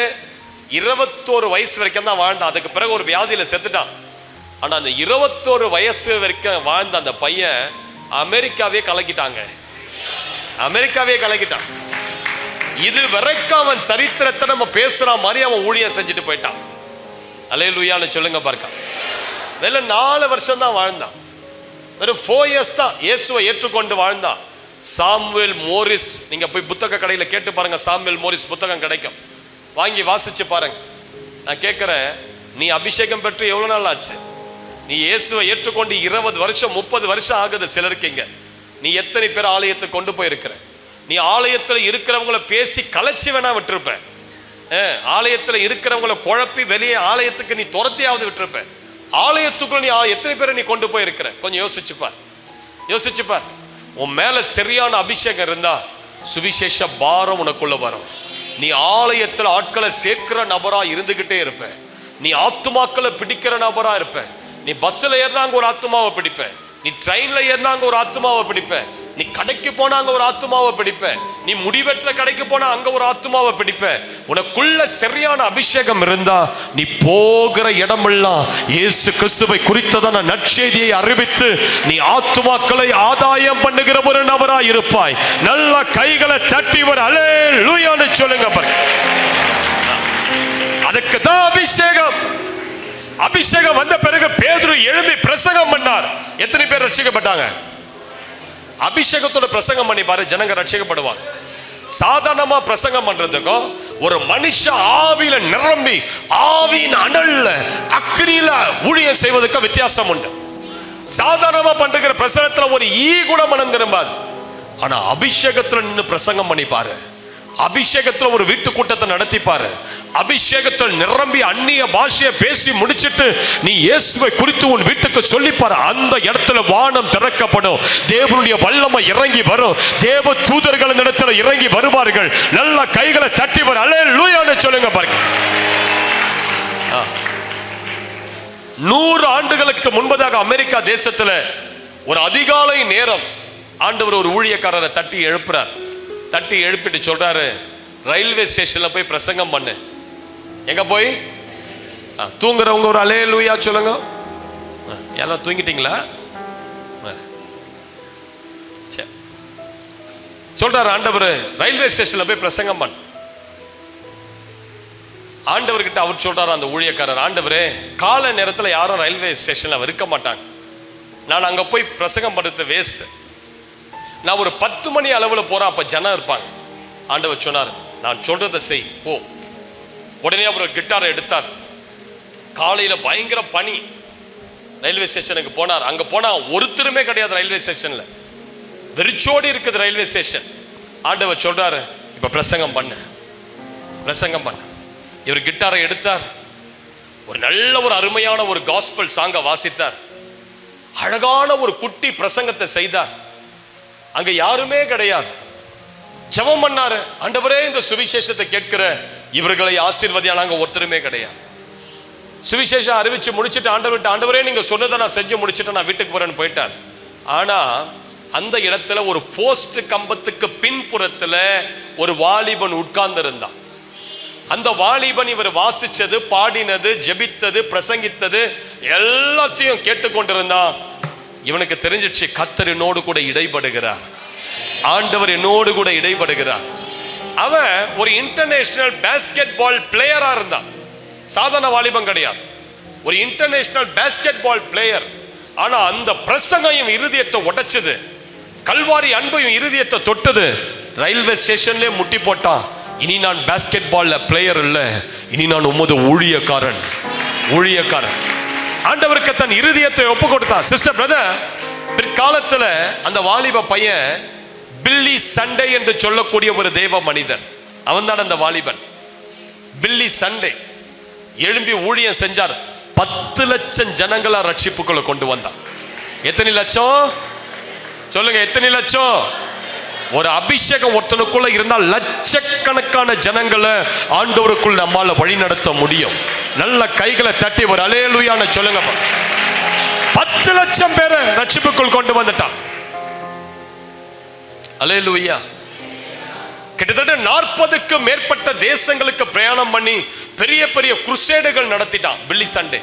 21 வயசு வரைக்கும் தான் வாழ்ந்தான். அதுக்கு பிறகு ஒரு வியாதியில செத்துட்டான். ஆனா அந்த 21 வயசு வரைக்கும் வாழ்ந்த அந்த பையன் அமெரிக்காவே கலக்கிட்டாங்க. அமெரிக்காவே கலக்கிட்டான். இது வரைக்கும் அவன் சரித்திரத்தை நம்ம பேசுற மாதிரி அவன் ஊழியம் செஞ்சுட்டு போயிட்டான். அல்லேலூயான்னு சொல்லுங்க பார்க்க. வெறும் 4 வருஷம் தான் வாழ்ந்தான். வெறும் 4 இயர்ஸ் தான் இயேசுவை ஏற்றுக்கொண்டு வாழ்ந்தான். சாமுவேல் மோரிஸ், நீங்க போய் புத்தக கடையில கேட்டு பாருங்க, சாமுவேல் மோரிஸ் புத்தகம் கிடைக்கும், வாங்கி வாசிச்சு பாருங்க. நான் கேட்கிறேன், நீ அபிஷேகம் பெற்று எவ்வளவு நாள் ஆச்சு? நீ இயேசுவை ஏற்றுக்கொண்டு 20 வருஷம் 30 வருஷம் ஆகுது சிலருக்கீங்க. நீ எத்தனை பேர் ஆலயத்தை கொண்டு போயிருக்கிற? நீ ஆலயத்தில் இருக்கிறவங்களை பேசி கலைச்சி வேணா விட்டுருப்ப. ஆலயத்தில் இருக்கிறவங்களை குழப்பி வெளியே ஆலயத்துக்கு நீ துரத்தியாவது விட்டுருப்ப. ஆலயத்துக்குள்ள நீ எத்தனை பேரை நீ கொண்டு போயிருக்கிற? கொஞ்சம் யோசிச்சுப்பார், யோசிச்சுப்பார். உன் மேல சரியான அபிஷேகம் இருந்தா சுவிசேஷ பாரம் உனக்குள்ள வரும். நீ ஆலயத்தில் ஆட்களை சேர்க்கிற நபரா இருந்துகிட்டே இருப்ப. நீ ஆத்துமாக்களை பிடிக்கிற நபரா இருப்ப. நீ பஸ்ல ஏறினாங்க ஒரு ஆத்துமாவை பிடிப்ப. நீ ட்ரெயின்ல ஏறினாங்க ஒரு ஆத்துமாவை பிடிப்ப. நீ கடைக்கு போனா அங்க ஒரு ஆத்துமாவை பிடிப்ப. நீ முடிவெற்ற கடைக்கு போனா அங்க ஒரு ஆத்துமாவை பிடிப்ப. உனக்குள்ள சரியான அபிஷேகம் இருந்தா நீ போகிற இடமெல்லாம் இயேசு கிறிஸ்துவை குறித்ததான நற்செய்தியை அறிவித்து நீ ஆத்துமாக்களை ஆதாயம் பண்ணுகிற ஒரு நபரா இருப்பாய். நல்ல கைகளை தட்டி ஒரு அல்லேலூயான்னு சொல்லுங்க பாருங்க. அதுக்கு தான் அபிஷேகம். அபிஷேகம் வந்த பிறகு பேதுரு எழும்பி பிரசங்கம் பண்ணார். எத்தனை பேர் ரட்சிக்கப்பட்டாங்க? அபிஷேகத்தோட பிரசங்கம் பண்ணி பாரு, ஜனங்க ரட்சிக்கப்படுவாங்க. சாதாரணமா பிரசங்கம் பண்றதுக்கும் ஒரு மனுஷ ஆவியில நிரம்பி ஆவியின் அனல்ல அக்கினியில ஊழியம் செய்வதற்கு வித்தியாசம் உண்டு. சாதாரணமா பண்ற பிரசங்கத்துல ஒரு ஈ கூட மனம் திரும்பாது. ஆனா அபிஷேகத்துல நின்று பிரசங்கம் பண்ணி பாரு, அபிஷேகத்துல ஒரு வீட்டு கூட்டத்தை நடத்தி பாரு, அபிஷேகத்தில் நிரம்பி அந்நிய பாஷையை பேசி முடிச்சிட்டு நீ இயேசுவை குறித்து உன் வீட்டுக்கு சொல்லிப்பாரு. அந்த இடத்துல வானம் திறக்கப்படும், தேவனுடைய வல்லமை இறங்கி வரும், தேவ தூதர்கள் இடத்துல இறங்கி வருவார்கள். நல்ல கைகளை தட்டி வர அல்லேலூயான்னு சொல்லுங்க பாருங்க. 100 ஆண்டுகளுக்கு முன்பதாக அமெரிக்கா தேசத்துல ஒரு அதிகாலை நேரம் ஆண்டவர் ஒரு ஊழியக்காரரை தட்டி எழுப்புறார். தட்டி எழுப்பிட்டு சொல்றாரு, ரயில்வே ஸ்டேஷன்ல போய் பிரசங்கம் பண்ணு. எங்க போய்? தூங்குறவங்க ஒரு அல்லேலூயா சொல்லுங்க. எல்லாம் தூங்கிட்டீங்களா? சொல்றாரு ஆண்டவர், ரயில்வே ஸ்டேஷன்ல போய் பிரசங்கம் பண்ணு. ஆண்டவர்கிட்ட அவர் சொல்றாரு அந்த ஊழியக்காரர், ஆண்டவரே கால நேரத்தில் யாரும் ரயில்வே ஸ்டேஷன்ல இருக்க மாட்டாங்க, நான் அங்க போய் பிரசங்கம் பண்றது வேஸ்ட். நான் ஒரு 10 மணி அளவுல போறேன், அப்ப ஜனம் இருப்பாங்க. ஆண்டவர் சொன்னார், நான் சொல்றதை செய் போ. உடனே அவர் கிட்டாரை எடுத்தார். காலையில பயங்கர பனி. ரயில்வே ஸ்டேஷனுக்கு போனார். அங்க போனா ஒருத்தருமே கிடையாது ரயில்வே ஸ்டேஷன்ல, வெறிச்சோடி இருக்குது ரயில்வே ஸ்டேஷன். ஆண்டவர் சொல்றாரு, இப்ப பிரசங்கம் பண்ணு, பிரசங்கம் பண்ணு. இவர் கிட்டாரை எடுத்தார். ஒரு நல்ல ஒரு அருமையான ஒரு காஸ்பல் சாங்க வாசித்தார். அழகான ஒரு குட்டி பிரசங்கத்தை செய்தார். அங்க யாருமே கிடையாது. ஜெபம் பண்ணாரு, ஆண்டவரே இந்த சுவிசேஷத்தை கேட்கிற இவர்களை ஆசீர்வதியானாங்க. ஒருத்தருமே கிடையாது. சுவிசேஷம் அறிவிச்சு முடிச்சுட்டு ஆண்டவரே நீங்க சொன்னதை நான் செஞ்சு முடிச்சுட்டு நான் வீட்டுக்கு போறேன்னு போயிட்டார். ஆனா அந்த இடத்துல ஒரு போஸ்ட் கம்பத்துக்கு பின்புறத்துல ஒரு வாலிபன் உட்கார்ந்து இருந்தான். அந்த வாலிபன் இவர் வாசிச்சது, பாடினது, ஜெபித்தது, பிரசங்கித்தது எல்லாத்தையும் கேட்டுக்கொண்டிருந்தான். இவனுக்கு தெரிஞ்சிச்சு, கர்த்தர் என்னோடு கூட இடைப்படுகிறார், ஆண்டவர் என்னோடு கூட இடைப்படுகிறார். அவன் ஒரு இன்டர்நேஷனல் பாஸ்கெட் பால் பிளேயரா இருந்தான். சாதாரண வாலிபம் கிடையாது, ஒரு இன்டர்நேஷனல் பாஸ்கெட் பால் பிளேயர். ஆனா அந்த பிரசங்கம் இருதயத்தை உடைச்சது. கல்வாரி அன்பையும் இருதயத்தை தொட்டது. ரயில்வே ஸ்டேஷன்லயே முட்டி போட்டான். இனி நான் பாஸ்கெட் பால்ல பிளேயர் இல்ல, இனி நான் உமது ஊழியக்காரன். ஆண்டவருக்கு தன் இருதயத்தை ஒப்பு கொடுத்தான். சிஸ்டர் பிரதர், பிற்காலத்துல அந்த வாலிப பையன் பில்லி சண்டே என்று சொல்லக்கூடிய ஒரு தேவ மனிதர், அவன் தான் அந்த வாலிபன். பில்லி சண்டே எழும்பி ஊழியம் செஞ்சார். 10 லட்சம் ஜனங்களா ரட்சிப்புக்குள்ள கொண்டு வந்தான். எத்தனை லட்சம் சொல்லுங்க, எத்தனை லட்சம்? ஒரு அபிஷேகம் ஒருத்தனுக்குள்ள இருந்தால் லட்சக்கணக்கான ஜனங்களை ஆண்டவருக்குள் நம்மால வழி நடத்த முடியும். நல்ல கைகளை தட்டி ஒரு அல்லேலூயான்னு சொல்லுங்க. 10 லட்சம் பேரை ரட்சிப்புக்குள் கொண்டு வந்துட்டான். அல்லேலூயா. கிட்டத்தட்ட 40க்கும் மேற்பட்ட தேசங்களுக்கு பிரயாணம் பண்ணி பெரிய பெரிய குருசேடுகள் நடத்திட்டான் பில்லி சண்டே.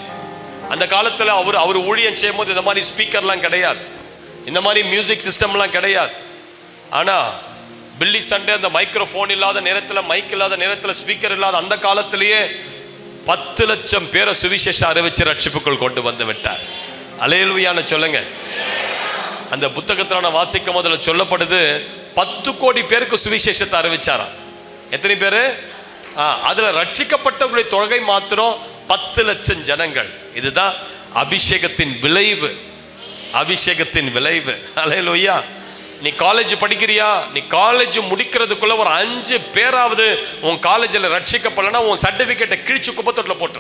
அந்த காலத்துல அவர் ஊழியம் செய்யும் போது இந்த மாதிரி ஸ்பீக்கர்லாம் கிடையாது, இந்த மாதிரி மியூசிக் சிஸ்டம்லாம் கிடையாது. ஆனா பில்லி சண்டே அந்த மைக்ரோஃபோன் இல்லாத நேரத்துல, மைக் இல்லாத நேரத்துல, ஸ்பீக்கர் இல்லாத அந்த காலத்திலேயே 10 லட்சம் பேரை சுவிசேஷம் அறிவிச்சு ரட்சிப்புக்குள் கொண்டு வந்து விட்டார். அல்லேலூயான்னு சொல்லுங்க. அந்த புத்தகத்துல நான் வாசிக்கும் முதல்ல சொல்லப்படுது 10 கோடி பேருக்கு சுவிசேஷத்தை அறிவிச்சாராம். எத்தனை பேரு? அதுல ரட்சிக்கப்பட்டவர்களுடைய தொகை மாத்திரம் 10 லட்சம் ஜனங்கள். இதுதான் அபிஷேகத்தின் விளைவு. அபிஷேகத்தின் விளைவு. அல்லேலூயா. நீ காலேஜ் படிக்கிறியா? நீ காலேஜ் முடிக்கிறதுக்குள்ள ஒரு 5 பேராவது உன் காலேஜில் ரட்சிக்கப்படலன்னா உன் சர்டிபிகேட்டை கிழிச்சு குப்பத்தொட்டில் போட்டு.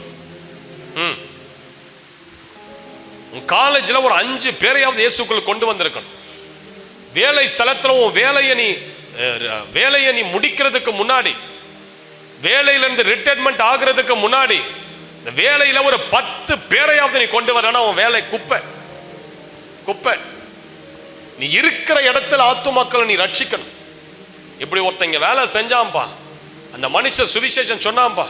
உன் காலேஜில் ஒரு 5 பேரையாவது இயேசுக்குள் கொண்டு வந்திருக்கணும். வேலை ஸ்தலத்தில் உன் வேலையை நீ முடிக்கிறதுக்கு முன்னாடி, வேலையிலிருந்து ரிட்டையர்மெண்ட் ஆகுறதுக்கு முன்னாடி, இந்த வேலையில ஒரு 10 பேரையாவது நீ கொண்டு வரனா உன் வேலை குப்பை. நீ இருக்கிற இடத்துல ஆத்துமாக்களை நீ ரட்சிக்கணும். இப்படி ஒருத்தங்க வேலை செஞ்சாம்பா, அந்த மனுஷன் சுவிசேஷம் சொன்னாம்பா,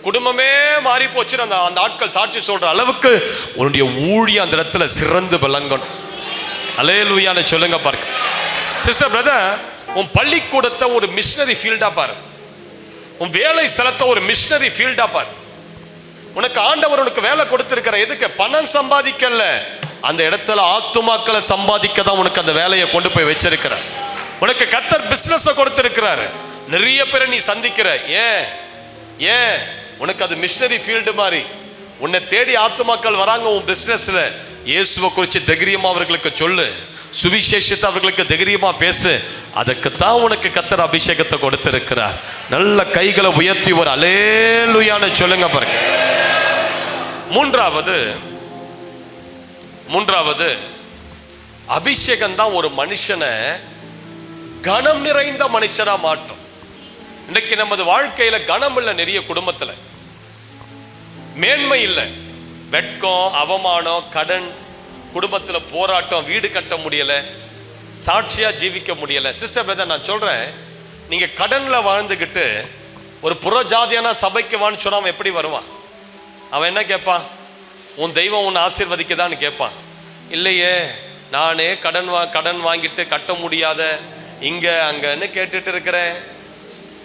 குடும்பமே மாறி போச்சு. அந்த ஆட்கள் சாட்சி சொல்ற அளவுக்கு உன்னுடைய ஊழியம் அந்த இடத்துல சிறந்து விளங்கணும். அல்லேலூயான்னு சொல்லுங்க. பாருங்க சிஸ்டர் பிரதர், உன் பள்ளிக்கூடத்தை ஒரு மிஷனரி ஃபீல்டா பாரு. உன் வேலை ஸ்தலத்தை ஒரு மிஷனரி ஃபீல்டா பாரு. உனக்கு ஆண்டவர் உனக்கு வேலை கொடுத்திருக்கிற எதுக்கு? பணம் சம்பாதிக்கல, அந்த இடத்துல ஆத்துமாக்களை சம்பாதிக்க தான் உனக்கு அந்த வேலையை கொண்டு போய் வச்சிருக்கிறார். உனக்கு கர்த்தர் பிசினஸ் கொடுத்திருக்கிறாரு, நிறைய பேரை நீ சந்திக்கிற. ஏன் உனக்கு அது மிஷனரி ஃபீல்டு மாதிரி. உன்னை தேடி ஆத்துமாக்கள் வராங்க உன் பிசினஸ்ல. இயேசுவை குறித்து தைரியமா அவர்களுக்கு சொல்லு, சுவிசேஷத்தை அவர்களுக்கு தைரியமா பேசு. அதுக்குத்தான் உனக்கு கர்த்தர் அபிஷேகத்தை கொடுத்திருக்கிறார். நல்ல கைகளை உயர்த்தி ஒரு அல்லேலூயான்னு சொல்லுங்க. பாருங்க, மூன்றாவது அபிஷேகம் தான் ஒரு மனுஷனை கனம் நிறைந்த மனுஷனா மாற்றும். இன்னைக்கு நமது வாழ்க்கையில கனம் இல்லை, நிறைய குடும்பத்துல மேன்மை இல்லை, வெட்கம், அவமானம், கடன், குடும்பத்துல போராட்டம், வீடு கட்ட முடியல, சாட்சியா ஜீவிக்க முடியல. சிஸ்டர் பிரதர், நான் சொல்றேன், நீங்க கடன்ல வாழ்ந்துகிட்டு ஒரு புறஜாதியான சபைக்கு வான்னு சொன்னா அவன் எப்படி வருவான்? அவன் என்ன கேட்பான்? உன் தெய்வம் உன்னை ஆசீர்வதிக்கதான்னு கேட்பான். இல்லையே, நானே கடன் வாங்கிட்டு கட்ட முடியாத இங்க அங்கன்னு கேட்டுட்டு இருக்கிறேன்.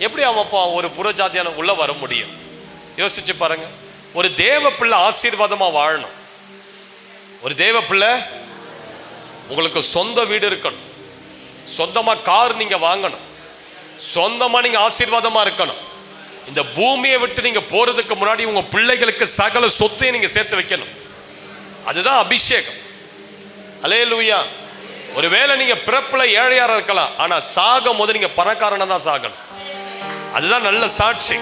எப்படி அவன் ஒரு புறஜாதியான உள்ள வர முடியும்? யோசிச்சு பாருங்க. ஒரு தேவ பிள்ளை ஆசீர்வாதமா வாழணும். ஒரு தேவ பிள்ளை, உங்களுக்கு சொந்த வீடு இருக்கணும், சொந்தமா கார் நீங்க வாங்கணும், சொந்தமா நீங்க ஆசீர்வாதமா இருக்கணும். இந்த பூமியை விட்டு நீங்க போறதுக்கு முன்னாடி உங்க பிள்ளைகளுக்கு சகல சொத்தையும் நீங்க சேர்த்து வைக்கணும். அதுதான் அபிஷேகம். அல்லேலூயா. ஒருவேளை நீங்க பிறப்புல ஏழையாரா இருக்கலாம், ஆனா சாகும் போது நீங்க பணக்காரனா தான் சாகணும். அதுதான் நல்ல சாட்சி.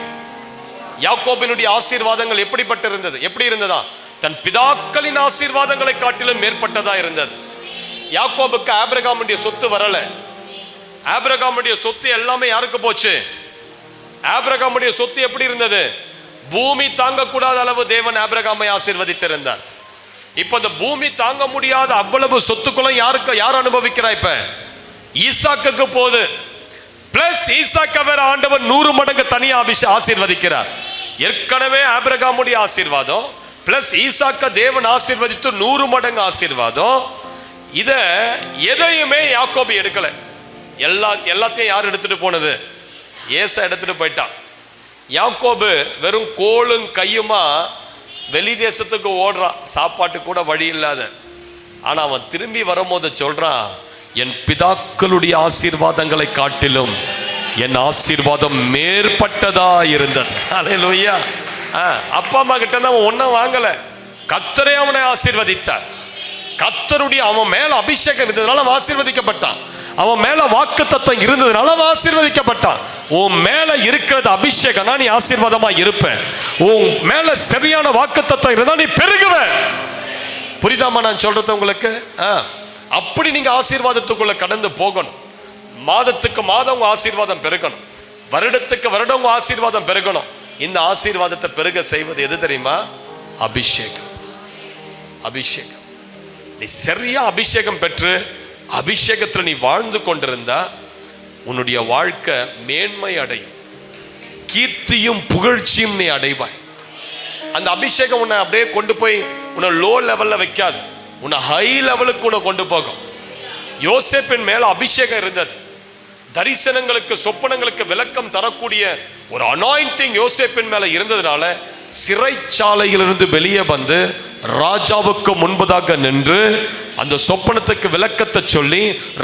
யாக்கோபினுடைய ஆசீர்வாதங்கள் எப்படி இருந்ததா? தன் பிதாக்களின் ஆசீர்வாதங்களை காட்டிலும் மேற்பட்டதா இருந்தது. யாக்கோபுக்கு ஆபிரகாமுடைய சொத்து வரல. ஆபிரகாமுடைய சொத்து எல்லாமே யாருக்கு போச்சு? ஆபிரகாமுடைய சொத்து எப்படி இருந்தது? பூமி தாங்கக்கூடாத அளவு தேவன் ஆபிரகாமை ஆசீர்வதித்திருந்தார். இப்ப இந்த பூமி தாங்க முடியாத அவ்வளவு சொத்துக்களும் யார் அனுபவிக்கிறா? இப்ப ஈசாக்குக்கு போது. பிளஸ் ஈசாக்க வேற ஆண்டவர் 100 மடங்கு தனியா ஆசீர்வதிக்கிறார். ஏற்கனவே ஆபிரகாமுடைய ஆசீர்வாதம் பிளஸ் ஈசாக்க தேவன் ஆசீர்வதித்து 100 மடங்கு ஆசீர்வாதம். எதையுமே யாக்கோபு எடுக்கல. எல்லாத்தையும் யார் எடுத்துட்டு போனது? ஏசா எடுத்துட்டு போயிட்டான். யாக்கோபு வெறும் கோலும் கையுமா வெளி தேசத்துக்கு ஓடுறான், சாப்பாட்டு கூட வழி இல்லாத. ஆனா அவன் திரும்பி வரும்போது சொல்றான், என் பிதாக்களுடைய ஆசீர்வாதங்களை காட்டிலும் என் ஆசீர்வாதம் மேற்பட்டதா இருந்தது. அல்லேலூயா. அப்பா அம்மா கிட்ட தான் அவன் ஒன்னும் வாங்கல, கர்த்தரே அவனை ஆசீர்வதித்தார். கர்த்தருடைய அவன் மேல அபிஷேகம் இருந்ததுனால அவன் ஆசீர்வதிக்கப்பட்டான். அவன் மேல வாக்குத்தத்தம் இருந்ததுனால அவன் ஆசீர்வதிக்கப்பட்டான். உன் மேல இருக்கிறது அபிஷேகம்னா நீ ஆசீர்வாதமா இருப்ப. உன் மேல சரியான வாக்குத்தத்தம் இருந்தா நீ பெருகுவ. புரியுதாமா நான் சொல்றது உங்களுக்கு? அப்படி நீங்க ஆசீர்வாதத்துக்குள்ள கடந்து போகணும். மாதத்துக்கு மாதம் உங்க ஆசீர்வாதம் பெருகணும், வருடத்துக்கு வருடம் உங்க ஆசீர்வாதம் பெருகணும். இந்த ஆசீர்வாதத்தை பெருக செய்வது எது தெரியுமா? அபிஷேகம். அபிஷேகம். நீ சரியா அபிஷேகம் பெற்று அபிஷேகத்தில் நீ வாழ்ந்து கொண்டிருந்தா உன்னுடைய வாழ்க்கை மேன்மை அடையும், கீர்த்தியும் புகழ்ச்சியும் நீ அடைவாய். அந்த அபிஷேகம் உன்னை அப்படியே கொண்டு போய் உன்னை லோ லெவல்ல வைக்காது, உன்னை ஹை லெவலுக்கு உன்னை கொண்டு போகும். யோசேப்பின் மேல அபிஷேகம் இருந்தது. தரிசனங்களுக்கு சொப்பனங்களுக்கு விளக்கம் தரக்கூடிய ஒரு அனாயிண்டிங் யோசேப்பின் மேல இருந்ததுனால சிறைச்சாலையிலிருந்து வெளியே வந்து ராஜாவுக்கு முன்பதாக நின்று அந்த சொப்பனத்துக்கு விளக்கத்தை சொல்லி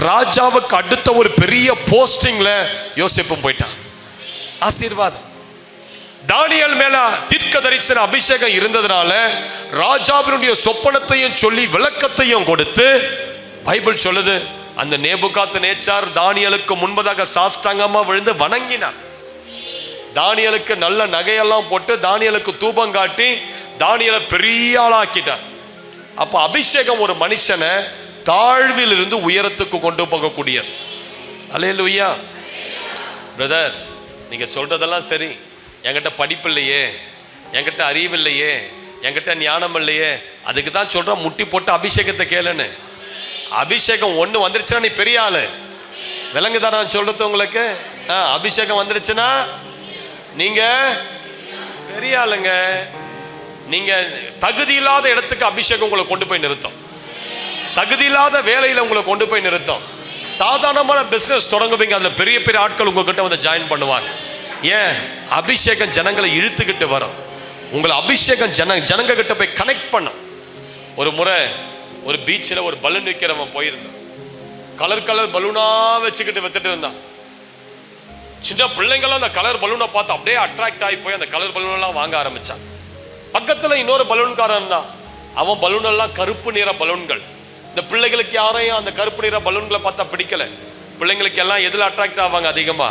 ராஜாவுக்கு அடுத்த ஒரு பெரிய போஸ்டிங்ல யோசேப்பும் போயிட்டான். ஆசீர்வாதம். தானியேல் மேல தீர்க்க தரிசன அபிஷேகம் இருந்ததுனால ராஜாவினுடைய சொப்பனத்தையும் சொல்லி விளக்கத்தையும் கொடுத்து பைபிள் சொல்லுது, அந்த நேபுகாத்நேச்சார் தானியேலுக்கு முன்பதாக சாஷ்டாங்கமா விழுந்து வணங்கினார். தானியேலுக்கு நல்ல நகையெல்லாம் போட்டு தானியேலுக்கு தூபம் காட்டி தானியேலை பெரிய ஆளாக்கிட்டார். அப்ப அபிஷேகம் ஒரு மனுஷனை தாழ்வில் இருந்து உயரத்துக்கு கொண்டு போகக்கூடியது. அல்லேலூயா. பிரதர், நீங்க சொல்றதெல்லாம் சரி, என்கிட்ட படிப்பு இல்லையே, என்கிட்ட அறிவு இல்லையே, என்கிட்ட ஞானம் இல்லையே, அதுக்கு தான் சொல்றேன் முட்டி போட்டு அபிஷேகத்தை கேளுன்னு. அபிஷேகம் ஒண்ணு வந்துருச்சுன்னா நீ பெரிய ஆளு. விலங்குதான் நான் சொல்றது உங்களுக்கு. அபிஷேகம் வந்துருச்சுன்னா நீங்க பெரிய ஆளுங்க. நீங்க தகுதி இல்லாத இடத்துக்கு அபிஷேகம் உங்களை கொண்டு போய் நிறுத்தும், தகுதி இல்லாத வேலையில உங்களை கொண்டு போய் நிறுத்தும். சாதாரணமான பிசினஸ் தொடங்குவீங்க, அதுல பெரிய பெரிய ஆட்கள் உங்ககிட்ட வந்து ஜாயின் பண்ணுவாங்க. ஏன்? அபிஷேகம் ஜனங்களை இழுத்துக்கிட்டு வரும். உங்களை அபிஷேகம் ஜனங்க கிட்ட போய் கனெக்ட் பண்ணும். ஒரு முறை ஒரு பீச்சில் ஒரு பலூன் விற்கிறவன் போயிருந்தான். கலர் கலர் பலூனா வச்சுக்கிட்டு வித்துட்டு இருந்தான். சின்ன பிள்ளைங்களும் அந்த கலர் பலூனை பார்த்து அப்படியே அட்ராக்ட் ஆகி போய் அந்த கலர் பலூன் எல்லாம் வாங்க ஆரம்பிச்சான். பக்கத்துல இன்னொரு பலூன்காரன் இருந்தான். அவன் பலூன் எல்லாம் கருப்பு நிற பலூன்கள். இந்த பிள்ளைகளுக்கு யாரையும் அந்த கருப்பு நிற பலூன்களை பார்த்தா பிடிக்கல. பிள்ளைங்களுக்கு எல்லாம் எதுல அட்ராக்ட் ஆவாங்க? அதிகமா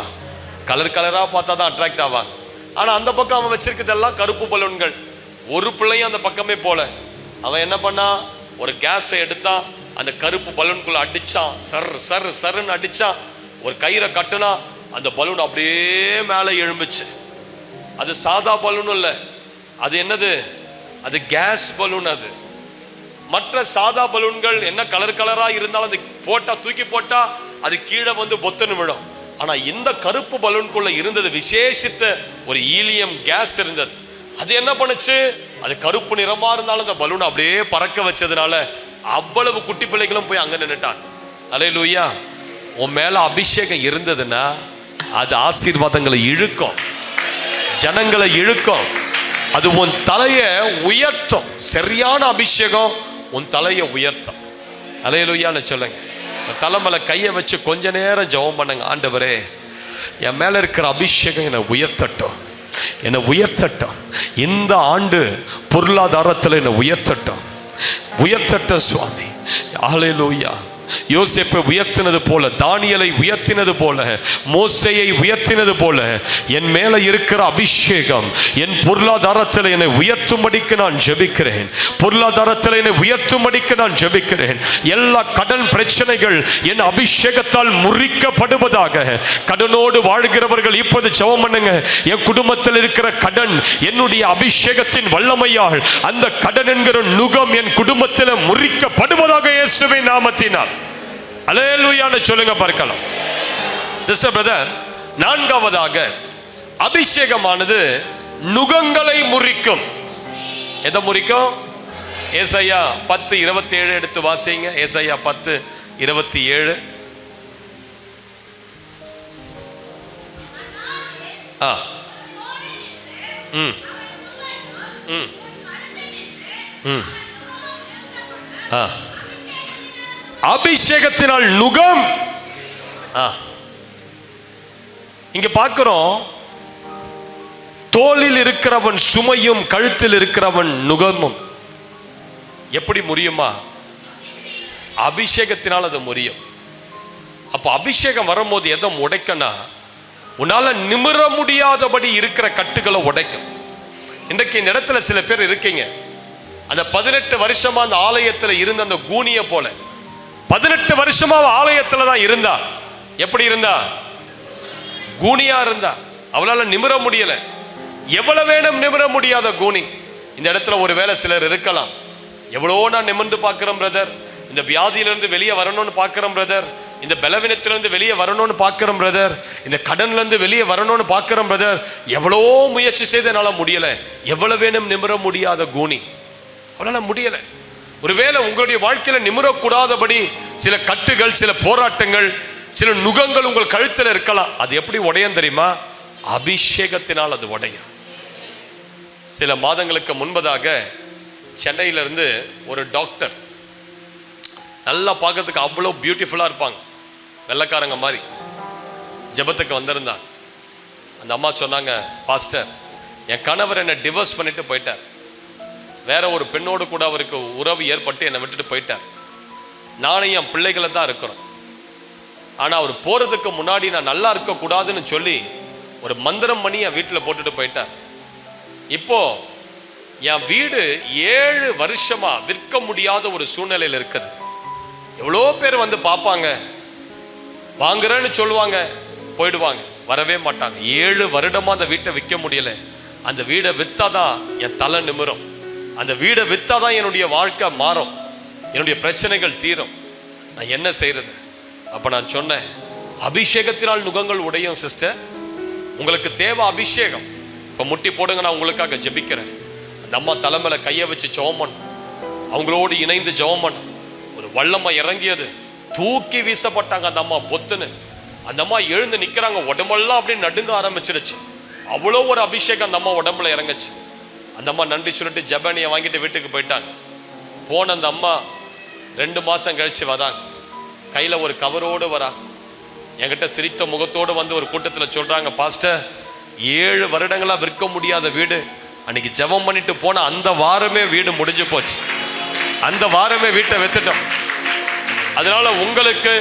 கலர் கலரா பார்த்தா தான் அட்ராக்ட் ஆவாங்க. ஆனா அந்த பக்கம் அவன் வச்சிருக்கிறதெல்லாம் கருப்பு பலூன்கள். ஒரு பிள்ளையும் அந்த பக்கமே போல. அவன் என்ன பண்ணா, ஒரு கேஸை எடுத்தான், அந்த கருப்பு பலூனுக்குள்ள அடிச்சான். சர் சர் சருன்னு அடிச்சான். ஒரு கயிறை கட்டுனா அந்த பலூன் அப்படியே மேலே எழும்புச்சு. அது சாதா பலூன் இல்லை, அது என்னது? அது கேஸ் பலூன். அது மற்ற சாதா பலூன்கள் என்ன கலர் கலரா இருந்தாலும் அது போட்டா, தூக்கி போட்டா அது கீழே வந்து பொத்துன்னு விடும். ஆனா இந்த கருப்பு பலூனுக்குள்ள இருந்தது விசேஷித்த ஒரு ஈலியம் கேஸ் இருந்தது. அது என்ன பண்ணுச்சு? அது கருப்பு நிறமா இருந்தாலும் அந்த பலூன் அப்படியே பறக்க வச்சதுனால அவ்வளவு குட்டி பிள்ளைகளும் போய் அங்க நின்னுட்டான். அல்லேலூயா. உன் மேல அபிஷேகம் இருந்ததுன்னா அது ஆசீர்வாதங்களை இழுக்கும், ஜனங்களை இழுக்கும். அது உன் தலையை உயர்த்தும். சரியான அபிஷேகம் உன் தலையை உயர்த்தும். அல்லேலூயான்னு சொல்லுங்க. தலைமையில கையை வச்சு கொஞ்ச நேரம் ஜெபம் பண்ணுங்க. ஆண்டவரே, என் மேல இருக்கிற அபிஷேகம் என்னை உயர்த்தட்டும், என்னை உயர்த்தட்டும். இந்த ஆண்டு பொருளாதாரத்தில் என்னை உயர்த்தட்டும், உயர்த்தட்டும் சுவாமி. அல்லேலூயா. யோசேப்பை உயர்த்தினது போல, தானியேலை உயர்த்தினது போல, மோசேயை உயர்த்தினது போல என் மேல இருக்கிற அபிஷேகம் என் பொருளாதாரத்தில் என்னை உயர்த்தும்படிக்கு நான் ஜெபிக்கிறேன். பொருளாதாரத்தில் என்னை உயர்த்தும்படிக்கு நான் ஜெபிக்கிறேன். எல்லா கடன் பிரச்சனைகள் என் அபிஷேகத்தால் முறிக்கப்படுவதாக. கடனோடு வாழ்கிறவர்கள் இப்போது ஜெபம் பண்ணுங்க. என் குடும்பத்தில் இருக்கிற கடன் என்னுடைய அபிஷேகத்தின் வல்லமையால் அந்த கடன் என்கிற நுகம் என் குடும்பத்தில் முறிக்கப்படுவதாக இயேசுவின் நாமத்தினால். அல்லேலூயான்னு சொல்லுங்க பார்க்கலாம். சிஸ்டர், பிரதர், நான்காவதாக அபிஷேகமானது நுகங்களை முறிக்கும். எதை முறிக்கும்? ஏசாயா 10:27 எடுத்து வாசிங்க. ஏசாயா 10:27. அபிஷேகத்தினால் நுகம். இங்க பார்க்கிறோம், தோளில் இருக்கிறவன் சுமையும் கழுத்தில் இருக்கிறவன் நுகமும். எப்படி முடியுமா? அபிஷேகத்தினால் அது முடியும். அப்போ அபிஷேகம் வரும்போது எதை உடைக்கனா, உன்னால நிமிர முடியாதபடி இருக்கிற கட்டுகளை உடைக்கும். இன்றைக்கு இந்த இடத்துல சில பேர் இருக்கீங்க, அந்த 18 வருஷமா அந்த ஆலயத்துல இருந்த அந்த கூனிய போல 18 வருஷமா ஆலயத்துல தான் இருந்தா. எப்படி இருந்தா? கூனியா இருந்தா. அவளால நிமிர முடியல. எவ்வளவு வேணும் நிமிர முடியாத கூனி. இந்த இடத்துல ஒருவேளை சிலர் இருக்கலாம், எவ்வளோ நான் நிமிர்ந்து பார்க்கிறேன் பிரதர், இந்த வியாதியிலிருந்து வெளியே வரணும்னு பார்க்கிறேன் பிரதர், இந்த பலவீனத்திலிருந்து வெளியே வரணும்னு பார்க்கிறேன் பிரதர், இந்த கடன்ல இருந்து வெளியே வரணும்னு பார்க்கிறேன் பிரதர், எவ்வளோ முயற்சி செய்தனால முடியல. எவ்வளவு வேணும் நிமிர முடியாத கூனி. அவளால முடியல. ஒருவேளை உங்களுடைய வாழ்க்கையில நிமிரக்கூடாதபடி சில கட்டுகள், சில போராட்டங்கள், சில நுகங்கள் உங்கள் கழுத்தில் இருக்கலாம். அது எப்படி உடையும் தெரியுமா? அபிஷேகத்தினால் அது உடையும். சில மாதங்களுக்கு முன்பதாக சென்னையிலிருந்து ஒரு டாக்டர், நல்லா பார்க்கறதுக்கு அவ்வளோ பியூட்டிஃபுல்லா இருப்பாங்க, வெள்ளைக்காரங்க மாதிரி, ஜெபத்துக்கு வந்திருந்தாங்க. அந்த அம்மா சொன்னாங்க, பாஸ்டர், என் கணவர் என்னை டிவோர்ஸ் பண்ணிட்டு போயிட்டார், வேற ஒரு பெண்ணோடு கூட அவருக்கு உறவு ஏற்பட்டு என்னை விட்டுட்டு போயிட்டார், நானும் என் பிள்ளைகளை தான் இருக்கிறோம். ஆனா அவர் போறதுக்கு முன்னாடி நான் நல்லா இருக்க கூடாதுன்னு சொல்லி ஒரு மந்திரம் பண்ணி என் வீட்டில் போட்டுட்டு போயிட்டார். இப்போ என் வீடு 7 வருஷமா விற்க முடியாத ஒரு சூழ்நிலையில் இருக்குது. எவ்வளோ பேர் வந்து பார்ப்பாங்க, வாங்குறேன்னு சொல்லுவாங்க, போயிடுவாங்க, வரவே மாட்டாங்க. 7 வருடமா அந்த வீட்டை விற்க முடியல. அந்த வீடை வித்தாதான் என் தலை நிமிரும், அந்த வீடை வித்தாதான் என்னுடைய வாழ்க்கை மாறும், என்னுடைய பிரச்சனைகள் தீரும். நான் என்ன செய்யறது? அப்ப நான் சொன்னேன், அபிஷேகத்தினால் நுகங்கள் உடையும் சிஸ்டர், உங்களுக்கு தேவை அபிஷேகம். இப்ப முட்டி போடுங்க, நான் உங்களுக்காக ஜெபிக்கிறேன். அந்த அம்மா தலைமையில கையை வச்சு ஜெபம் பண்ண, அவங்களோடு இணைந்து ஜெபம் பண்ண, ஒரு வல்லமை இறங்கியது, தூக்கி வீசப்பட்டாங்க அந்த அம்மா பொத்துன்னு. அந்த அம்மா எழுந்து நிக்கிறாங்க, உடம்பெல்லாம் அப்படியே நடுங்க ஆரம்பிச்சிருச்சு. அவ்வளோ ஒரு அபிஷேகம் அந்த அம்மா உடம்புல இறங்குச்சு. அந்த அம்மா நன்றி சொல்லிட்டு ஜெபனியை வாங்கிட்டு வீட்டுக்கு போயிட்டாங்க. போன அந்த அம்மா 2 மாசம் கழிச்சு வராங்க, கையில ஒரு கவரோடு வரா, என்கிட்ட சிரித்த முகத்தோடு வந்து ஒரு கூட்டத்தில் சொல்றாங்க, பாஸ்டர், 7 வருடங்களா விற்க முடியாத வீடு, அன்னைக்கு ஜெபம் பண்ணிட்டு போன அந்த வாரமே வீடு முடிஞ்சு போச்சு, அந்த வாரமே வீட்டை வித்துட்டோம். அதனால உங்களுக்கு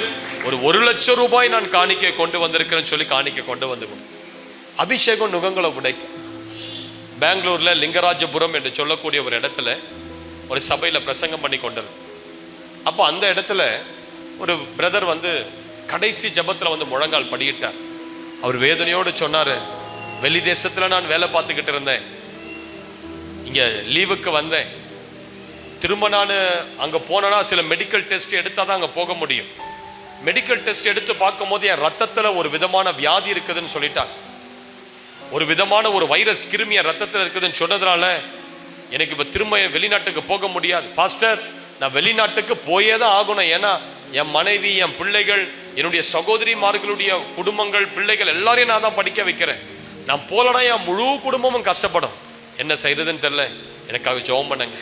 ஒரு 1 லட்சம் ரூபாய் நான் காணிக்கை கொண்டு வந்திருக்கிறேன்னு சொல்லி காணிக்கை கொண்டு வந்து. அபிஷேகம் நுகங்களை உடைக்கும். பெங்களூர்ல லிங்கராஜபுரம் என்று சொல்லக்கூடிய ஒரு இடத்துல ஒரு சபையில பிரசங்கம் பண்ணி கொண்டது. அப்போ அந்த இடத்துல ஒரு பிரதர் வந்து கடைசி ஜபத்துல வந்து முழங்கால் படியிட்டார். அவர் வேதனையோடு சொன்னாரு, வெளி தேசத்துல நான் வேலை பார்த்துக்கிட்டு இருந்தேன், இங்க லீவுக்கு வந்தேன், திரும்ப நான் அங்க போனா சில மெடிக்கல் டெஸ்ட் எடுத்தாதான் அங்க போக முடியும். மெடிக்கல் டெஸ்ட் எடுத்து பார்க்கும் போது என் ரத்தத்துல ஒரு விதமான வியாதி இருக்குதுன்னு சொல்லிட்டாங்க. ஒரு விதமான ஒரு வைரஸ் கிருமி என் ரத்தத்தில் இருக்குதுன்னு சொன்னதுனால எனக்கு இப்ப திரும்ப வெளிநாட்டுக்கு போக முடியாது. பாஸ்டர், நான் வெளிநாட்டுக்கு போயே தான் ஆகணும், ஏன்னா என் மனைவி, என் பிள்ளைகள், என்னுடைய சகோதரிமார்களுடைய குடும்பங்கள், பிள்ளைகள் எல்லாரையும் நான் தான் படிக்க வைக்கிறேன், நான் போலனா என் முழு குடும்பமும் கஷ்டப்படும், என்ன செய்யறதுன்னு தெரியல, எனக்காக ஜெபம் பண்ணுங்க.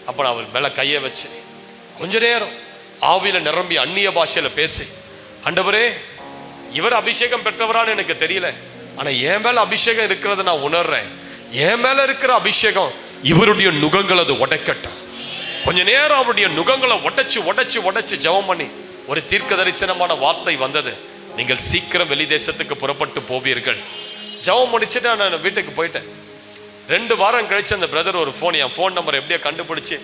அப்ப நான் அவர் மேல கையை வச்சு கொஞ்ச நேரம் ஆவியில நிரம்பி அந்நிய பாஷையில பேசி, ஆண்டவரே, இவர் அபிஷேகம் பெற்றவரான்னு எனக்கு தெரியல, ஆனா என் மேல அபிஷேகம் இருக்கிறத நான் உணர்றேன், என் மேல இருக்கிற அபிஷேகம் இவருடைய நுகங்கள் அது உடைக்கட்டும். கொஞ்ச நேரம் அவருடைய நுகங்களை உடைச்சு உடைச்சு உடைச்சு ஜெபம் பண்ணி ஒரு தீர்க்க தரிசனமான வார்த்தை வந்தது, நீங்கள் சீக்கிரம் வெளி தேசத்துக்கு புறப்பட்டு போவீர்கள். ஜெபம் முடிச்சுட்டு நான் வீட்டுக்கு போயிட்டேன். 2 வாரம் கழிச்சு அந்த பிரதர் ஒரு ஃபோன், என் ஃபோன் நம்பர் எப்படியோ கண்டுபிடிச்சு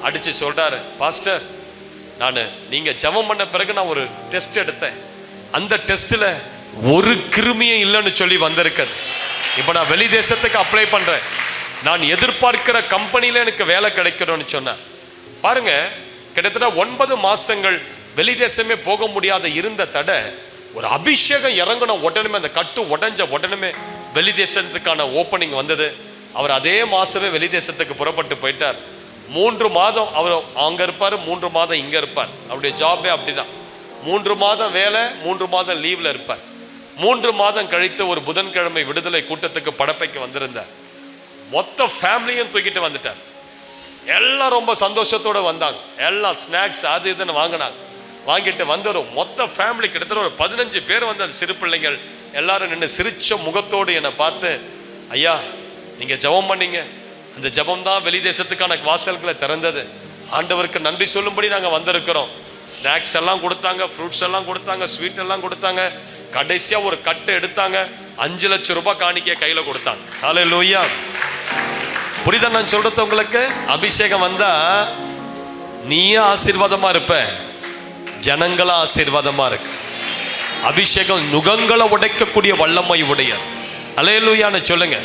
அடிச்சு சொல்றாரு, பாஸ்டர், நீங்க ஜெபம் பண்ண பிறகு நான் ஒரு டெஸ்ட் எடுத்தேன், அந்த டெஸ்ட்ல ஒரு கிருமியும் இல்லைன்னு சொல்லி வந்திருக்குது. இப்ப நான் வெளி தேசத்துக்கு அப்ளை பண்றேன், நான் எதிர்பார்க்கிற கம்பெனில எனக்கு வேலை கிடைக்கணும்னு சொன்னார். பாருங்க, கிட்டத்தட்ட 9 மாசங்கள் வெளி தேசமே போக முடியாத இருந்த தடை ஒரு அபிஷேகம் இறங்கின உடனே, அந்த கட்டு உடஞ்ச உடனே வெளி தேசத்துக்கான ஓப்பனிங் வந்தது. அவர் அதே மாசமே வெளி தேசத்துக்கு புறப்பட்டு போயிட்டார். 3 மாதம் அவர் அங்க இருப்பார், 3 மாதம் இங்க இருப்பார். அவருடைய ஜாபே அப்படிதான், 3 மாதம் வேலை, 3 மாதம் லீவ்ல இருப்பார். 3 மாதம் கழித்து ஒரு புதன்கிழமை விடுதலை கூட்டத்துக்கு படப்பைக்கு வந்திருந்தார். மொத்த ஃபேமிலியும் தூக்கிட்டு வந்துட்டார். எல்லாம் ரொம்ப சந்தோஷத்தோட வந்தாங்க. எல்லாம் ஸ்நாக்ஸ் அது இதுன்னு வாங்கினாங்க. வாங்கிட்டு வந்தோம். மொத்த ஃபேமிலி கிட்டத்தட்ட ஒரு 15 பேர் வந்து அந்த சிறு பிள்ளைங்கள் எல்லாரும் நின்று சிரிச்ச முகத்தோடு என்னை பார்த்து, ஐயா நீங்க ஜெபம் பண்ணீங்க, அந்த ஜெபம் தான் வெளி தேசத்துக்கான வாசல்களை திறந்தது, ஆண்டவருக்கு நன்றி சொல்லும்படி நாங்கள் வந்திருக்கிறோம். ஸ்நாக்ஸ் எல்லாம் கொடுத்தாங்க, ஃப்ரூட்ஸ் எல்லாம் கொடுத்தாங்க, ஸ்வீட் எல்லாம் கொடுத்தாங்க. கடைசியா ஒரு கட்டை எடுத்தாங்க, 5 லட்சம் ரூபாய் காணிக்கைய கையில கொடுத்தாங்க. ஹல்லேலூயா. புரியுதா நான் சொல்றது உங்களுக்கு? அபிஷேகம் வந்தா நீயே ஆசீர்வாதமா இருப்ப, ஜனங்களா ஆசீர்வாதமா இருக்கு. அபிஷேகம் நுகங்களை உடைக்கக்கூடிய வல்லமை உடைய. ஹல்லேலூயான்னு சொல்லுங்க.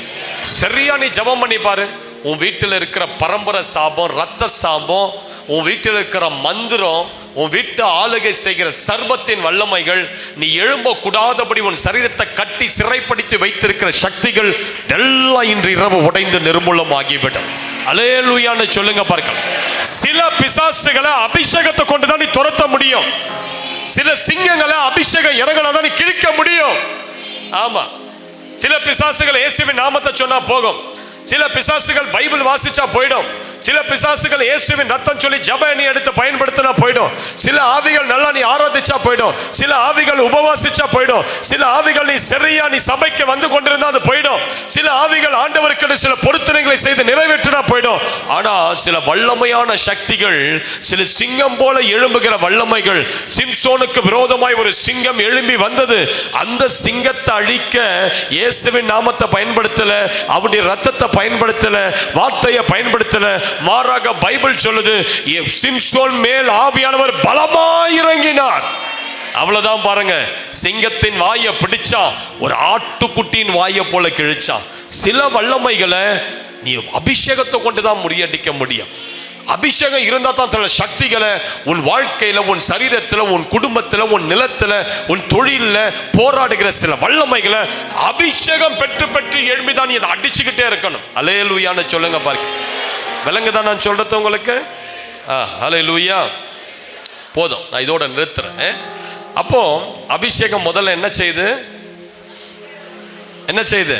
சரியா நீ ஜெபம் பண்ணி பாரு. உன் வீட்டில் இருக்கிற பரம்பரை சாபம், ரத்த சாபம், உன் வீட்டில் இருக்கிற மந்திரம், உன் வீட்டு ஆளுகை செய்கிற சர்பத்தின் வல்லமைகள், நீ எழும்ப கூடாதபடி உன் சரீரத்தை கட்டி சிறைப்படுத்தி வைத்திருக்கிற சக்திகள் எல்லாம் இன்று இரவு உடைந்து நிர்மூலமாகிவிடும். அல்லேலூயான்னு சொல்லுங்க பார்க்கலாம். சில பிசாசுகளை அபிஷேகத்தை கொண்டுதான் நீ துரத்த முடியும். சில சிங்கங்களை அபிஷேகம் இறங்கலாம் நீ கிழிக்க முடியும். ஆமா, சில பிசாசுகள் இயேசுவின் நாமத்தை சொன்னா போகும். சில பிசாசுகள் பைபிள் வாசிச்சா போயிடும். சில பிசாசுகள் இயேசுவின் ரத்தம் சொல்லி ஜெப எண்ணெய் எடுத்து பயன்படுத்தினா போயிடும். சில ஆவிகள் நல்லா நீ ஆராதிச்சா போயிடும். சில ஆவிகள் உபவாசிச்சா போயிடும். சில ஆவிகள் நீ சரியா நீ சபைக்கு வந்து கொண்டிருந்தா அது போயிடும். சில ஆவிகள் ஆண்டவருக்கு சில பொருத்தனைகளை செய்து நிறைவேற்றினா போயிடும். ஆனா சில வல்லமையான சக்திகள், சில சிங்கம் போல எழும்புகிற வல்லமைகள், சிம்சோனுக்கு விரோதமாய் ஒரு சிங்கம் எழும்பி வந்தது. அந்த சிங்கத்தை அழிக்க இயேசுவின் நாமத்தை பயன்படுத்தல, அவருடைய ரத்தத்தை பயன்படுத்தல, வார்த்தையை பயன்படுத்தல. மாறாக பைபிள் சொல்லுது, சிம்சோன் மேல் ஆவியானவர் பலமாய் இறங்கினார். அவ்வளவுதான் பாருங்க. சிங்கத்தின் வாயை பிடிச்சா ஒரு ஆட்டுக்குட்டியின் வாயை போல கிழிச்சான். சில வல்லமைகளை நீ அபிஷேகத்தை கொண்டுதான் முறியடிக்க முடியும். அபிஷேகம் இருந்தா தான் தன்னுடைய சக்திகளை உன் வாழ்க்கையில, உன் சரீரத்துல, உன் குடும்பத்துல, உன் நிலத்துல, உன் தொழில போராடுகிற சில வல்லமைகளை அபிஷேகம் பெற்று பெற்று எழும்பிதான் நீ அதை அடிச்சுக்கிட்டே இருக்கணும். அல்லேலூயான்னு சொல்லுங்க பாருங்க. விளங்குதான் நான் சொல்றது உங்களுக்கு? ஹல்லேலூயா. போதும், நான் இதோட நிறுத்துறேன். அப்போ அபிஷேகம் முதல்ல என்ன செய்து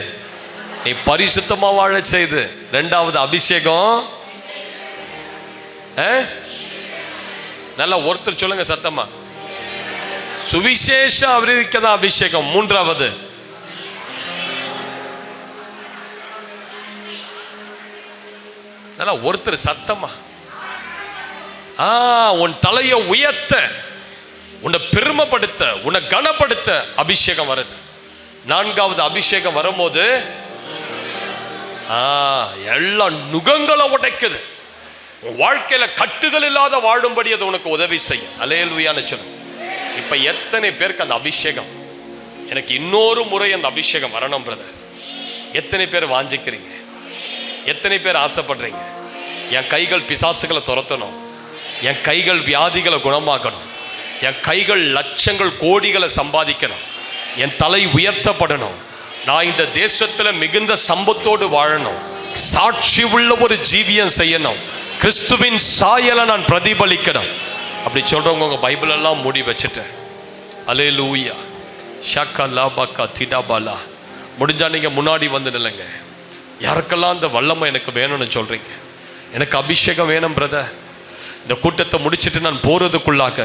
நீ பரிசுத்தமா வாழ செய்து. இரண்டாவது அபிஷேகம் நல்லா ஒருத்தர் சொல்லுங்க சத்தமா, சுவிசேஷம் அறிவிக்கதான் அபிஷேகம். மூன்றாவது நல்லா ஒருத்தர் சத்தமா, உன் தலையை உயர்த்த, உன்னை பெருமைப்படுத்த, உன்னை கனப்படுத்த அபிஷேகம் வருது. நான்காவது அபிஷேகம் வரும்போது எல்லாம் நுகங்களை உடைக்குது. உன் வாழ்க்கையில கட்டுகள் இல்லாத வாழும்படி அது உனக்கு உதவி செய்யும். அல்லேலூயான்னு சொல்லு. இப்ப எத்தனை பேருக்கு அந்த அபிஷேகம், எனக்கு இன்னொரு முறை அந்த அபிஷேகம் வரணும் பிரதர், எத்தனை பேர் வாஞ்சிக்கிறீங்க? எத்தனை பேர் ஆசைப்படுறீங்க? என் கைகள் பிசாசுகளை துரத்தணும், என் கைகள் வியாதிகளை குணமாக்கணும், என் கைகள் லட்சங்கள் கோடிகளை சம்பாதிக்கணும், என் தலை உயர்த்தப்படணும், நான் இந்த தேசத்துல மிகுந்த சம்பத்தோடு வாழணும், சாட்சி உள்ள ஒரு ஜீவியம் செய்யணும், கிறிஸ்துவின் சாயலை நான் பிரதிபலிக்கணும். அப்படி சொல்றவங்க உங்க பைபிள் எல்லாம் மூடி வச்சுட்டேன். அல்லேலூயா. ஷக்கலா பக்கா திடாபாலா. முடிஞ்சா நீங்க முன்னாடி வந்து நில்லுங்க. யாருக்கெல்லாம் அந்த வல்லமை எனக்கு வேணும்னு சொல்றீங்க, எனக்கு அபிஷேகம் வேணும் பிரதர், இந்த கூட்டத்தை முடிச்சுட்டு நான் போறதுக்குள்ளாக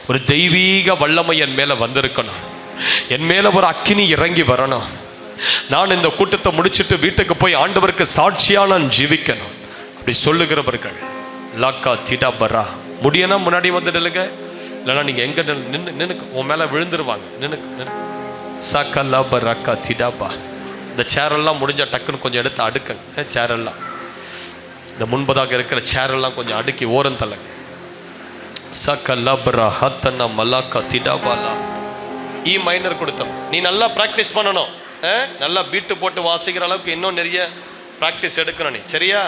ஒரு தெய்வீக வல்லமை என் மேல வந்திருக்கணும், என் மேல ஒரு அக்கினி இறங்கி வரணும், நான் இந்த கூட்டத்தை முடிச்சுட்டு வீட்டுக்கு போய் ஆண்டவருக்கு சாட்சியா நான் ஜீவிக்கணும். அப்படி சொல்லுகிறவர்கள் லாக்கா திடா பரா முடியனா முன்னாடி வந்துடுங்க. இல்லைன்னா நீங்க எங்க நின்று உன் மேல விழுந்துருவாங்க. நின்று சாக்கல்லா பராக்கா திடாபா. இந்த சேரெல்லாம் முடிஞ்சா டக்குன்னு கொஞ்சம் எடுத்து அடுக்குங்க. சேரெல்லாம் இந்த முன்பதாக இருக்கிற சேரெல்லாம் கொஞ்சம் அடுக்கி ஓரம் தள்ளுங்க. சாக்கல்லா பரா ஹத்தன்னா மல்லாக்கா திடாபாலா. இ மைனர் கொடுத்தோம். நீ நல்லா ப்ராக்டிஸ் பண்ணணும். நல்லா பீட்டு போட்டு வாசிக்கிற அளவுக்கு இன்னும் நிறைய ப்ராக்டிஸ் எடுக்கணும் நீ. சரியா?